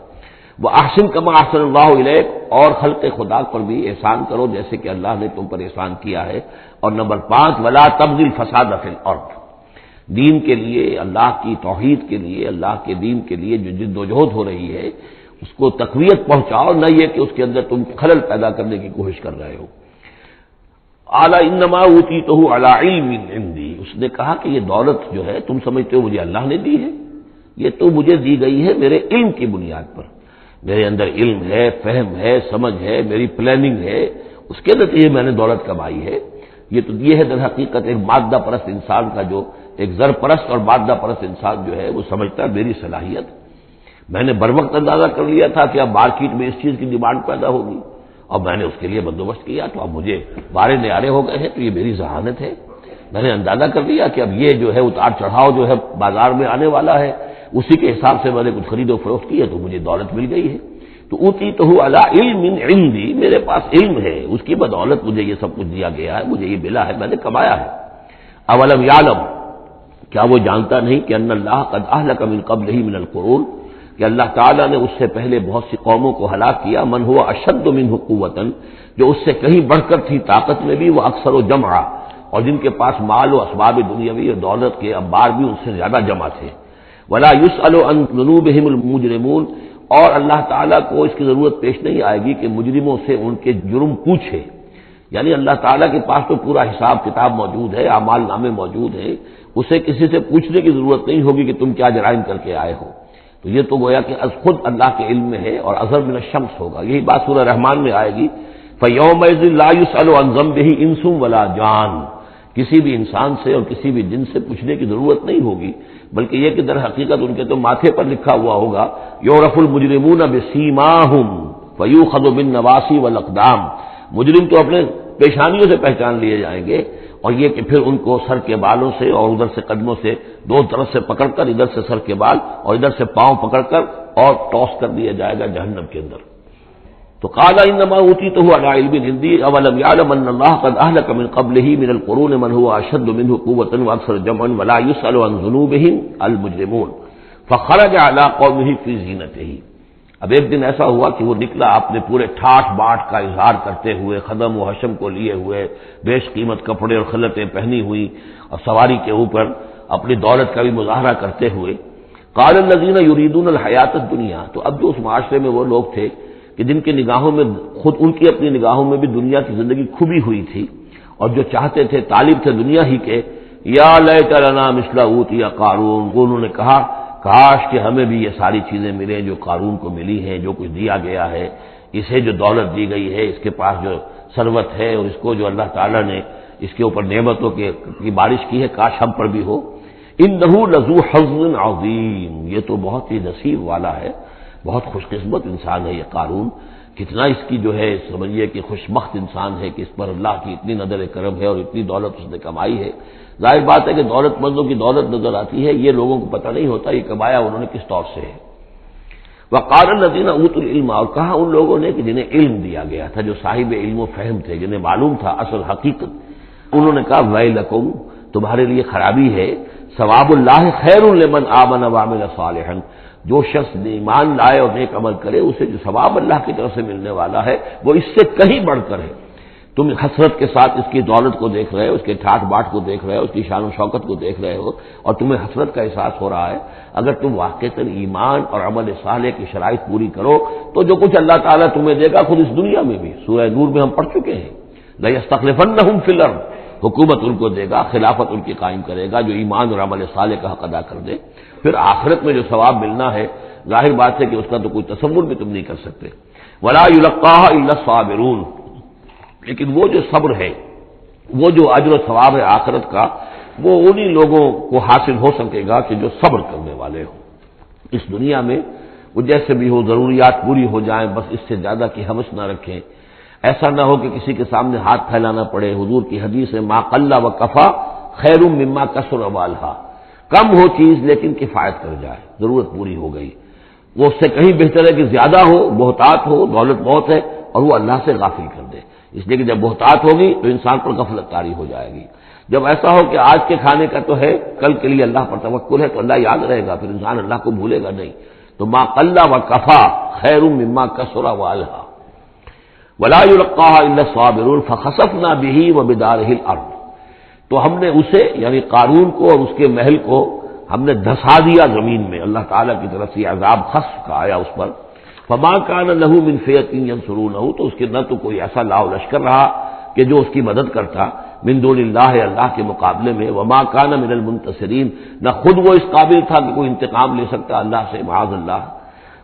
وہ احسن کما احسن اللہ الیک، اور خلق خدا پر بھی احسان کرو جیسے کہ اللہ نے تم پر احسان کیا ہے۔ اور نمبر 5 ولا تبغی الفساد فی الارض، دین کے لیے، اللہ کی توحید کے لیے، اللہ کے دین کے لیے جو جد و جہد ہو رہی ہے اس کو تقویت پہنچاؤ، نہ یہ کہ اس کے اندر تم خلل پیدا کرنے کی کوشش کر رہے ہو۔ اعلی انما اوتیتہ علی علم عندی، اس نے کہا کہ یہ دولت جو ہے تم سمجھتے ہو مجھے اللہ نے دی ہے، یہ تو مجھے دی گئی ہے میرے علم کی بنیاد پر، میرے اندر علم ہے، فہم ہے، سمجھ ہے، میری پلاننگ ہے، اس کے نتیجے میں نے دولت کمائی ہے۔ یہ ہے در حقیقت ایک مادہ پرست انسان کا، جو ایک زر پرست اور مادہ پرست انسان جو ہے وہ سمجھتا ہے میری صلاحیت، میں نے بروقت اندازہ کر لیا تھا کہ اب مارکیٹ میں اس چیز کی ڈیمانڈ پیدا ہوگی اور میں نے اس کے لیے بندوبست کیا، تو اب مجھے بارے نیارے ہو گئے ہیں، تو یہ میری ذہانت ہے، میں نے اندازہ کر لیا کہ اب یہ جو ہے اتار چڑھاؤ جو ہے بازار میں آنے والا ہے، اسی کے حساب سے میں نے کچھ خرید و فروخت کی ہے تو مجھے دولت مل گئی ہے۔ تو اوتیتہ علی علم عندی، میرے پاس علم ہے، اس کی بدولت مجھے یہ سب کچھ دیا گیا ہے، مجھے یہ ملا ہے، میں نے کمایا ہے۔ اولم یعلم، کیا وہ جانتا نہیں کہ ان اللہ قد اہلک من قبلہ من القرون، کہ اللہ تعالیٰ نے اس سے پہلے بہت سی قوموں کو ہلاک کیا، من ہوا اشد منہ قوتاً، جو اس سے کہیں بڑھ کر تھی طاقت میں بھی، وہ اکثر و جمعا، اور جن کے پاس مال و اسباب دنیاوی اور دولت کے انبار بھی ان سے زیادہ جمع تھے۔ ولا یسأل عن ذنوبہم المجرمون، اور اللہ تعالیٰ کو اس کی ضرورت پیش نہیں آئے گی کہ مجرموں سے ان کے جرم پوچھے، یعنی اللہ تعالیٰ کے پاس تو پورا حساب کتاب موجود ہے، اعمال نامے موجود ہیں، اسے کسی سے پوچھنے کی ضرورت نہیں ہوگی کہ تم کیا جرائم کر کے آئے ہو۔ تو یہ تو گویا کہ از خود اللہ کے علم میں ہے، اور اظہر من الشمس ہوگا، یہی بات سورہ رحمان میں آئے گی، فَيَوْمَئِذٍ لَا يُسْأَلُ عَنْ ذَنبِهِ إِنسٌ وَلَا جَانٌ، کسی بھی انسان سے اور کسی بھی جن سے پوچھنے کی ضرورت نہیں ہوگی، بلکہ یہ کہ در حقیقت ان کے تو ماتھے پر لکھا ہوا ہوگا، یعرف المجرمون بسیماہم فیؤخذ بالنواصی والاقدام، مجرم تو اپنے پیشانیوں سے پہچان لیے جائیں گے، اور یہ کہ پھر ان کو سر کے بالوں سے اور ادھر سے قدموں سے، دو طرف سے پکڑ کر، ادھر سے سر کے بال اور ادھر سے پاؤں پکڑ کر اور ٹاس کر دیا جائے گا جہنم کے اندر۔ تو قال انما اوتیتہ علی علم عندی اولم یعلم ان اللہ قد اہلک من قبلہ من القرون من هو اشد منہ قوۃ واکثر جمعا ولا یسأل عن ذنوبہم المجرمون فخرج علی قومہ فی زینتہ۔ اب ایک دن ایسا ہوا کہ وہ نکلا اپنے پورے ٹھاٹ باٹ کا اظہار کرتے ہوئے، خدم و حشم کو لیے ہوئے، بیش قیمت کپڑے اور خلعتیں پہنی ہوئی، اور سواری کے اوپر اپنی دولت کا بھی مظاہرہ کرتے ہوئے۔ قال الذین یریدون الحیاۃ الدنیا، تو اب جو اس معاشرے میں وہ لوگ تھے کہ جن کی نگاہوں میں، خود ان کی اپنی نگاہوں میں بھی دنیا کی زندگی کھبی ہوئی تھی، اور جو چاہتے تھے، طالب تھے دنیا ہی کے، یا لیت لنا مثل اوتی قارون، انہوں نے کہا کاش کہ ہمیں بھی یہ ساری چیزیں ملیں جو قارون کو ملی ہیں، جو کچھ دیا گیا ہے، اسے جو دولت دی گئی ہے، اس کے پاس جو ثروت ہے، اور اس کو جو اللہ تعالیٰ نے اس کے اوپر نعمتوں کی بارش کی ہے، کاش ہم پر بھی ہو۔ انہ لذو حظ عظیم، یہ تو بہت ہی نصیب والا ہے، بہت خوش قسمت انسان ہے یہ قارون، کتنا اس کی جو ہے سمجھیے کہ خوش بخت انسان ہے کہ اس پر اللہ کی اتنی نظر کرم ہے اور اتنی دولت اس نے کمائی ہے۔ ظاہر بات ہے کہ دولت مندوں کی دولت نظر آتی ہے، یہ لوگوں کو پتہ نہیں ہوتا یہ کمایا انہوں نے کس طور سے ہے۔ وقال الذین اوتوا العلم، اور کہا ان لوگوں نے کہ جنہیں علم دیا گیا تھا، جو صاحب علم و فہم تھے، جنہیں معلوم تھا اصل حقیقت، انہوں نے کہا ویلکم، تمہارے لیے خرابی ہے، ثواب اللہ خیر لمن آمن وعمل صالحا، جو شخص ایمان لائے اور نیک عمل کرے اسے جو ثواب اللہ کی طرف سے ملنے والا ہے وہ اس سے کہیں بڑھ کر ہے۔ تم حسرت کے ساتھ اس کی دولت کو دیکھ رہے ہو، اس کے ٹھاٹ باٹ کو دیکھ رہے ہو، اس کی شان و شوکت کو دیکھ رہے ہو اور تمہیں حسرت کا احساس ہو رہا ہے، اگر تم واقعتاً ایمان اور عمل صالح کی شرائط پوری کرو تو جو کچھ اللہ تعالیٰ تمہیں دے گا خود اس دنیا میں بھی، سورہ نور میں ہم پڑھ چکے ہیں، لَيَسْتَخْلِفَنَّهُمْ فِي الْأَرْضِ، حکومت ان کو دے گا، خلافت ان کی قائم کرے گا جو ایمان اور عمل صالح کا حق ادا کر دے۔ پھر آخرت میں جو ثواب ملنا ہے ظاہر بات ہے کہ اس کا تو کوئی تصور بھی تم نہیں کر سکتے۔ وَلَا يُلَقَّاهَا إِلَّا الصَّابِرُونَ، لیکن وہ جو صبر ہے، وہ جو اجر و ثواب ہے آخرت کا، وہ انہی لوگوں کو حاصل ہو سکے گا کہ جو صبر کرنے والے ہوں۔ اس دنیا میں وہ جیسے بھی ہو ضروریات پوری ہو جائیں، بس اس سے زیادہ کی ہوس نہ رکھیں، ایسا نہ ہو کہ کسی کے سامنے ہاتھ پھیلانا پڑے۔ حضور کی حدیث ہے ما قل و کفا خیر مما کثر والھا، کم ہو چیز لیکن کفایت کر جائے، ضرورت پوری ہو گئی، وہ اس سے کہیں بہتر ہے کہ زیادہ ہو، بہتات ہو، دولت بہت ہے اور وہ اللہ سے غافل کر دے، اس لیے کہ جب بہتات ہوگی تو انسان پر غفلت طاری ہو جائے گی۔ جب ایسا ہو کہ آج کے کھانے کا تو ہے، کل کے لیے اللہ پر توکل ہے تو اللہ یاد رہے گا، پھر انسان اللہ کو بھولے گا نہیں۔ تو ما قل و کفا خیر مما کثر والھا ولا یلقاها الا الصابرون فخسفنا به وبداره الارض، تو ہم نے اسے یعنی قارون کو اور اس کے محل کو ہم نے دھسا دیا زمین میں، اللہ تعالیٰ کی طرف سے عذاب خسف کا آیا اس پر۔ فما كان له من فئة ينصرونه، تو اس کے نہ تو کوئی ایسا لاؤ لشکر رہا کہ جو اس کی مدد کرتا من دون اللہ، اللہ کے مقابلے میں، وما كان من المنتصرین، نہ خود وہ اس قابل تھا کہ کوئی انتقام لے سکتا اللہ سے، معاذ اللہ۔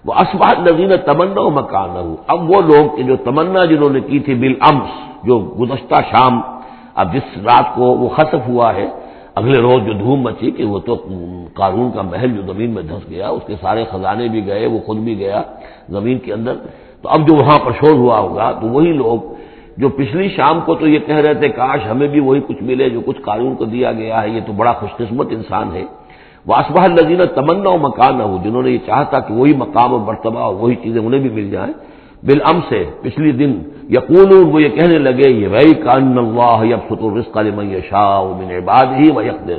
وَأَصْبَحَ الَّذِينَ تَمَنَّوْا مَكَانَهُ، اب وہ لوگ کہ جو تمنا جنہوں نے کی تھی بالامس، جو گزشتہ شام، اب جس رات کو وہ خسف ہوا ہے، اگلے روز جو دھوم مچی کہ وہ تو قارون کا محل جو زمین میں دھس گیا، اس کے سارے خزانے بھی گئے، وہ خود بھی گیا زمین کے اندر، تو اب جو وہاں پر شور ہوا ہوگا تو وہی لوگ جو پچھلی شام کو تو یہ کہہ رہے تھے کاش ہمیں بھی وہی کچھ ملے جو کچھ قارون کو دیا گیا ہے، یہ تو بڑا خوش قسمت انسان ہے۔ وَأَصْبَحَ الَّذِينَ تَمَنَّوْا مَكَانَهُ، جنہوں نے یہ چاہتا کہ وہی مقام و مرتبہ اور وہی چیزیں انہیں بھی مل جائیں، بالامس سے پچھلی دن، یقولون، وہ یہ کہنے لگے یہ بھائی کأن اللہ یبسط الرزق لمن یشاء من عبادہ ویقدر،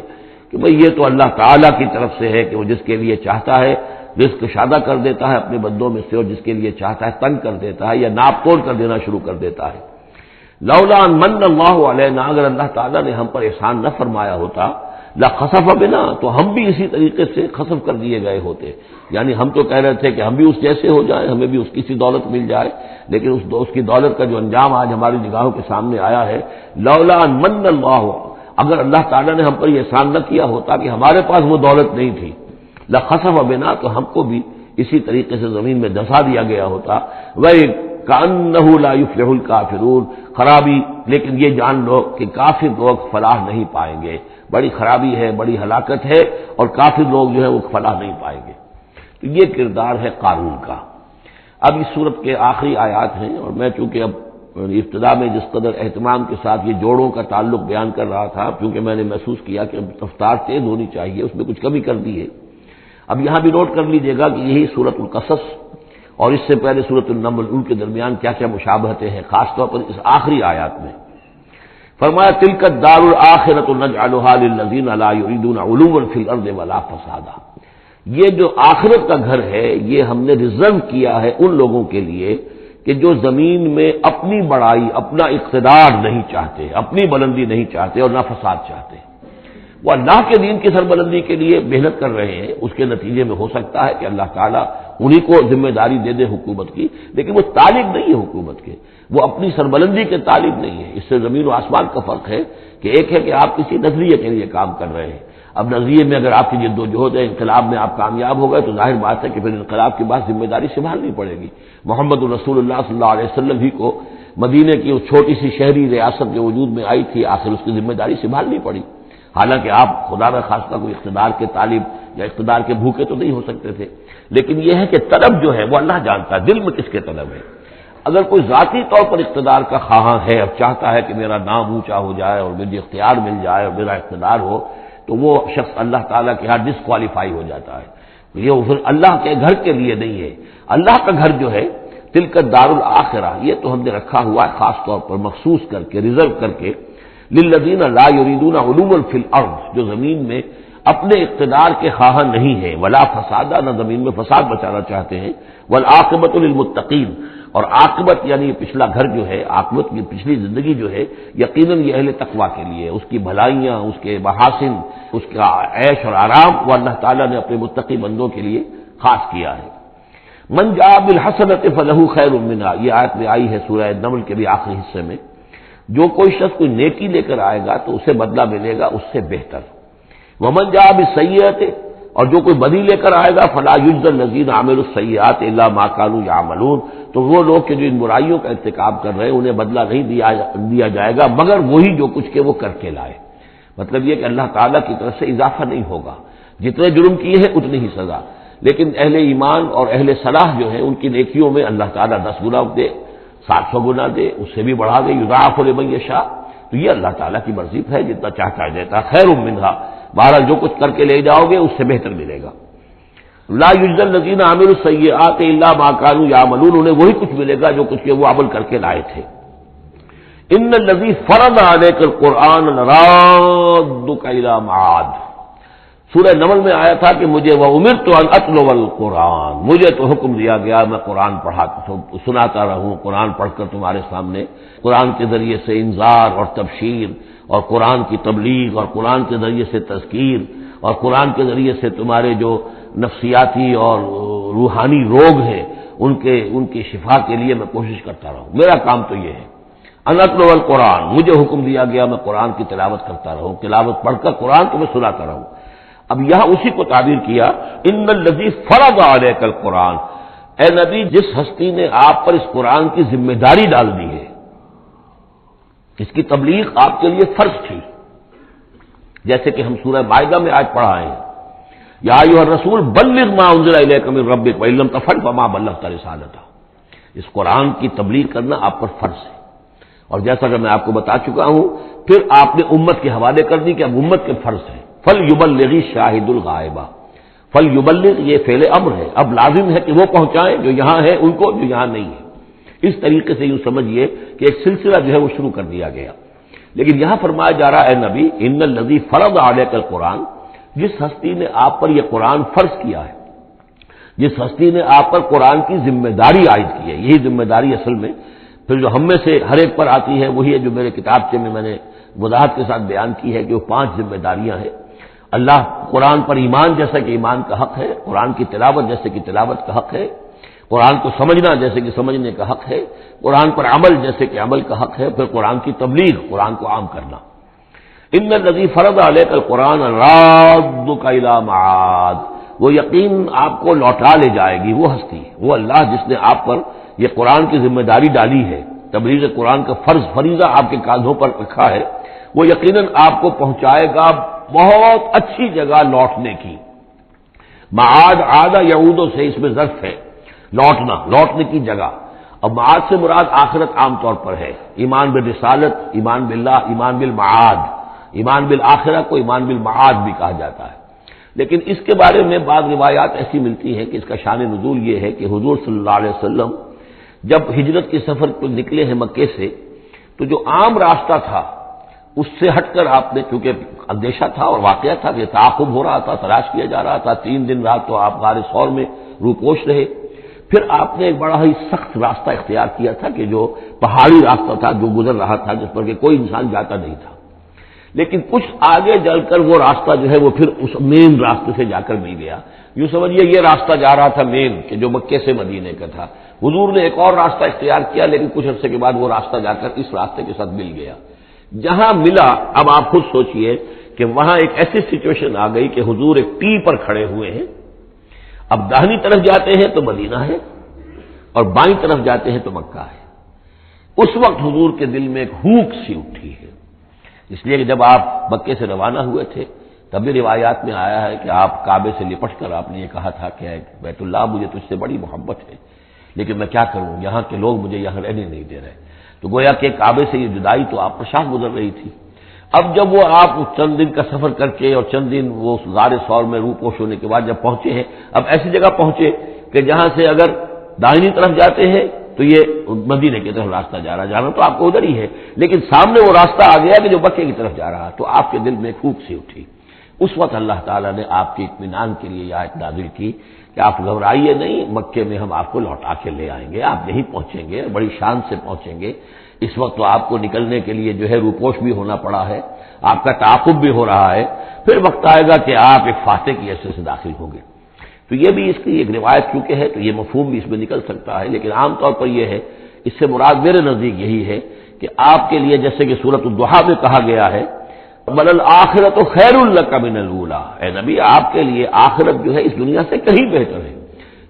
کہ بھئی یہ تو اللہ تعالیٰ کی طرف سے ہے کہ وہ جس کے لیے چاہتا ہے رزق شادہ کر دیتا ہے اپنے بندوں میں سے، اور جس کے لیے چاہتا ہے تنگ کر دیتا ہے یا ناپ توڑ کر دینا شروع کر دیتا ہے۔ لولا ان من اللہ علینا، اگر اللہ تعالیٰ نے ہم پر احسان نہ فرمایا ہوتا، لخسف بنا، تو ہم بھی اسی طریقے سے خسف کر دیے گئے ہوتے، یعنی ہم تو کہہ رہے تھے کہ ہم بھی اس جیسے ہو جائیں، ہمیں بھی اس کی سی دولت مل جائے، لیکن اس کی دولت کا جو انجام آج ہماری نگاہوں کے سامنے آیا ہے، لولا ان من اللہ، اگر اللہ تعالیٰ نے ہم پر یہ احسان نہ کیا ہوتا کہ ہمارے پاس وہ دولت نہیں تھی، لخسف بنا، تو ہم کو بھی اسی طریقے سے زمین میں دھسا دیا گیا ہوتا۔ وہی کأنہ لا یفلح الکافرون، خرابی، لیکن یہ جان لو کہ کافر لوگ فلاح نہیں پائیں گے، بڑی خرابی ہے، بڑی ہلاکت ہے، اور کافر لوگ جو ہے وہ فلاح نہیں پائیں گے۔ تو یہ کردار ہے قارون کا۔ اب اس صورت کے آخری آیات ہیں، اور میں چونکہ اب ابتدا میں جس قدر اہتمام کے ساتھ یہ جوڑوں کا تعلق بیان کر رہا تھا، کیونکہ میں نے محسوس کیا کہ اب رفتار تیز ہونی چاہیے، اس میں کچھ کمی کر دی ہے۔ اب یہاں بھی نوٹ کر لیجئے گا کہ یہی سورۃ القصص اور اس سے پہلے سورۃ النمل، ان کے درمیان کیا کیا مشابہتیں ہیں، خاص طور پر اس آخری آیات میں۔ فرمایا تلک الدار الآخرۃ نجعلها للذین لا یریدون علوا فی الارض ولا فسادا، یہ جو آخرت کا گھر ہے یہ ہم نے ریزرو کیا ہے ان لوگوں کے لیے کہ جو زمین میں اپنی بڑائی، اپنا اقتدار نہیں چاہتے، اپنی بلندی نہیں چاہتے اور نہ فساد چاہتے، وہ اللہ کے دین کی سربلندی کے لیے محنت کر رہے ہیں، اس کے نتیجے میں ہو سکتا ہے کہ اللہ تعالیٰ انہی کو ذمہ داری دے دے حکومت کی، لیکن وہ طالب نہیں ہے حکومت کے، وہ اپنی سربلندی کے طالب نہیں ہے۔ اس سے زمین و آسمان کا فرق ہے کہ ایک ہے کہ آپ کسی نظریے کے لیے کام کر رہے ہیں، اب نظریے میں اگر آپ کی جد و جہد ہے، انقلاب میں آپ کامیاب ہو گئے تو ظاہر بات ہے کہ پھر انقلاب کے بعد ذمہ داری سنبھالنی پڑے گی۔ محمد رسول اللہ صلی اللہ علیہ وسلم ہی کو مدینے کی اس چھوٹی سی شہری ریاست جو وجود میں آئی تھی، آخر اس کی ذمہ داری سنبھالنی پڑی، حالانکہ آپ خدا نہ خواستہ کوئی اقتدار کے طالب یا اقتدار کے بھوکے تو نہیں ہو سکتے تھے، لیکن یہ ہے کہ طلب جو ہے وہ اللہ جانتا ہے دل میں کس کے طلب ہے۔ اگر کوئی ذاتی طور پر اقتدار کا خواہاں ہے، اب چاہتا ہے کہ میرا نام اونچا ہو جائے اور مجھے اختیار مل جائے اور میرا اقتدار ہو، تو وہ شخص اللہ تعالیٰ کے ہاں ڈسکوالیفائی ہو جاتا ہے، یہ پھر اللہ کے گھر کے لیے نہیں ہے۔ اللہ کا گھر جو ہے تلک الدار الآخرہ، یہ تو ہم نے رکھا ہوا ہے خاص طور پر مخصوص کر کے، ریزرو کر کے، للذین لا یریدون علوا فی الارض، جو زمین میں اپنے اقتدار کے خواہاں نہیں ہیں، ولا فسادہ، نہ زمین میں فساد بچانا چاہتے ہیں، والعاقبۃ للمتقین، اور عاقبت یعنی پچھلا گھر جو ہے، عاقبت کی پچھلی زندگی جو ہے یقیناً یہ اہل تقویٰ کے لیے، اس کی بھلائیاں، اس کے محاسن، اس کا عیش اور آرام وہ اللہ تعالیٰ نے اپنے متقی بندوں کے لیے خاص کیا ہے۔ من جاء بالحسنۃ فلہ خیر منہا، یہ آیت میں آئی ہے سورہ نمل کے بھی آخری حصے میں، جو کوئی شخص کوئی نیکی لے کر آئے گا تو اسے بدلہ ملے گا اس سے بہتر۔ ومن جاء بالسیئۃ، اور جو کوئی بدی لے کر آئے گا فلا یجزی الذین عملوا السیئات الا ما كانوا یعملون، تو وہ لوگ کہ جو ان برائیوں کا ارتکاب کر رہے ہیں انہیں بدلہ نہیں دیا جائے گا مگر وہی جو کچھ کہ وہ کر کے لائے۔ مطلب یہ کہ اللہ تعالیٰ کی طرف سے اضافہ نہیں ہوگا، جتنے جرم کیے ہیں اتنی ہی سزا، لیکن اہل ایمان اور اہل صلاح جو ہیں ان کی نیکیوں میں اللہ تعالیٰ 10 گنا دے، 700 گنا دے، اس سے بھی بڑھا دے، یضاعف لمن یشاء، تو یہ اللہ تعالیٰ کی مرضی ہے، جتنا چاہتا ہے دیتا، خیر منہا، بہرحال جو کچھ کر کے لے جاؤ گے اس سے بہتر ملے گا۔ لا یجزی الذین عملوا السیئات الا ما كانوا یعملون، انہیں وہی کچھ ملے گا جو کچھ کہ وہ عمل کر کے لائے تھے۔ ان الذی فرض علیک القرآن لرادک الی معاد، سورہ نمل میں آیا تھا کہ مجھے وَأُمِرْتُ أَنْ أَتْلُوَ الْقُرْآنَ، مجھے تو حکم دیا گیا میں قرآن سناتا رہوں، قرآن پڑھ کر تمہارے سامنے، قرآن کے ذریعے سے انذار اور تبشیر اور قرآن کی تبلیغ اور قرآن کے ذریعے سے تذکیر اور قرآن کے ذریعے سے تمہارے جو نفسیاتی اور روحانی روگ ہیں ان کی شفا کے لیے میں کوشش کرتا رہوں، میرا کام تو یہ ہے۔ ان اتلو القرآن، مجھے حکم دیا گیا میں قرآن کی تلاوت کرتا رہوں، تلاوت پڑھ کر قرآن کو میں سناتا رہوں۔ اب یہاں اسی کو تعبیر کیا، ان الذی فرض علیک القرآن، اے نبی جس ہستی نے آپ پر اس قرآن کی ذمہ داری ڈال دی ہے، اس کی تبلیغ آپ کے لیے فرض تھی، جیسے کہ ہم سورہ مائدہ میں آج پڑھا ہے، یا ایھا الرسول بلغ ما انزل الیک من ربک وان لم تفعل فما بلغت رسالتہ، اس قرآن کی تبلیغ کرنا آپ پر فرض ہے۔ اور جیسا کہ میں آپ کو بتا چکا ہوں، پھر آپ نے امت کے حوالے کر دی کہ اب امت کے فرض ہے، فلیبلغ الشاہد الغائب، فلیبلغ یہ فعل امر ہے، اب لازم ہے کہ وہ پہنچائیں جو یہاں ہے ان کو، جو یہاں نہیں ہے۔ اس طریقے سے یوں سمجھیے کہ ایک سلسلہ جو ہے وہ شروع کر دیا گیا، لیکن یہاں فرمایا جا رہا ہے نبی ان الذی فرض علیک القرآن، جس ہستی نے آپ پر یہ قرآن فرض کیا ہے، جس ہستی نے آپ پر قرآن کی ذمہ داری عائد کی ہے، یہی ذمہ داری اصل میں پھر جو ہم میں سے ہر ایک پر آتی ہے وہی ہے جو میرے کتابچے میں نے وضاحت کے ساتھ بیان کی ہے کہ وہ 5 ذمہ داریاں ہیں۔ اللہ قرآن پر ایمان جیسا کہ ایمان کا حق ہے، قرآن کی تلاوت جیسے کہ تلاوت کا حق ہے، قرآن کو سمجھنا جیسے کہ سمجھنے کا حق ہے، قرآن پر عمل جیسے کہ عمل کا حق ہے، پھر قرآن کی تبلیغ، قرآن کو عام کرنا۔ ان الذی فرض علیک القرآن رادک الی معاد، وہ یقین آپ کو لوٹا لے جائے گی، وہ ہستی، وہ اللہ جس نے آپ پر یہ قرآن کی ذمہ داری ڈالی ہے، تبلیغ قرآن کا فریضہ آپ کے کاندھوں پر رکھا ہے، وہ یقیناً آپ کو پہنچائے گا بہت اچھی جگہ لوٹنے کی۔ معاد عادہ یعودوں سے اس میں ظرف ہے، لوٹنا، لوٹنے کی جگہ۔ اب معاد سے مراد آخرت عام طور پر ہے، ایمان بالرسالت، ایمان باللہ، ایمان بالمعاد، ایمان بالآخرہ کو ایمان بالمعاد بھی کہا جاتا ہے۔ لیکن اس کے بارے میں بعض روایات ایسی ملتی ہیں کہ اس کا شان نزول یہ ہے کہ حضور صلی اللہ علیہ وسلم جب ہجرت کے سفر پر نکلے ہیں مکے سے، تو جو عام راستہ تھا اس سے ہٹ کر آپ نے، چونکہ اندیشہ تھا اور واقعہ تھا کہ تعاقب ہو رہا تھا، تلاش کیا جا رہا تھا، 3 دن رات تو آپ غار ثور میں روپوش رہے، پھر آپ نے ایک بڑا ہی سخت راستہ اختیار کیا تھا کہ جو پہاڑی راستہ تھا جو گزر رہا تھا، جس پر کہ کوئی انسان جاتا نہیں تھا، لیکن کچھ آگے چل کر وہ راستہ جو ہے وہ پھر اس مین راستے سے جا کر مل گیا۔ یوں سمجھیے یہ راستہ جا رہا تھا مین، کہ جو مکے سے مدینے کا تھا، حضور نے ایک اور راستہ اختیار کیا، لیکن کچھ عرصے کے بعد وہ راستہ جا کر اس راستے کے ساتھ مل گیا۔ جہاں ملا، اب آپ خود سوچئے کہ وہاں ایک ایسی سچویشن آ گئی کہ حضور ایک ٹی پر کھڑے ہوئے ہیں، اب داہنی طرف جاتے ہیں تو مدینہ ہے اور بائیں طرف جاتے ہیں تو مکہ ہے۔ اس وقت حضور کے دل میں ایک ہوک سی اٹھی ہے، اس لیے کہ جب آپ مکے سے روانہ ہوئے تھے تب بھی روایات میں آیا ہے کہ آپ کعبے سے لپٹ کر آپ نے یہ کہا تھا کہ بیت اللہ مجھے تجھ سے بڑی محبت ہے، لیکن میں کیا کروں، یہاں کے لوگ مجھے یہاں رہنے نہیں دے رہے۔ تو گویا کہ کعبے سے یہ جدائی تو آپ پر شاہ گزر رہی تھی۔ اب جب وہ آپ چند دن کا سفر کر کے اور چند دن وہ غار ثور میں روپوش ہونے کے بعد جب پہنچے ہیں، اب ایسی جگہ پہنچے کہ جہاں سے اگر داہنی طرف جاتے ہیں تو یہ مدینے کی طرف راستہ جانا تو آپ کو ادھر ہی ہے، لیکن سامنے وہ راستہ آ گیا کہ جو مکے کی طرف جا رہا، تو آپ کے دل میں پھونک سی اٹھی۔ اس وقت اللہ تعالیٰ نے آپ کے اطمینان کے لیے یہ آیت نازل کی کہ آپ گھبرائیے نہیں، مکے میں ہم آپ کو لوٹا کے لے آئیں گے، آپ یہیں پہنچیں گے، بڑی شان سے پہنچیں گے۔ اس وقت تو آپ کو نکلنے کے لیے جو ہے روپوش بھی ہونا پڑا ہے، آپ کا تعاقب بھی ہو رہا ہے، پھر وقت آئے گا کہ آپ ایک فاتح کی حیثیت سے داخل ہوں گے۔ تو یہ بھی اس کی ایک روایت چونکہ ہے تو یہ مفہوم بھی اس میں نکل سکتا ہے، لیکن عام طور پر یہ ہے، اس سے مراد میرے نزدیک یہی ہے کہ آپ کے لیے جیسے کہ سورۃ الضحیٰ میں کہا گیا ہے وَلَلْآخِرَةُ خَيْرٌ لَكَ مِنَ الْأُولَىٰ، اے نبی آپ کے لیے آخرت جو ہے اس دنیا سے کہیں بہتر ہے،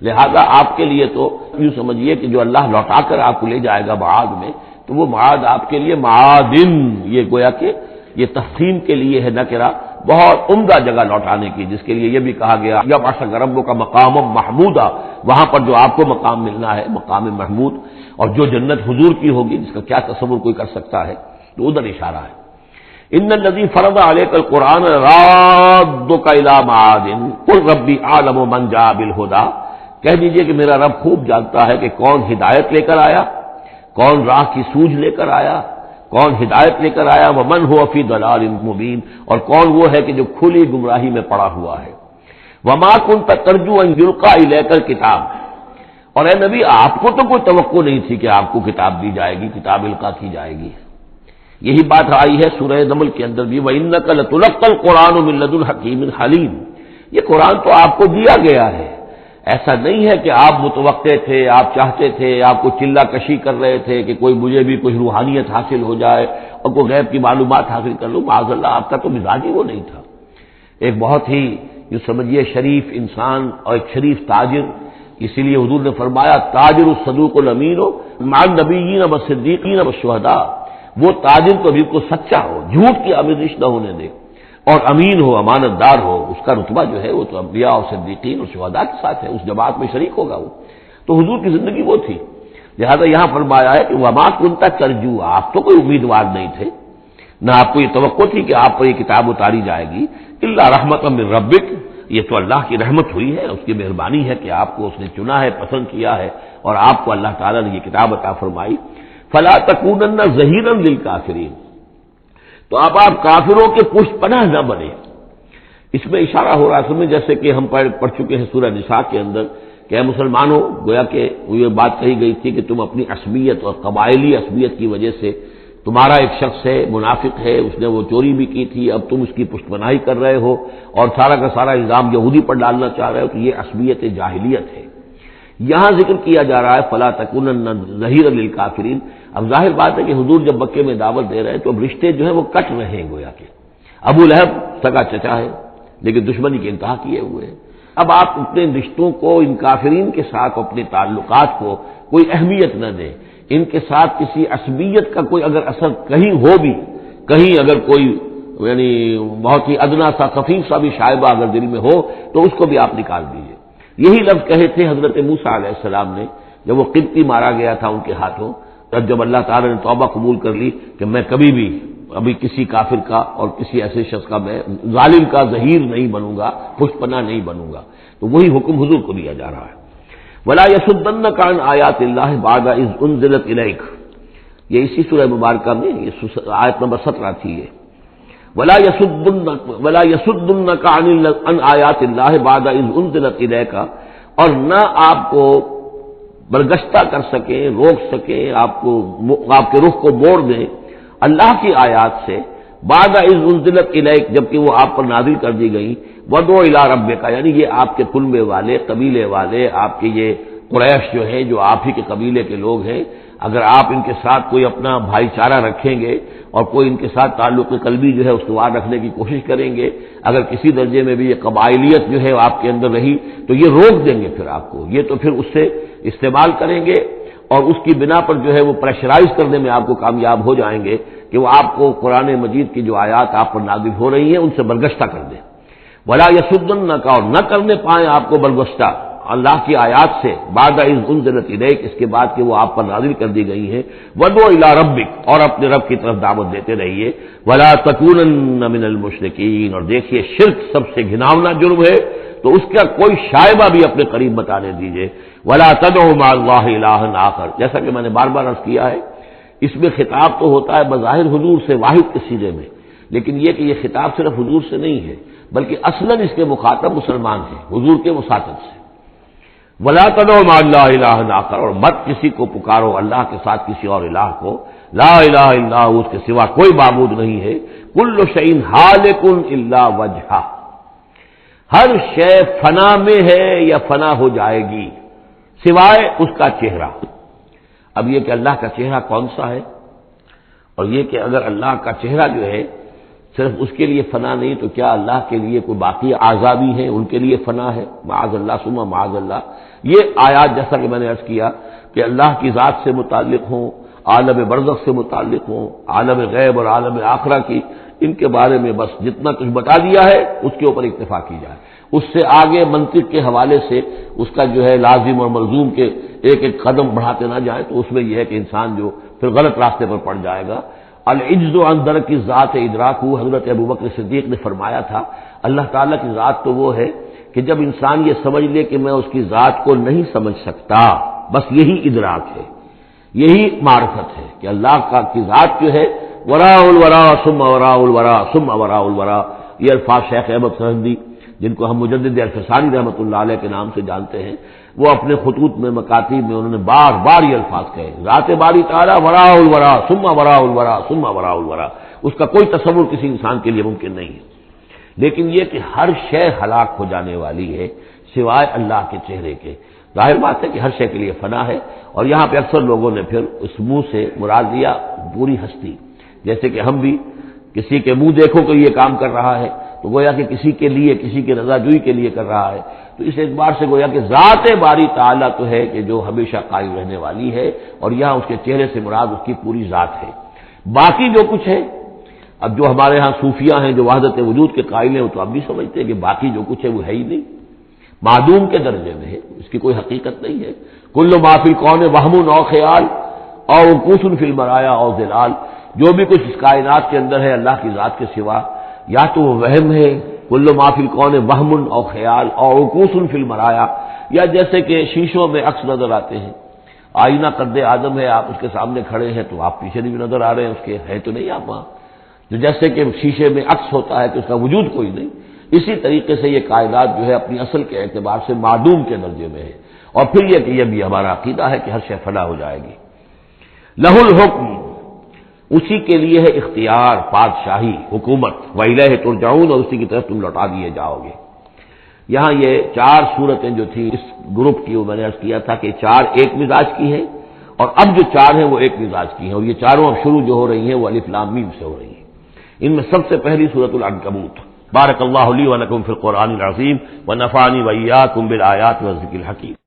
لہذا آپ کے لیے تو یوں سمجھیے کہ جو اللہ لوٹا کر آپ کو لے جائے گا معاد میں، تو وہ معاد آپ کے لیے معادن، یہ گویا کہ یہ تفخیم کے لیے ہے نکرہ، بہت عمدہ جگہ لوٹانے کی، جس کے لیے یہ بھی کہا گیا جب عصق ربک کا مقام محمودہ، وہاں پر جو آپ کو مقام ملنا ہے مقام محمود، اور جو جنت حضور کی ہوگی جس کا کیا تصور کوئی کر سکتا ہے، تو ادھر اشارہ ہے۔ ان الذی فرض علیک القرآن رادک الی معاد قل ربی اعلم من جاء بالہدی، کہہ دیجئے کہ میرا رب خوب جانتا ہے کہ کون ہدایت لے کر آیا، کون راہ کی سوجھ لے کر آیا، کون ہدایت لے کر آیا، ومن هو فی ضلال مبین، اور کون وہ ہے کہ جو کھلی گمراہی میں پڑا ہوا ہے۔ وما كنت ترجو ان یلقى الیک الکتاب، اور اے نبی آپ کو تو کوئی توقع نہیں تھی کہ آپ کو کتاب دی جائے گی، کتاب القا کی جائے گی۔ یہی بات آئی ہے سورہ نمل کے اندر بھی وَإِنَّكَ لَتُلَقَّى الْقُرْآنَ مِن لَّدُنْ حَكِيمٍ حَلِيمٍ، یہ قرآن تو آپ کو دیا گیا ہے، ایسا نہیں ہے کہ آپ متوقع تھے، آپ چاہتے تھے، آپ کو چلہ کشی کر رہے تھے کہ کوئی مجھے بھی کچھ روحانیت حاصل ہو جائے اور کوئی غیب کی معلومات حاصل کر لوں، معاذ اللہ آپ کا تو مزاج ہی وہ نہیں تھا۔ ایک بہت ہی جو سمجھیے شریف انسان اور ایک شریف تاجر، اسی لیے حضور نے فرمایا تاجر الصدوق الامین مع النبیین والصدیقین والشہداء، وہ تاجر تو بالکل سچا ہو، جھوٹ کی آمیزش نہ ہونے دے، اور امین ہو، امانت دار ہو، اس کا رتبہ جو ہے وہ تو انبیاء اور صدیقین اور شہداء کے ساتھ ہے، اس جماعت میں شریک ہوگا وہ۔ تو حضور کی زندگی وہ تھی، لہذا یہاں فرمایا ہے کہ وما كنت ترجو، آپ تو کوئی امیدوار نہیں تھے، نہ آپ کو یہ توقع تھی کہ آپ پر یہ کتاب اتاری جائے گی، الا رحمۃ من ربک، یہ تو اللہ کی رحمت ہوئی ہے، اس کی مہربانی ہے کہ آپ کو اس نے چنا ہے، پسند کیا ہے، اور آپ کو اللہ تعالیٰ نے یہ کتاب عطا فرمائی۔ فلا تکونن ظہیرا للکافرین، تو اب آپ کافروں کے پشت پناہ نہ بنے۔ اس میں اشارہ ہو رہا ہے سمجھ، جیسے کہ ہم پڑھ چکے ہیں سورہ نساء کے اندر کہ اے مسلمانوں، گویا کہ یہ بات کہی گئی تھی کہ تم اپنی عصبیت اور قبائلی عصبیت کی وجہ سے، تمہارا ایک شخص ہے منافق ہے، اس نے وہ چوری بھی کی تھی، اب تم اس کی پشت پناہی کر رہے ہو اور سارا کا سارا الزام یہودی پر ڈالنا چاہ رہے ہو، تو یہ عصبیت جاہلیت ہے۔ یہاں ذکر کیا جا رہا ہے فلا تکونن ظہیرا للکافرین۔ اب ظاہر بات ہے کہ حضور جب مکے میں دعوت دے رہے ہیں تو اب رشتے جو ہیں وہ کٹ رہے ہیں، گویا کہ ابو لہب سگا چچا ہے لیکن دشمنی کے انتہا کیے ہوئے ہیں۔ اب آپ اپنے رشتوں کو، ان کافرین کے ساتھ اپنے تعلقات کو کوئی اہمیت نہ دیں، ان کے ساتھ کسی عصبیت کا کوئی اگر اثر کہیں ہو بھی، کہیں اگر کوئی یعنی بہت ہی ادنا سا خفیف سا بھی شائبہ اگر دل میں ہو تو اس کو بھی آپ نکال دیجیے۔ یہی لفظ کہے تھے حضرت موسیٰ علیہ السلام نے جب وہ قبطی مارا گیا تھا ان کے ہاتھوں، تب جب اللہ تعالیٰ نے توبہ قبول کر لی کہ میں کبھی بھی ابھی کسی کافر کا اور کسی ایسے شخص کا، میں ظالم کا ظہیر نہیں بنوں گا، پشت پناہ نہیں بنوں گا، تو وہی حکم حضور کو دیا جا رہا ہے۔ وَلَا يَصُدَّنَّكَ عَنْ آيَاتِ اللَّهِ بَعْدَ إِذْ أُنزِلَتْ إِلَيْكَ، یہ اسی سورہ مبارکہ میں یہ آیت نمبر 17 تھی یہ۔ وَلَا يَصُدُّنَّكَ عَنْ آيَاتِ اللَّهِ بَعْدَ إِذْ أُنزِلَتْ إِلَيْكَ، اور نہ آپ کو برگشتہ کر سکیں، روک سکیں، آپ کے رخ کو موڑ دیں اللہ کی آیات سے، بعد اذ انزلت الیک، جبکہ وہ آپ پر نازل کر دی گئی، ودعو الی ربک، یعنی یہ آپ کے کنبے والے، قبیلے والے، آپ کے یہ قریش جو ہیں، جو آپ ہی کے قبیلے کے لوگ ہیں، اگر آپ ان کے ساتھ کوئی اپنا بھائی چارہ رکھیں گے اور کوئی ان کے ساتھ تعلق قلبی جو ہے استوار رکھنے کی کوشش کریں گے، اگر کسی درجے میں بھی یہ قبائلیت جو ہے آپ کے اندر رہی تو یہ روک دیں گے پھر آپ کو، یہ تو پھر اس سے استعمال کریں گے اور اس کی بنا پر جو ہے وہ پریشرائز کرنے میں آپ کو کامیاب ہو جائیں گے کہ وہ آپ کو قرآن مجید کی جو آیات آپ پر نازل ہو رہی ہیں ان سے برگشتہ کر دیں۔ ولا یصدنک، اور نہ کرنے پائیں آپ کو برگشتہ اللہ کی آیات سے، بعد اذ انزلت الیک، اس کے بعد کہ وہ آپ پر نازل کر دی گئی ہیں، ودعو الی ربک، اور اپنے رب کی طرف دعوت دیتے رہیے، ولا تکونن من المشرکین، اور دیکھیے شرک سب سے گھناؤنا جرم ہے تو اس کا کوئی شائبہ بھی اپنے قریب بتانے دیجیے۔ ولا تدعوا مع اللہ الہا آخر، جیسا کہ میں نے بار بار عرض کیا ہے، اس میں خطاب تو ہوتا ہے بظاہر حضور سے واحد کے سیرے میں، لیکن یہ کہ یہ خطاب صرف حضور سے نہیں ہے بلکہ اصلاً اس کے مخاطب مسلمان ہیں حضور کے وساطت سے۔ ولا تدعوا مع اللہ الہ آخر، اور مت کسی کو پکارو اللہ کے ساتھ کسی اور الہ کو، لا الہ الا ہو، اس کے سوا کوئی معبود نہیں ہے، کل شیء ہالک الا وجہہ، ہر شے فنا میں ہے یا فنا ہو جائے گی سوائے اس کا چہرہ۔ اب یہ کہ اللہ کا چہرہ کون سا ہے، اور یہ کہ اگر اللہ کا چہرہ جو ہے صرف اس کے لیے فنا نہیں تو کیا اللہ کے لیے کوئی باقی اعضاء بھی ہیں ان کے لیے فنا ہے؟ معاذ اللہ ثم معاذ اللہ۔ یہ آیات جیسا کہ میں نے عرض کیا کہ اللہ کی ذات سے متعلق ہوں، عالم برزخ سے متعلق ہوں، عالم غیب اور عالم آخرہ کی، ان کے بارے میں بس جتنا کچھ بتا دیا ہے اس کے اوپر اکتفا کی جائے، اس سے آگے منطق کے حوالے سے اس کا جو ہے لازم اور ملزوم کے ایک ایک قدم بڑھاتے نہ جائیں تو اس میں یہ ہے کہ انسان جو پھر غلط راستے پر پڑ جائے گا۔ العجز عن درک ذات ادراک ہو، حضرت ابوبکر صدیق نے فرمایا تھا اللہ تعالیٰ کی ذات تو وہ ہے کہ جب انسان یہ سمجھ لے کہ میں اس کی ذات کو نہیں سمجھ سکتا، بس یہی ادراک ہے، یہی معرفت ہے کہ اللہ کا کی ذات جو ہے وراء الورا ثم وراء الورا ثم وراء الورا، یہ الفاظ شیخ احمد سرہندی جن کو ہم مجدد الفسانی رحمۃ اللہ علیہ کے نام سے جانتے ہیں، وہ اپنے خطوط میں مکاتیب میں انہوں نے بار بار یہ الفاظ کہے، ذات باری تعالیٰ وراء الورا ثم وراء الورا ثم وراء الورا، اس کا کوئی تصور کسی انسان کے لیے ممکن نہیں ہے۔ لیکن یہ کہ ہر شے ہلاک ہو جانے والی ہے سوائے اللہ کے چہرے کے، ظاہر بات ہے کہ ہر شے کے لیے فنا ہے، اور یہاں پہ اکثر لوگوں نے پھر اس منہ سے مراد لیا پوری ہستی، جیسے کہ ہم بھی کسی کے منہ دیکھو کہ یہ کام کر رہا ہے تو گویا کہ کسی کے لیے، کسی کی رضا جوئی کے لیے کر رہا ہے، تو اس اعتبار سے گویا کہ ذات باری تعالیٰ تو ہے کہ جو ہمیشہ قائم رہنے والی ہے، اور یہاں اس کے چہرے سے مراد اس کی پوری ذات ہے۔ باقی جو کچھ ہے، اب جو ہمارے ہاں صوفیہ ہیں جو وحدت وجود کے قائل ہیں وہ تو اب بھی سمجھتے ہیں کہ باقی جو کچھ ہے وہ ہے ہی نہیں، معدوم کے درجے میں ہے، اس کی کوئی حقیقت نہیں ہے۔ کل ما فی الکون وہم او خیال او وقوف فی المرایا او ظلال، جو بھی کچھ اس کائنات کے اندر ہے اللہ کی ذات کے سوا یا تو وہ وہم ہے، کل ما فی الکون وہم او خیال او وقوف فی المرایا، یا جیسے کہ شیشوں میں عکس نظر آتے ہیں، آئینہ قد آدم ہے، آپ اس کے سامنے کھڑے ہیں تو آپ پیچھے بھی نظر آ رہے ہیں اس کے، ہے تو نہیں آپ وہاں، جو جیسے کہ شیشے میں عکس ہوتا ہے کہ اس کا وجود کوئی نہیں، اسی طریقے سے یہ کائنات جو ہے اپنی اصل کے اعتبار سے معدوم کے درجے میں ہے، اور پھر یہ کہ یہ بھی ہمارا عقیدہ ہے کہ ہر شے فنا ہو جائے گی۔ لہ الحکم، اسی کے لیے ہے اختیار، بادشاہی، حکومت، وَإِلَيْهِ تُرْجَعُونَ، اور اسی کی طرف تم لوٹا دیے جاؤ گے۔ یہاں یہ چار صورتیں جو تھیں اس گروپ کی، وہ میں نے عرض کیا تھا کہ چار ایک مزاج کی ہیں، اور اب جو چار ہیں وہ ایک مزاج کی ہیں، اور یہ چاروں اب شروع جو ہو رہی ہیں وہ الف لام میم سے ہو رہی ہیں۔ ان میں سب سے پہلی سورۃ العنکبوت۔ بارک اللہ لی و لکم فی القرآن العظیم ونفعنی وإیاکم بالآیات والذکر الحکیم۔